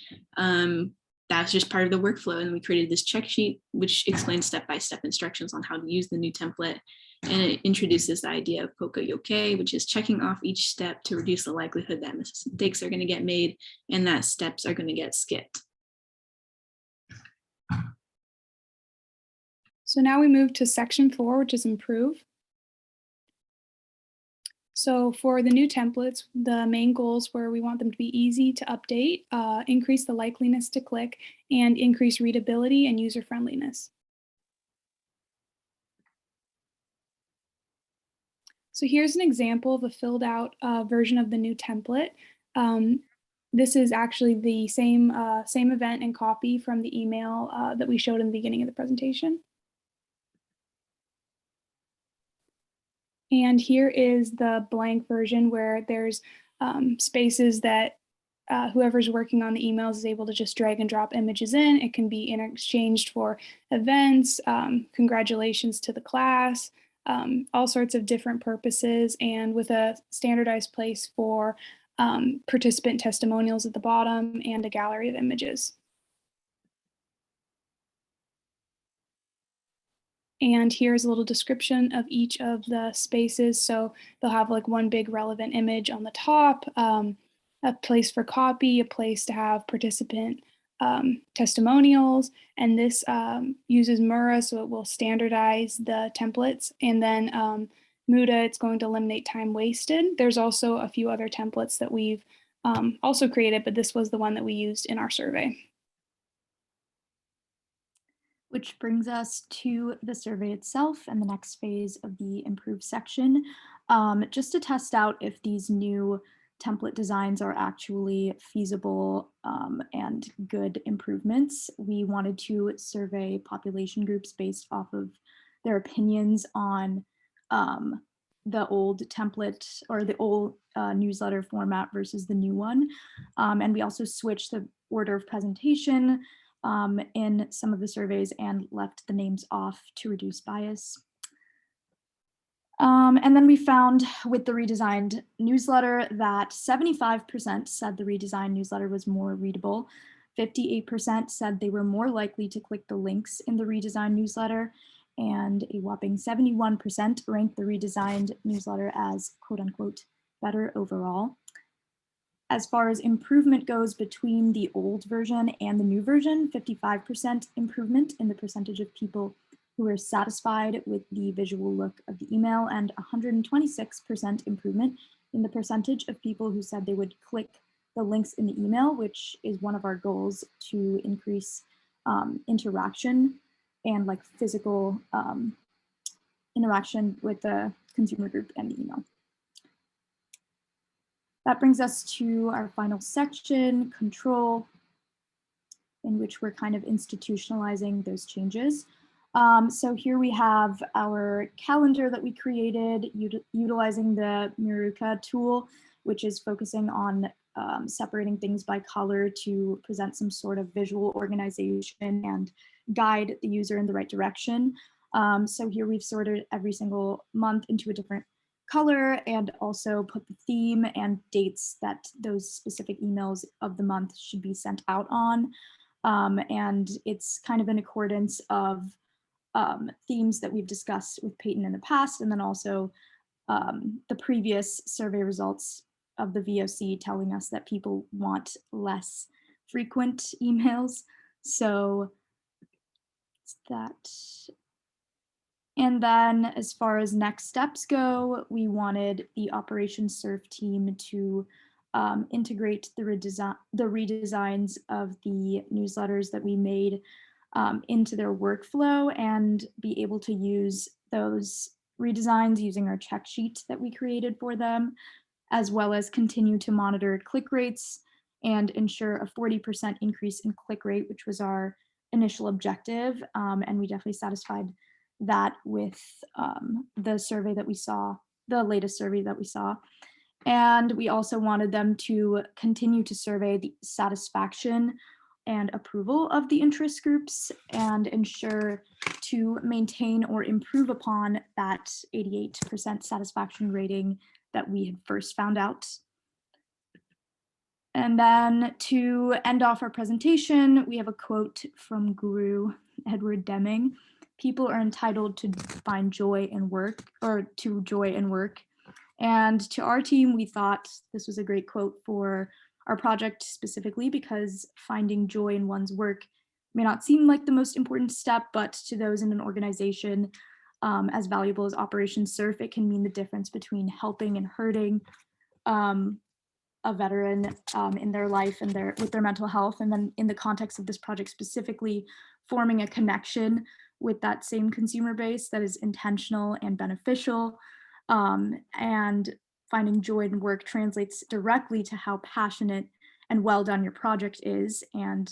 that's just part of the workflow. And we created this check sheet, which explains step-by-step instructions on how to use the new template. And it introduces the idea of Poka-yoke, which is checking off each step to reduce the likelihood that mistakes are going to get made and that steps are going to get skipped. So now we move to section 4, which is improve. So for the new templates, the main goals were we want them to be easy to update, increase the likeliness to click, and increase readability and user friendliness. So here's an example of a filled out version of the new template. This is actually the same event and copy from the email that we showed in the beginning of the presentation. And here is the blank version where there's spaces that whoever's working on the emails is able to just drag and drop images in. It can be exchanged for events, congratulations to the class, all sorts of different purposes, and with a standardized place for participant testimonials at the bottom and a gallery of images. And here's a little description of each of the spaces. So they'll have like one big relevant image on the top, a place for copy, a place to have participant testimonials, and this uses MURA, so it will standardize the templates. And then Muda, it's going to eliminate time wasted. There's also a few other templates that we've also created, but this was the one that we used in our survey. Which brings us to the survey itself and the next phase of the improve section. Just to test out if these new template designs are actually feasible and good improvements, we wanted to survey population groups based off of their opinions on the old template or the old newsletter format versus the new one. And we also switched the order of presentation in some of the surveys and left the names off to reduce bias. And then we found with the redesigned newsletter that 75% said the redesigned newsletter was more readable. 58% said they were more likely to click the links in the redesigned newsletter, and a whopping 71% ranked the redesigned newsletter as quote unquote better overall. As far as improvement goes between the old version and the new version, 55% improvement in the percentage of people who were satisfied with the visual look of the email, and 126% improvement in the percentage of people who said they would click the links in the email, which is one of our goals to increase interaction and like physical interaction with the consumer group and the email. That brings us to our final section, control, in which we're kind of institutionalizing those changes. So here we have our calendar that we created utilizing the Miruka tool, which is focusing on separating things by color to present some sort of visual organization and guide the user in the right direction. So here we've sorted every single month into a different color and also put the theme and dates that those specific emails of the month should be sent out on. And it's kind of in accordance of themes that we've discussed with Peyton in the past, and then also the previous survey results of the VOC telling us that people want less frequent emails. So that. And then as far as next steps go, we wanted the Operations Surf team to integrate the redesigns of the newsletters that we made into their workflow and be able to use those redesigns using our check sheet that we created for them, as well as continue to monitor click rates and ensure a 40% increase in click rate, which was our initial objective. And we definitely satisfied that with the survey that we saw, the latest survey that we saw. And we also wanted them to continue to survey the satisfaction and approval of the interest groups and ensure to maintain or improve upon that 88% satisfaction rating that we had first found out. And then to end off our presentation, we have a quote from Guru Edward Deming. People are entitled to find joy in work, or to joy in work. And to our team, we thought this was a great quote for our project specifically because finding joy in one's work may not seem like the most important step, but to those in an organization as valuable as Operation Surf, it can mean the difference between helping and hurting a veteran in their life and with their mental health. And then in the context of this project specifically, forming a connection with that same consumer base that is intentional and beneficial, and finding joy in work translates directly to how passionate and well done your project is. And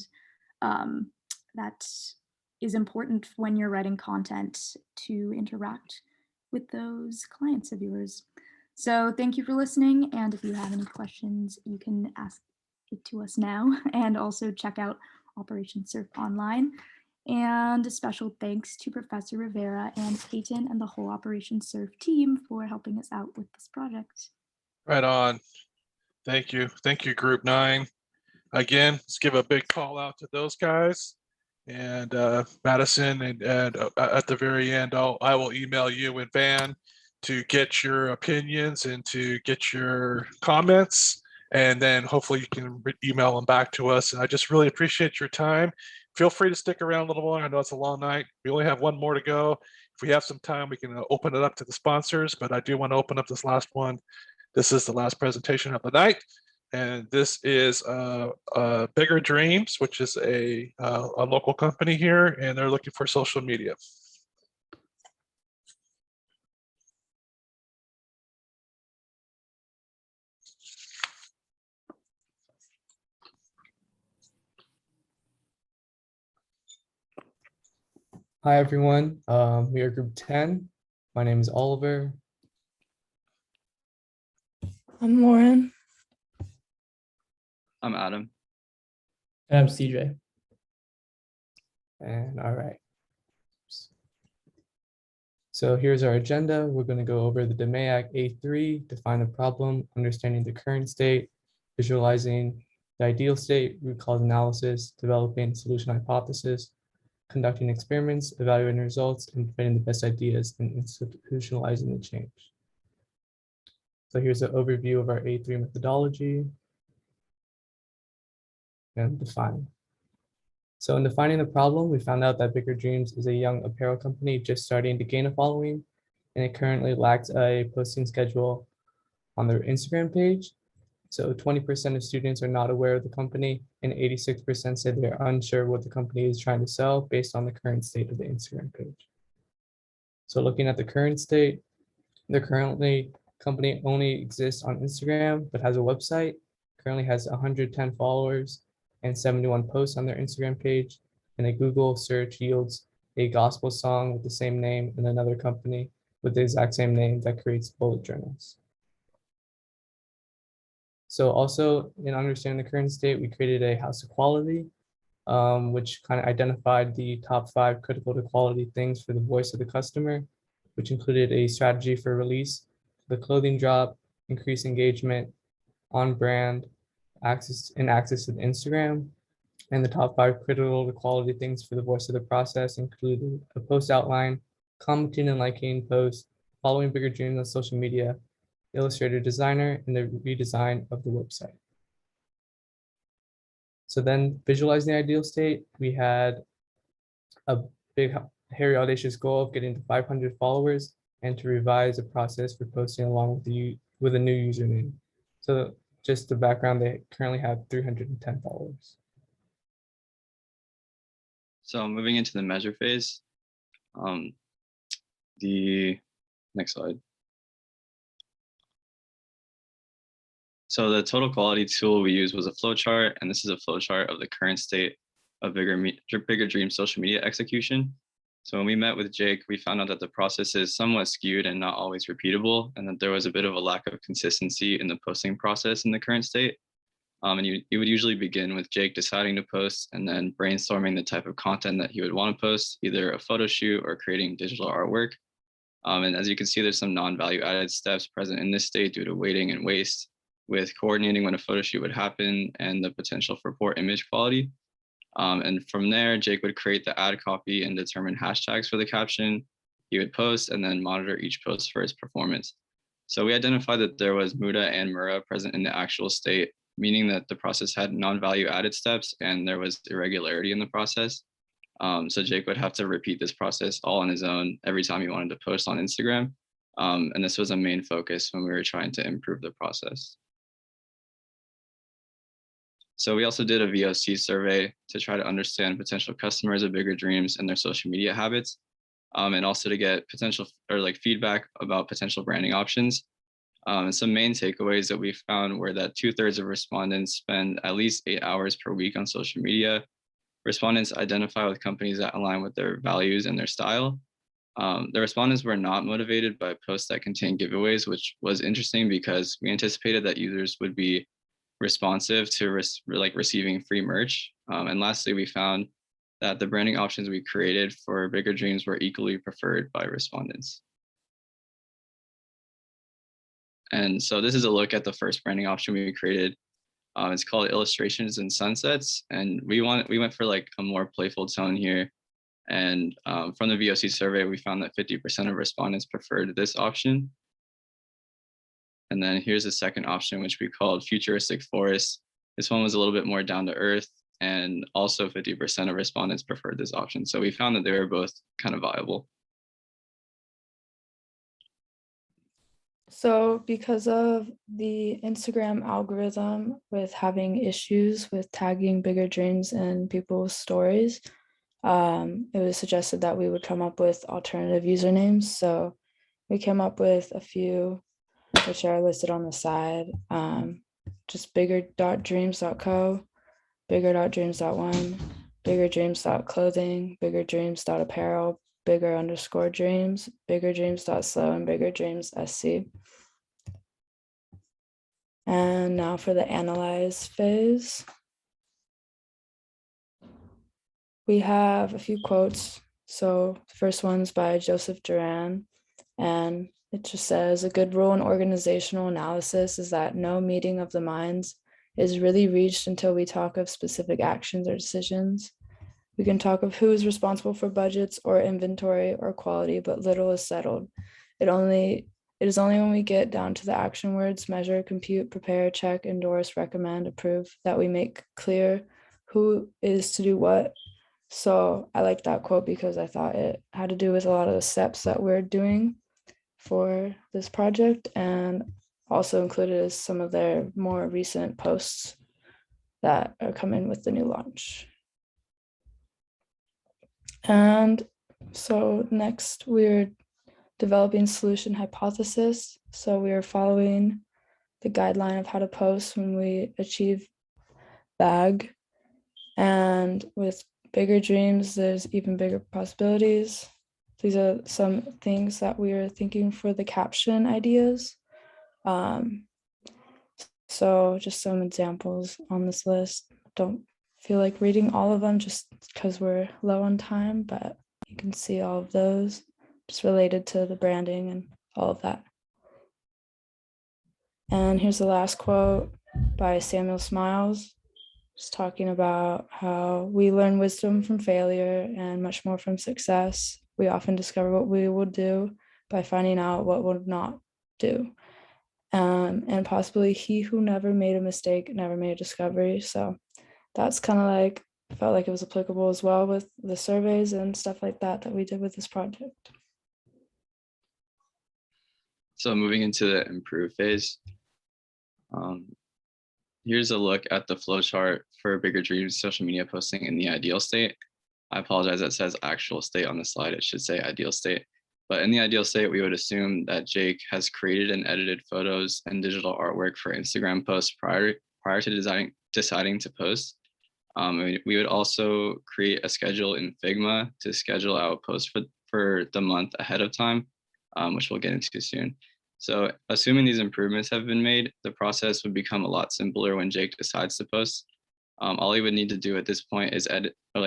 that is important when you're writing content to interact with those clients of yours. So thank you for listening. And if you have any questions, you can ask it to us now, and also check out Operation Surf online. And a special thanks to Professor Rivera and Peyton and the whole Operation Surf team for helping us out with this project. Right on. Thank you. Thank you, Group 9. Again, let's give a big call out to those guys. And Madison, and at the very end, I will email you and Van to get your opinions and to get your comments. And then hopefully you can email them back to us. And I just really appreciate your time. Feel free to stick around a little more. I know it's a long night. We only have one more to go. If we have some time, we can open it up to the sponsors, but I do want to open up this last one. This is the last presentation of the night. And this is Bigger Dreams, which is a local company here, and they're looking for social media. Hi, everyone. We are group 10. My name is Oliver. I'm Lauren. I'm Adam. And I'm CJ. And all right. So here's our agenda. We're going to go over the DMAIC A3, define the problem, understanding the current state, visualizing the ideal state, root cause analysis, developing solution hypothesis, conducting experiments, evaluating results, and finding the best ideas, and institutionalizing the change. So here's an overview of our A3 methodology and define. So in defining the problem, we found out that Bigger Dreams is a young apparel company just starting to gain a following, and it currently lacks a posting schedule on their Instagram page. So 20% of students are not aware of the company, and 86% said they're unsure what the company is trying to sell based on the current state of the Instagram page. So looking at the current state, the company only exists on Instagram, but has a website, currently has 110 followers and 71 posts on their Instagram page, and a Google search yields a gospel song with the same name and another company with the exact same name that creates bullet journals. So also in understanding the current state, we created a house of quality, which kind of identified the top 5 critical to quality things for the voice of the customer, which included a strategy for release, the clothing drop, increase engagement, on brand, access to the Instagram. And the top 5 critical to quality things for the voice of the process included a post outline, commenting and liking posts, following Bigger Dreams on social media, Illustrator designer, and the redesign of the website. So then visualizing the ideal state, we had a big, hairy, audacious goal of getting to 500 followers and to revise the process for posting along with a new username. So just the background, they currently have 310 followers. So moving into the measure phase, the next slide. So the total quality tool we used was a flowchart, and this is a flowchart of the current state of Bigger Dream social media execution. So when we met with Jake, we found out that the process is somewhat skewed and not always repeatable, and that there was a bit of a lack of consistency in the posting process in the current state. And you would usually begin with Jake deciding to post and then brainstorming the type of content that he would want to post, either a photo shoot or creating digital artwork. And as you can see, there's some non-value added steps present in this state due to waiting and waste, with coordinating when a photo shoot would happen and the potential for poor image quality. And from there, Jake would create the ad copy and determine hashtags for the caption. He would post and then monitor each post for its performance. So we identified that there was Muda and Mura present in the actual state, meaning that the process had non-value added steps and there was irregularity in the process. So Jake would have to repeat this process all on his own every time he wanted to post on Instagram. And this was a main focus when we were trying to improve the process. So we also did a VOC survey to try to understand potential customers of Bigger Dreams and their social media habits, and also to get potential feedback about potential branding options. And some main takeaways that we found were that 2/3 of respondents spend at least 8 hours per week on social media. Respondents identify with companies that align with their values and their style. The respondents were not motivated by posts that contain giveaways, which was interesting because we anticipated that users would be responsive to receiving free merch. And lastly, we found that the branding options we created for Bigger Dreams were equally preferred by respondents. And so this is a look at the first branding option we created. It's called Illustrations and Sunsets. And we went for like a more playful tone here. And from the VOC survey, we found that 50% of respondents preferred this option. And then here's the second option, which we called Futuristic Forest. This one was a little bit more down to earth, and also 50% of respondents preferred this option. So we found that they were both kind of viable. So because of the Instagram algorithm with having issues with tagging bigger dreams in people's stories, it was suggested that we would come up with alternative usernames. So we came up with a few, which are listed on the side. Just bigger.dreams.co, bigger.dreams.one, bigger.dreams.clothing, bigger.dreams.apparel, bigger_dreams, bigger.dreams.slow, and bigger.dreams.sc. And now for the analyze phase. We have a few quotes. So the first one's by Joseph Duran, and it just says, a good rule in organizational analysis is that no meeting of the minds is really reached until we talk of specific actions or decisions. We can talk of who is responsible for budgets or inventory or quality, but little is settled. It is only when we get down to the action words, measure, compute, prepare, check, endorse, recommend, approve, that we make clear who is to do what. So I like that quote because I thought it had to do with a lot of the steps that we're doing for this project, and also included as some of their more recent posts that are coming with the new launch. And so next we're developing solution hypothesis. So we are following the guideline of how to post when we achieve BAG. And with bigger dreams, there's even bigger possibilities. These are some things that we are thinking for the caption ideas. So just some examples on this list. Don't feel like reading all of them just because we're low on time, but you can see all of those just related to the branding and all of that. And here's the last quote by Samuel Smiles, just talking about how we learn wisdom from failure and much more from success. We often discover what we will do by finding out what we'll not do. And possibly he who never made a mistake never made a discovery. So that's kind of like, felt like it was applicable as well with the surveys and stuff like that we did with this project. So moving into the improve phase, here's a look at the flowchart for Bigger Dreams social media posting in the ideal state. I apologize, that says actual state on the slide. It should say ideal state. But in the ideal state, we would assume that Jake has created and edited photos and digital artwork for Instagram posts prior to deciding to post. We would also create a schedule in Figma to schedule out posts for the month ahead of time, which we'll get into soon. So assuming these improvements have been made, the process would become a lot simpler when Jake decides to post. All he would need to do at this point is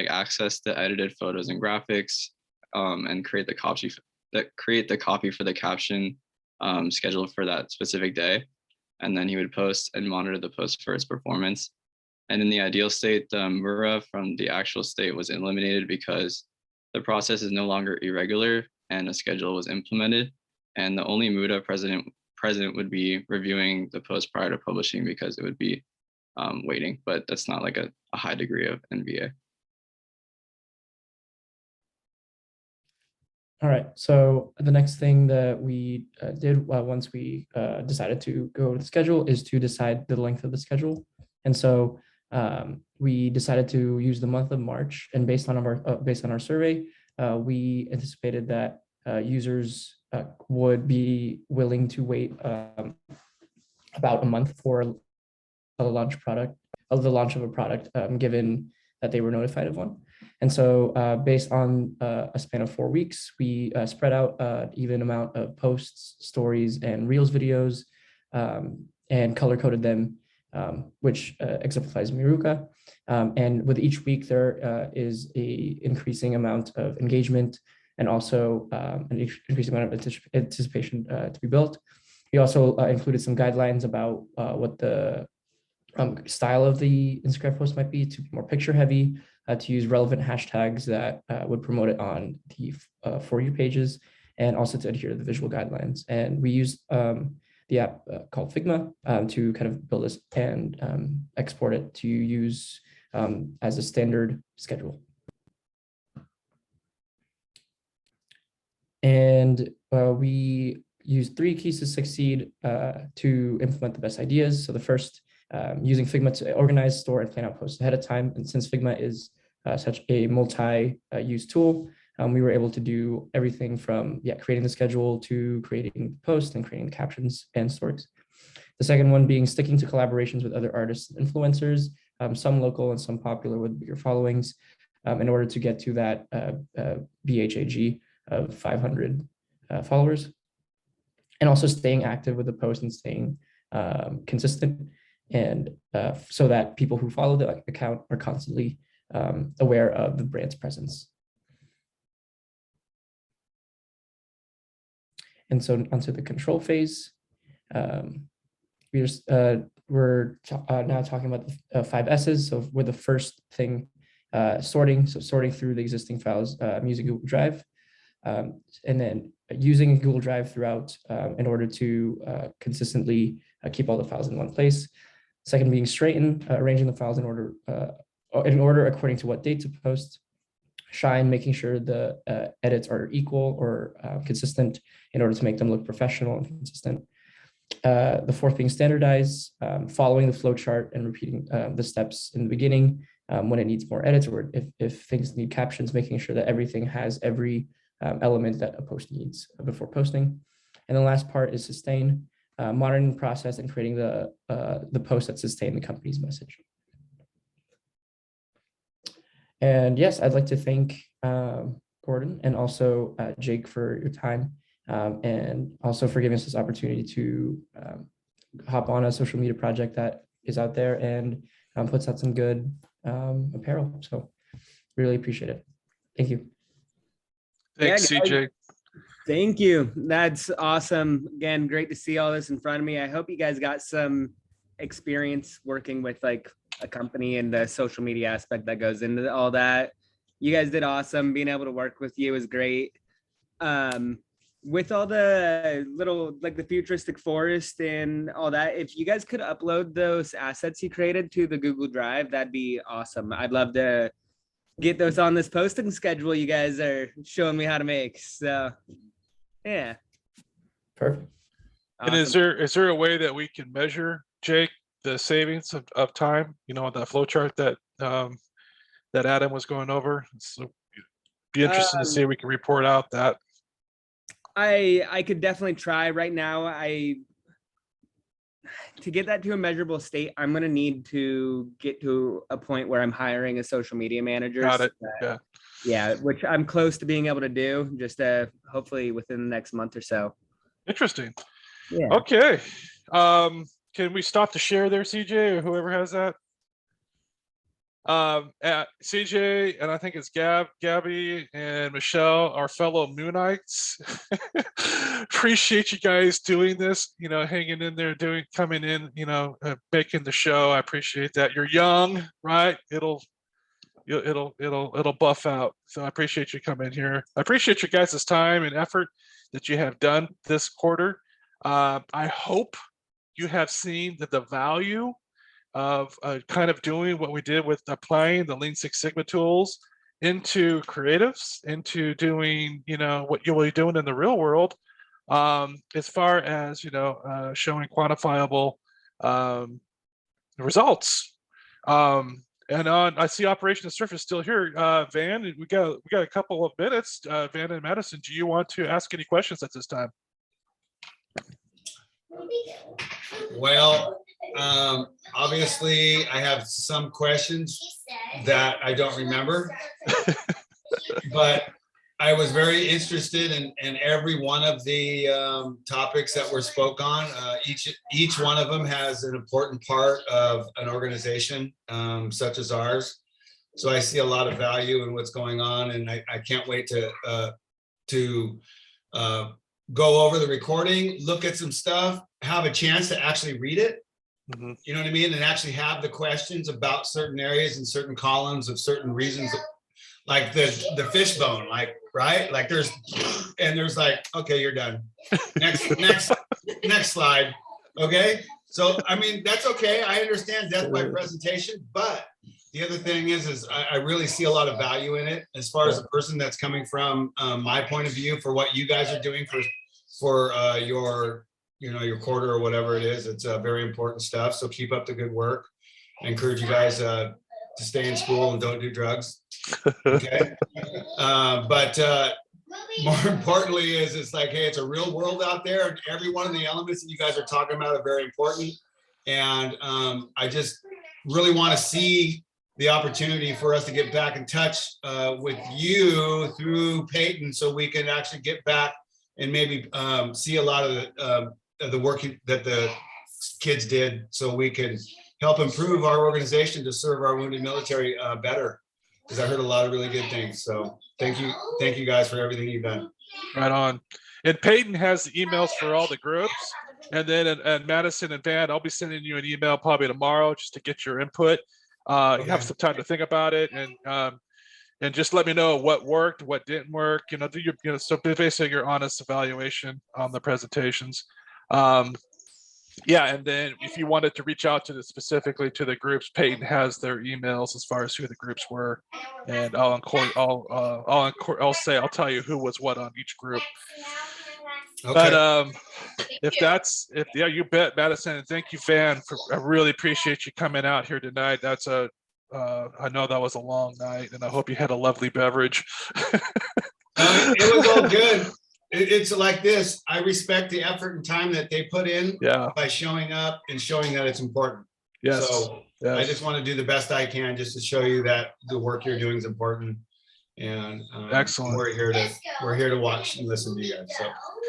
access the edited photos and graphics, and create the copy for the caption scheduled for that specific day. And then he would post and monitor the post for its performance. And in the ideal state, the Mura from the actual state was eliminated because the process is no longer irregular and a schedule was implemented. And the only MUDA present would be reviewing the post prior to publishing because it would be waiting, but that's not like a high degree of NVA. All right, so the next thing that we did once we decided to go to the schedule is to decide the length of the schedule. And so we decided to use the month of March, and based on our survey, we anticipated that users would be willing to wait about a month for the launch of a product, given that they were notified of one. And so based on a span of 4 weeks, we spread out an even amount of posts, stories, and Reels videos, and color-coded them, which exemplifies Miruka. And with each week, there is a increasing amount of engagement and also an increasing amount of anticipation to be built. We also included some guidelines about what the style of the Instagram post might be, to be more picture heavy, to use relevant hashtags that would promote it on the For You pages, and also to adhere to the visual guidelines. And we used the app called Figma to kind of build this and export it to use as a standard schedule. And we used 3 keys to succeed to implement the best ideas. So the first, using Figma to organize, store, and plan out posts ahead of time. And since Figma is such a multi-use tool, we were able to do everything from creating the schedule to creating the post and creating the captions and stories. The second one being sticking to collaborations with other artists and influencers, some local and some popular with bigger followings, in order to get to that BHAG of 500 followers. And also staying active with the post and staying consistent, and so that people who follow the account are constantly aware of the brand's presence. And so onto the control phase. We're now talking about the 5 S's. So with the first thing, sorting. So sorting through the existing files using Google Drive, and then using Google Drive throughout in order to consistently keep all the files in one place. Second being straighten, arranging the files in order according to what date to post. Shine, making sure the edits are equal or consistent in order to make them look professional and consistent. The fourth being standardize, following the flow chart and repeating the steps in the beginning when it needs more edits, or if things need captions, making sure that everything has every element that a post needs before posting. And the last part is sustain, monitoring the process and creating the posts that sustain the company's message. And yes, I'd like to thank Gordon and also Jake for your time, and also for giving us this opportunity to hop on a social media project that is out there and puts out some good apparel. So really appreciate it. Thank you. Thanks, Yeah, CJ. Thank you. That's awesome. Again, great to see all this in front of me. I hope you guys got some experience working with like a company and the social media aspect that goes into all that. You guys did awesome. Being able to work with you is great. With all the little, like the futuristic forest and all that, if you guys could upload those assets you created to the Google Drive, that'd be awesome. I'd love to get those on this posting schedule you guys are showing me how to make. So yeah. Perfect. And is there a way that we can measure, Jake, the savings of time, you know, the flow chart that that Adam was going over? So be interested to see if we can report out that. I could definitely try. Right now, to get that to a measurable state, I'm going to need to get to a point where I'm hiring a social media manager. Got it. Yeah. Yeah, which I'm close to being able to do, just hopefully within the next month or so. Interesting. Yeah. Okay. Can we stop the share there, CJ, or whoever has that? At CJ, and I think it's Gabby and Michelle, our fellow Moonites. Appreciate you guys doing this, you know, hanging in there, coming in, you know, making the show. I appreciate that. You're young, right? It'll buff out. So I appreciate you coming here. I appreciate you guys' time and effort that you have done this quarter. I hope you have seen the value of kind of doing what we did with applying the Lean Six Sigma tools into creatives, into doing, you know, what you'll be doing in the real world, as far as, you know, showing quantifiable results. And I see Operation Surface still here. Van, we got a couple of minutes. Van and Madison, do you want to ask any questions at this time? Well, obviously I have some questions that I don't remember, but I was very interested in every one of the topics that were spoke on. Each one of them has an important part of an organization such as ours. So I see a lot of value in what's going on, and I can't wait to go over the recording, look at some stuff, have a chance to actually read it. Mm-hmm. You know what I mean? And actually have the questions about certain areas and certain columns of certain reasons, like the fishbone, like, right? Like there's like, okay, you're done. Next slide. Okay. So, I mean, that's okay. I understand death by presentation, but the other thing is I really see a lot of value in it as far as a person that's coming from my point of view for what you guys are doing for for your your quarter or whatever it is. It's very important stuff. So keep up the good work. I encourage you guys to stay in school and don't do drugs. Okay. But more importantly is it's like, hey, it's a real world out there, and every one of the elements that you guys are talking about are very important. And I just really want to see the opportunity for us to get back in touch with you through Peyton, so we can actually get back and maybe see a lot of the work that the kids did, so we can help improve our organization to serve our wounded military better. Because I heard a lot of really good things. So thank you guys for everything you've done. Right on. And Peyton has the emails for all the groups. And then and Madison and Van, I'll be sending you an email probably tomorrow just to get your input. You have some time to think about it, and just let me know what worked, what didn't work. Do your so basically your honest evaluation on the presentations. Yeah, and then if you wanted to reach out to specifically to the groups, Peyton has their emails as far as who the groups were, and I'll tell you who was what on each group. Okay. But yeah, you bet, Madison, and thank you, Van. I really appreciate you coming out here tonight. That's I know that was a long night, and I hope you had a lovely beverage. It was all good. It's like this. I respect the effort and time that they put in by showing up and showing that it's important. Yes. So I just want to do the best I can just to show you that the work you're doing is important. And excellent. We're here to watch and listen to you guys. So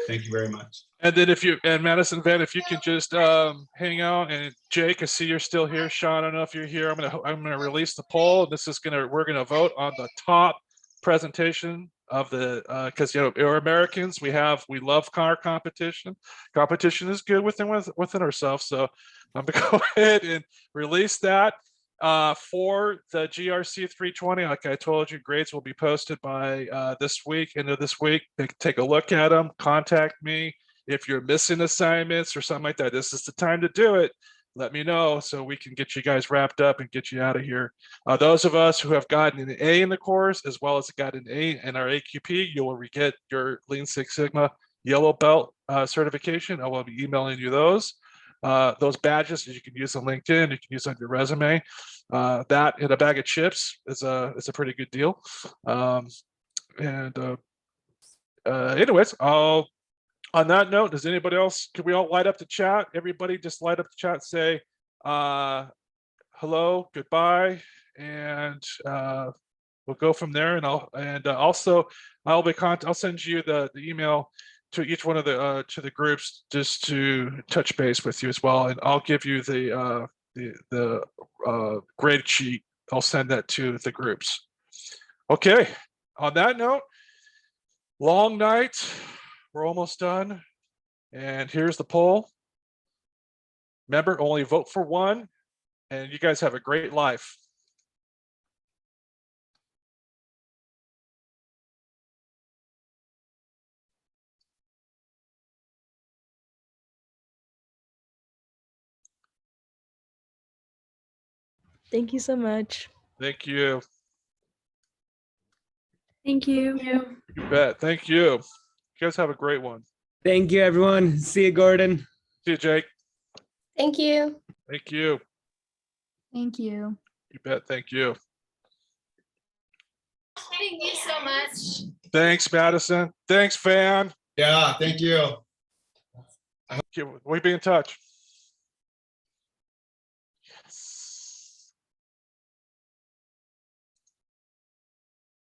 thank you very much. And then Madison, Van, if you can just hang out, and Jake, I see you're still here. Sean, I don't know if you're here. I'm gonna release the poll. We're gonna vote on the top presentation of the because we're Americans, we love our competition. Competition is good within ourselves. So I'm gonna go ahead and release that for the GRC 320. Like I told you, grades will be posted by this week, end of this week. Take a look at them, contact me. If you're missing assignments or something like that, this is the time to do it. Let me know so we can get you guys wrapped up and get you out of here. Those of us who have gotten an A in the course, as well as got an A in our AQP, you will get your Lean Six Sigma yellow belt certification. I will be emailing you those badges that you can use on LinkedIn, you can use on your resume. That in a bag of chips is a pretty good deal. Anyways, on that note, does anybody else, can we all light up the chat? Everybody just light up the chat, say hello, goodbye, and we'll go from there. And I'll send you the email to each one of the to the groups just to touch base with you as well. And I'll give you the grade sheet. I'll send that to the groups. Okay, on that note, long night. We're almost done. And here's the poll. Remember, only vote for one, and you guys have a great life. Thank you so much. Thank you. Thank you. You bet. Thank you. You guys have a great one. Thank you, everyone. See you, Gordon. See you, Jake. Thank you. Thank you. Thank you. You bet. Thank you. Thank you so much. Thanks, Madison. Thanks, Van. Yeah, thank you. We'll be in touch. Yes.